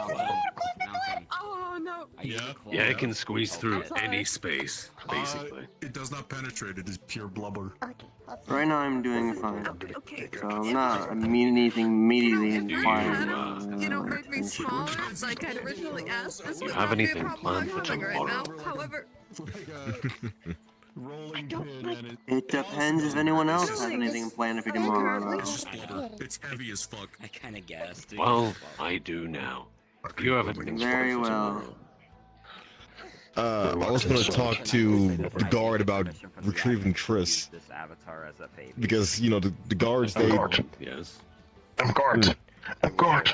Oh no. Yeah. Yeah, it can squeeze through any space, basically. It does not penetrate. It is pure blubber. Okay. Right now I'm doing fine. Okay. So I'm not anything immediately Do you, inquiring. You know, made me small, like I'd originally asked. This Do you would have not be a anything problem planned for I'm having right now. tomorrow? However, It's like a rolling pin, and It depends if anyone else has anything planned for tomorrow. it's just blubber. It's heavy as fuck. I kind of guessed. Well, I do now. Do you have anything Very planned for well. tomorrow? I was gonna talk to the guard about retrieving Triss. This avatar as a baby. Because, you know, the guards, they... Yes. I'm guard. I'm guard.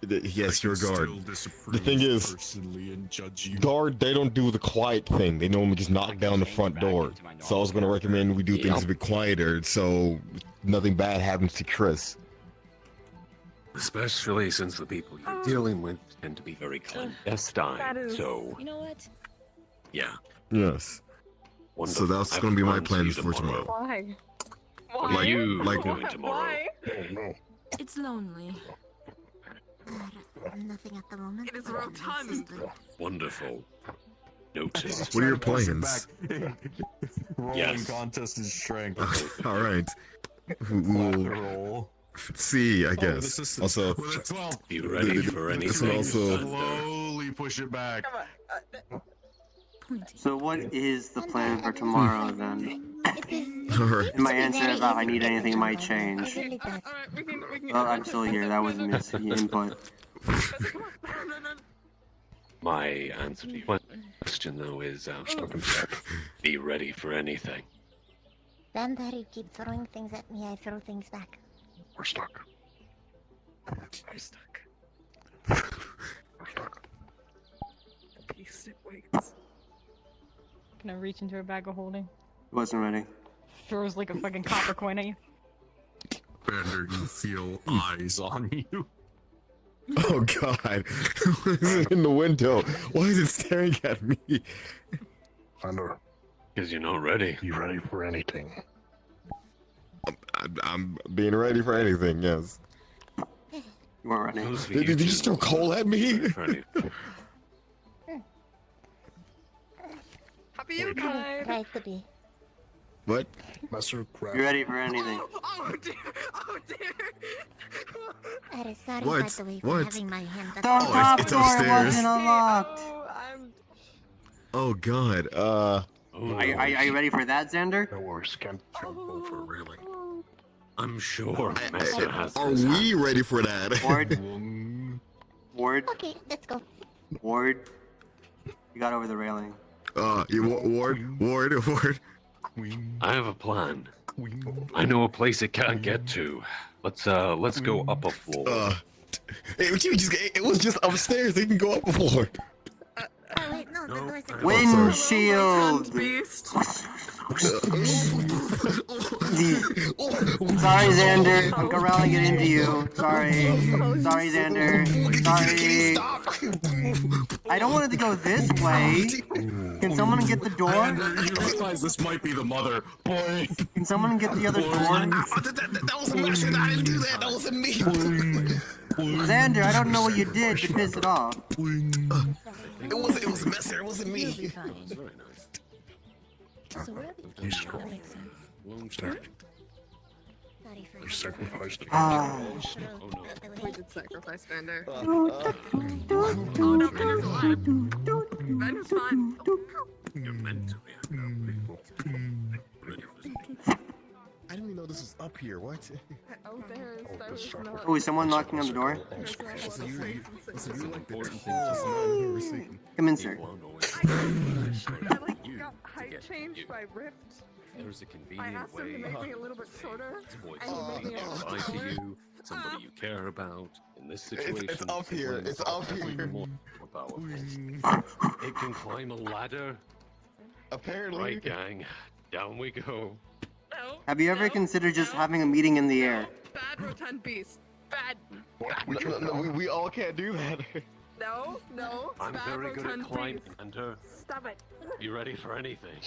Yes, you're a guard. Still The disapprove thing is, personally and judge you. guard, they don't do the quiet thing. They normally just knock down the front door. So I was gonna recommend we do things a bit quieter, so nothing bad happens to Chris. Especially since the people you're dealing with tend to be very clandestine, so... You know what? Yeah. Yes. So that's gonna be my plans for tomorrow. Why? What are you doing tomorrow? Why? It's lonely. Nothing at the moment. It is rotund. Wonderful. Noted. What are your plans? Rolling Yes. contest is strength. All right. We'll Roll. see, I Oh, guess. this is Also, with a 12. Be ready for this anything. is also. Slowly push it back. So what is the plan for tomorrow then? Alright. And my answer about if I need anything might change. Really does. Well, I'm still here. That was missing input. My answer to your question, though, is be ready for anything. Vampire, you keep throwing things at me, I throw things back. We're stuck. I'm stuck. We're stuck. Peace, it waits. Can I reach into a bag of holding? Wasn't ready. Throws like a fucking copper coin at you. Bender, you feel eyes on you. Oh God! What is it in the window? Why is it staring at me? Thunder. Because you're not ready. You ready for anything? I'm being ready for anything. Yes. You weren't ready. Did you just throw coal at me? Happy you guys. Right to be. What? Master Crab. You ready for anything? Oh dear! Oh dear! I'm sorry, What? by the way, for What? having my hand up. The Oh, top it's door upstairs. wasn't unlocked. Oh God. Are you ready for that, Xander? No worries, can't jump over a railing. I'm sure Master has Are this we hand. ready for that? Ward. Ward. Okay, let's go. Ward. You got over the railing. Ward. I have a plan. I know a place it can't get to. Let's go up a floor. It was just upstairs. They can go up a floor. Oh wait, no, the door's open. Windshield. Beast. Sorry, Xander. I'm corralling it into you. Sorry. Sorry, Xander. Sorry. I don't want it to go this way. Can someone get the door? You realize this might be the mother. Boy. Can someone get the other door? That was Master. I didn't do that. That wasn't me. Xander, I don't know what you did to piss it off. It was Master. It wasn't me. Very nice. So where are You strong. Sorry. Sorry for You sacrificed. We did sacrifice Vander. Oh no, Vander's alive. Vander's fine. You're meant to be. I didn't even know this was up here. What? Oh, there's not. Oh, is someone knocking on the door? Come in, sir. I like got height changed by Rift. There's a I convenient asked them way to make me a little bit shorter. to avoid and he somebody made me a close to you, somebody you care about. In this situation, It's up here. It's up here. More powerful. It can climb a ladder. Apparently. Right, gang. Down we go. No, Have you ever considered just having a meeting in the air? bad rotund beast. Bad. No, we all can't do that. No. I'm bad very good at rotund climbing, beast. Enter. Stop it. You ready for anything?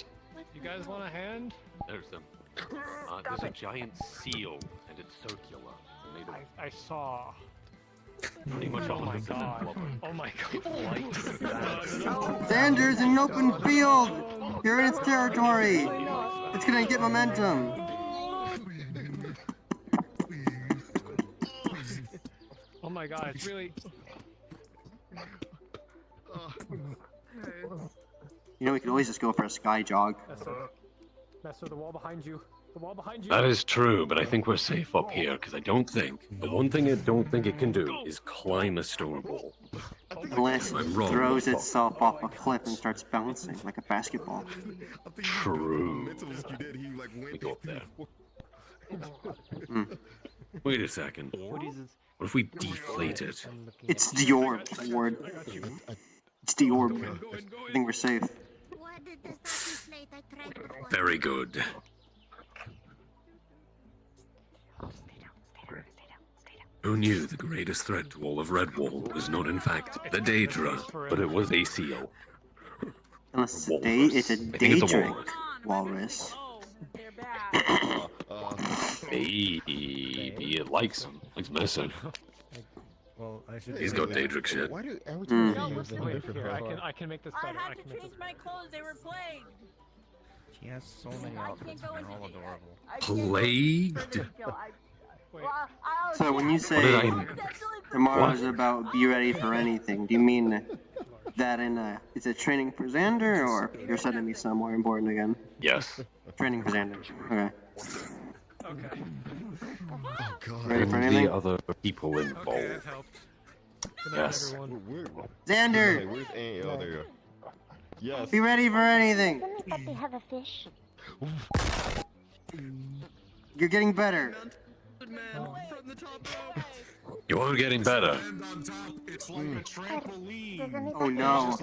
You guys want a hand? There's there's a giant seal, and it's circular. Made of I saw. pretty much Oh my 100% god. blubber. Oh my Xander's in an open field! You're in its territory! It's gonna get momentum! Oh my god, it's really. You know, we could always just go for a sky jog. Messer, the wall behind you. The wall behind you. That is true, but I think we're safe up here, because the one thing I don't think it can do is climb a stone wall. Unless it I'm wrong. throws itself off a cliff and starts bouncing like a basketball. True. We go up there. Wait a second. What is this? What if we deflate it? It's the orb, Ward. It's the orb. I think we're safe. Very good. Who knew the greatest threat to all of Redwall was not in fact the Daedra, but it was a seal? Unless it's a Daedric walrus. Maybe it likes him. Likes messing. Well, I should. He's got Daedric shit. Why do every Wait, time you use a here, different I can make this I better. had to change my clothes. They were plagued. She has so many outfits, and they're all adorable. Plagued? So when you say tomorrow's about be ready for anything, do you mean that is it training for Xander, or you're sending me somewhere important again? Yes. Training for Xander. Okay. Okay. Oh god. Ready for And anything? the other people involved. Okay, that helped. Good night, Yes. everyone. Xander! Where's Aunt? Oh, there you go. Yes. Be ready for anything! Doesn't anybody have a fish? You're getting better. You are getting better. It's like a trampoline. Oh no.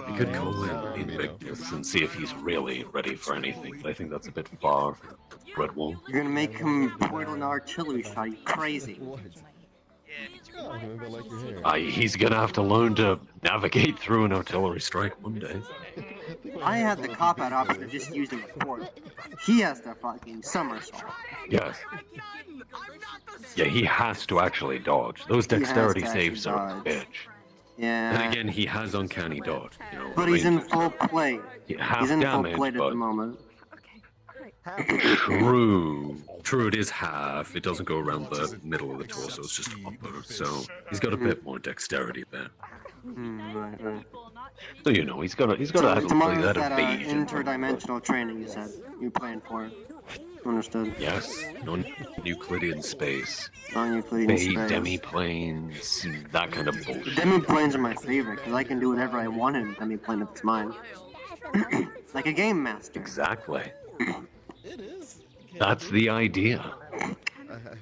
We could call in Invictus and see if he's really ready for anything, but I think that's a bit far for Redwall. You're gonna make him point an artillery shot, you crazy. He's gonna have to learn to navigate through an artillery strike one day. I had the cop-out option to just use him before. He has to fucking somersault. Yes. Yeah, he has to actually dodge. Those He has dexterity to saves are a actually bitch. dodge. Yeah. And again, he has uncanny dodge. You know, But he's in range- full play. half He's in full damage, plate at but the moment. True. True, it is half. It doesn't go around the middle of the torso, it's just upper. So he's got a bit more dexterity there. Right. So you know, he's got to have to play Tomorrow's that that evasion. interdimensional training you said you're playing for. Understood. Yes, non-Euclidean space. Non-Euclidean Fade space. demi-planes, that kind of bullshit. Demi-planes are my favorite, because I can do whatever I want in a demi-plane if it's mine. Like a game master. Exactly. That's the idea.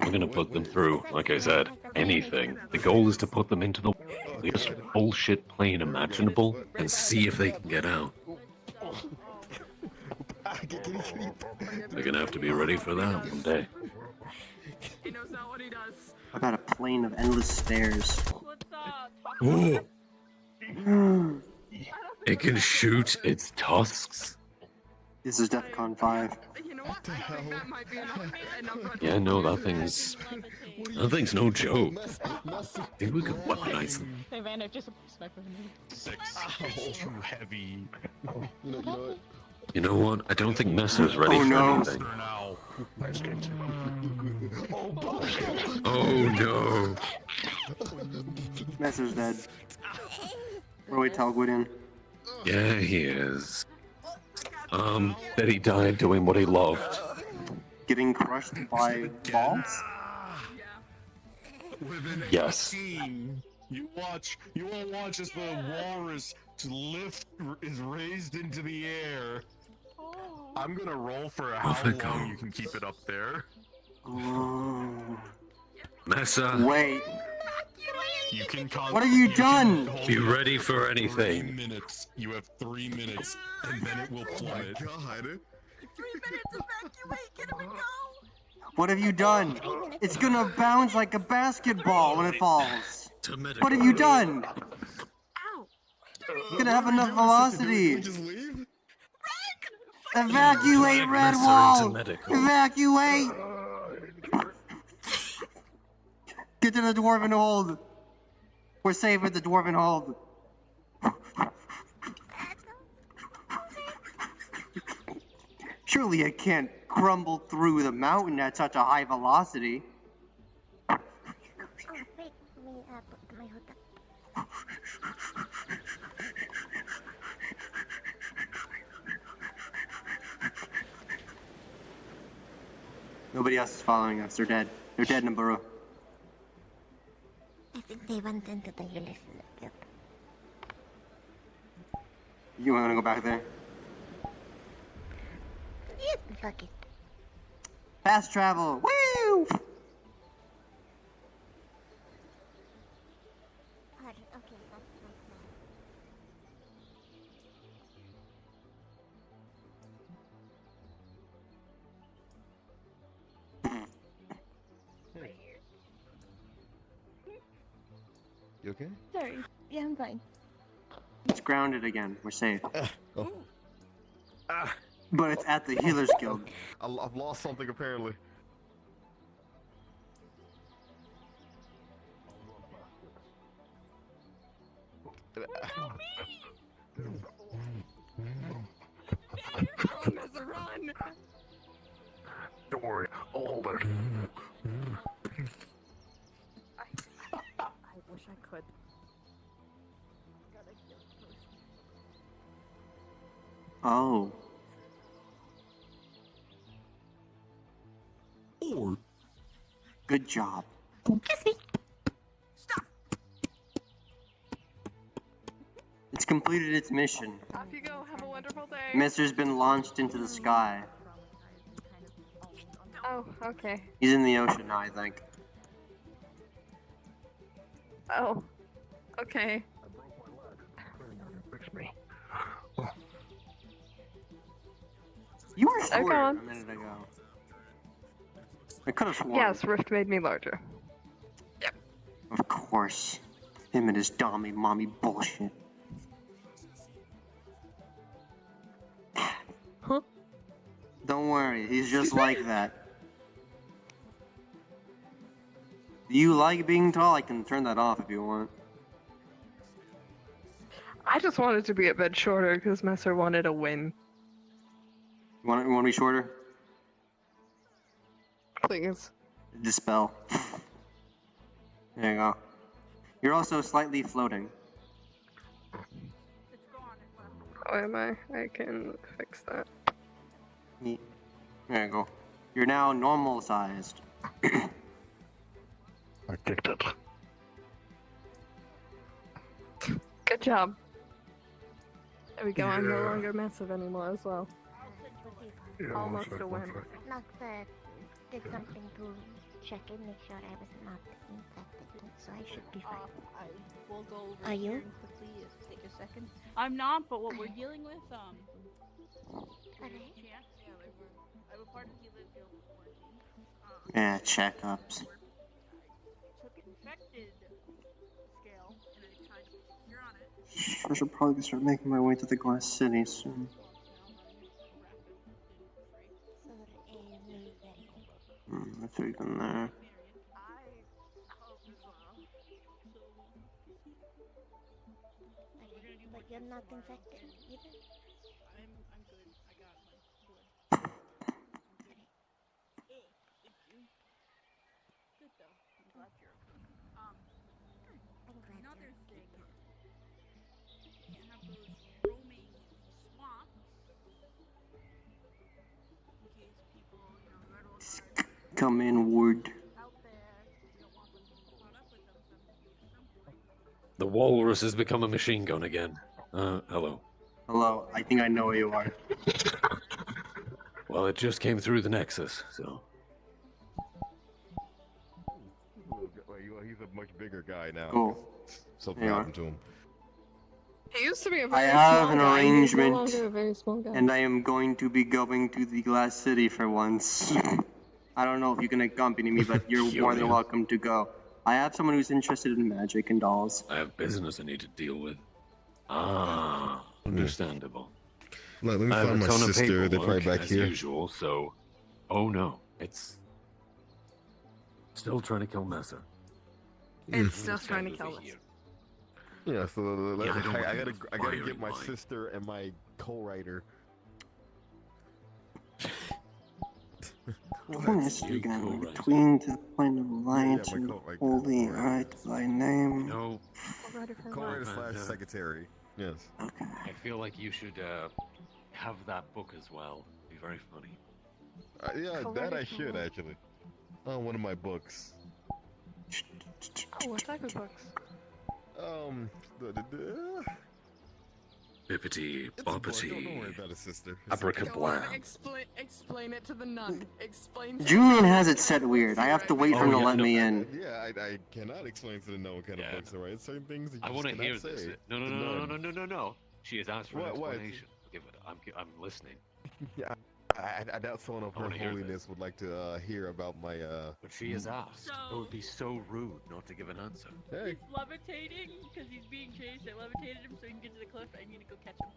We're gonna put them through, like I said, anything. The goal is to put them into the weirdest bullshit plane imaginable and see if they can get out. They're gonna have to be ready for that one day. He knows not what he does. I've got a plane of endless stairs. Ooh. It can shoot its tusks. This is DEFCON 5. Yeah, no, that thing's no joke. I think we could weaponize them. Hey, Vander, just smack with me. Too heavy. You know what? I don't think Messer's ready Oh, for no. anything. Oh no. Messer's dead. Where we tell Gwydin? Yeah, he is. Bet he died doing what he loved. Getting crushed by balls? Yes. You won't watch as the walrus is raised into the air. I'm gonna roll for how Off it long go. you can keep it up there. Oh. Messer, Wait. You can What have you done? be ready for 3 anything. minutes. You have 3 minutes, and then it will plummet. God. 3 minutes, evacuate, get him and go! What have you done? It's gonna bounce like a basketball when it falls. To medical. What have you done? It's gonna have enough velocity. Just leave? Evacuate Drag Red Messer Wall! into medical. Evacuate! Get to the Dwarven Hold! We're safe at the Dwarven Hold. Surely it can't crumble through the mountain at such a high velocity. Oh, wait, let me put my hood up. Nobody else is following us. They're dead. They're dead in the burrow. I think they went into the Ulysses. Yep. You wanna go back there? Yeah, fuck it. Fast travel! Woo! Okay, that's close now. You okay? Sorry. Yeah, I'm fine. It's grounded again. We're safe. Oh. Ah. But it's at the Healers Guild. I've lost something apparently. Run! Don't worry, I'll hold it. I wish I could. Oh. Or. Good job. It's completed its mission. Off you go. Have a wonderful day. Mister's been launched into the sky. Oh, okay. He's in the ocean now, I think. Oh, okay. Fix me. You were Okay. shorter a minute ago. I could have sworn. Yes, Rift made me larger. Of course. Him and his dommy mommy bullshit. Huh? Don't worry, he's just like that. Do you like being tall? I can turn that off if you want. I just wanted to be a bit shorter because Messer wanted a win. You want to be shorter? Please. Dispel. There you go. You're also slightly floating. Oh, am I? I can fix that. Neat. There you go. You're now normal sized. I kicked it. Good job. There we go. I'm no longer massive anymore as well. Almost a win. Noxa did something to check and make sure I was not infected, so I should be fine. I will go over Are here you? and quickly take a second. I'm not, but what we're dealing with, Alright. chance. Yeah, I have a part of Healer Guild quarantine. Yeah, checkups. Took infected scale and I tried to put a cure on it. I should probably start making my way to the Glass City soon. That's even there. But you're not infected either? I'm good. I got my blood. Thank you. Good though. I'm glad you're okay. I'm glad Another you're thing. okay. Can't have those roaming swamps. In case people, red old guards Come inward. out there. We don't want them to be caught up with them, so I'm thinking at some point. The walrus has become a machine gun again. Hello. Hello, I think I know where you are. Well, it just came through the Nexus, so. He's a much bigger guy now. Cool. Something Yeah. happened to him. He used to be a I very have small an guy. He's arrangement, no longer a very small guy. and I am going to be going to the Glass City for once. I don't know if you can accompany me, but you're more than welcome to go. I have someone who's interested in magic and dolls. I have business I need to deal with. Ah, understandable. Let me I have find a my ton of sister. They're probably paperwork, back as here. usual, so... Oh no, it's... Still trying to kill Messer. It's still trying to kill us. Yeah, so Yeah, I don't I want gotta you I gotta get firing my mine. sister and my co-writer. Fondness again, between the point of light and holy right by name. No, Co-writer slash secretary. Yes. Okay. I feel like you should have that book as well. It'd be very funny. Yeah, that Co-writer I for should what? actually. Oh, one of my books. Oh, what type of books? The Bippity It's a boy, don't worry boppity. about it, sister. Abracablam. Explain it to the nun. Explain. Julian has it set weird. I have to wait for him to let me in. Yeah, I cannot explain to the no what kind of books are right. Certain things that you I just want to cannot hear say. this. to No. She has asked for an What? explanation. Give it. I'm listening. Yeah, I doubt someone of I her wanna hear holiness would like to hear about my But she has asked. It would be so rude not to give an answer. Hey. He's levitating because he's being chased. I levitated him so he can get to the cliff. I need to go catch him.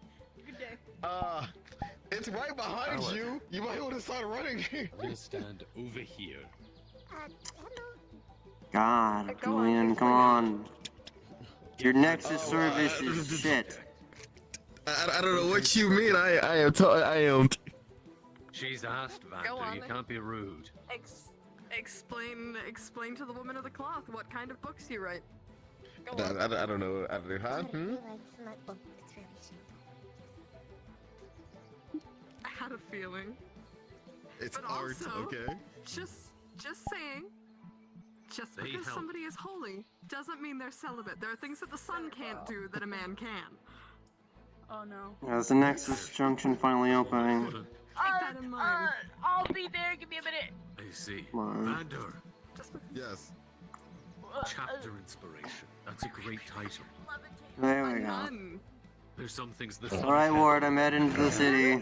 Good day. It's right behind Howard. you. You might want to start running. I'm gonna stand over here. God, Julian, come on. Your Nexus service is shit. I don't know what you mean. I am. She's asked, Vander. on You then. can't be rude. Explain to the woman of the cloth what kind of books you write. Go I on. don't know. Huh? It's my book. It's very simple. I had a feeling. It's But art, also, okay? Just saying. Just They because help. somebody is holy doesn't mean they're celibate. There are things that the sun can't do that a man can. Oh no. Is the Nexus Junction finally opening? Keep that in mind. I'll be there. Give me a minute. I see. Come on. Vander. Yes. Chapter inspiration. That's a great title. There we go. Nun. There's some things that. Alright, Ward, I'm heading to the city.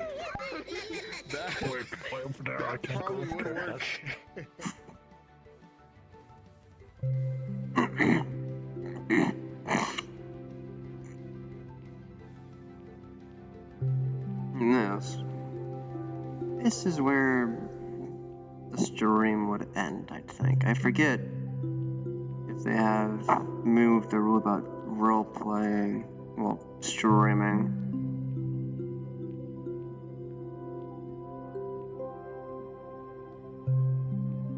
That probably would work. Yes. This is where the stream would end, I think. I forget if they have moved the rule about role-playing, well, streaming.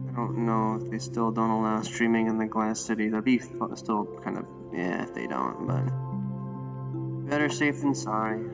I don't know if they still don't allow streaming in the Glass City. That'd be still kind of, yeah, if they don't, but better safe than sorry.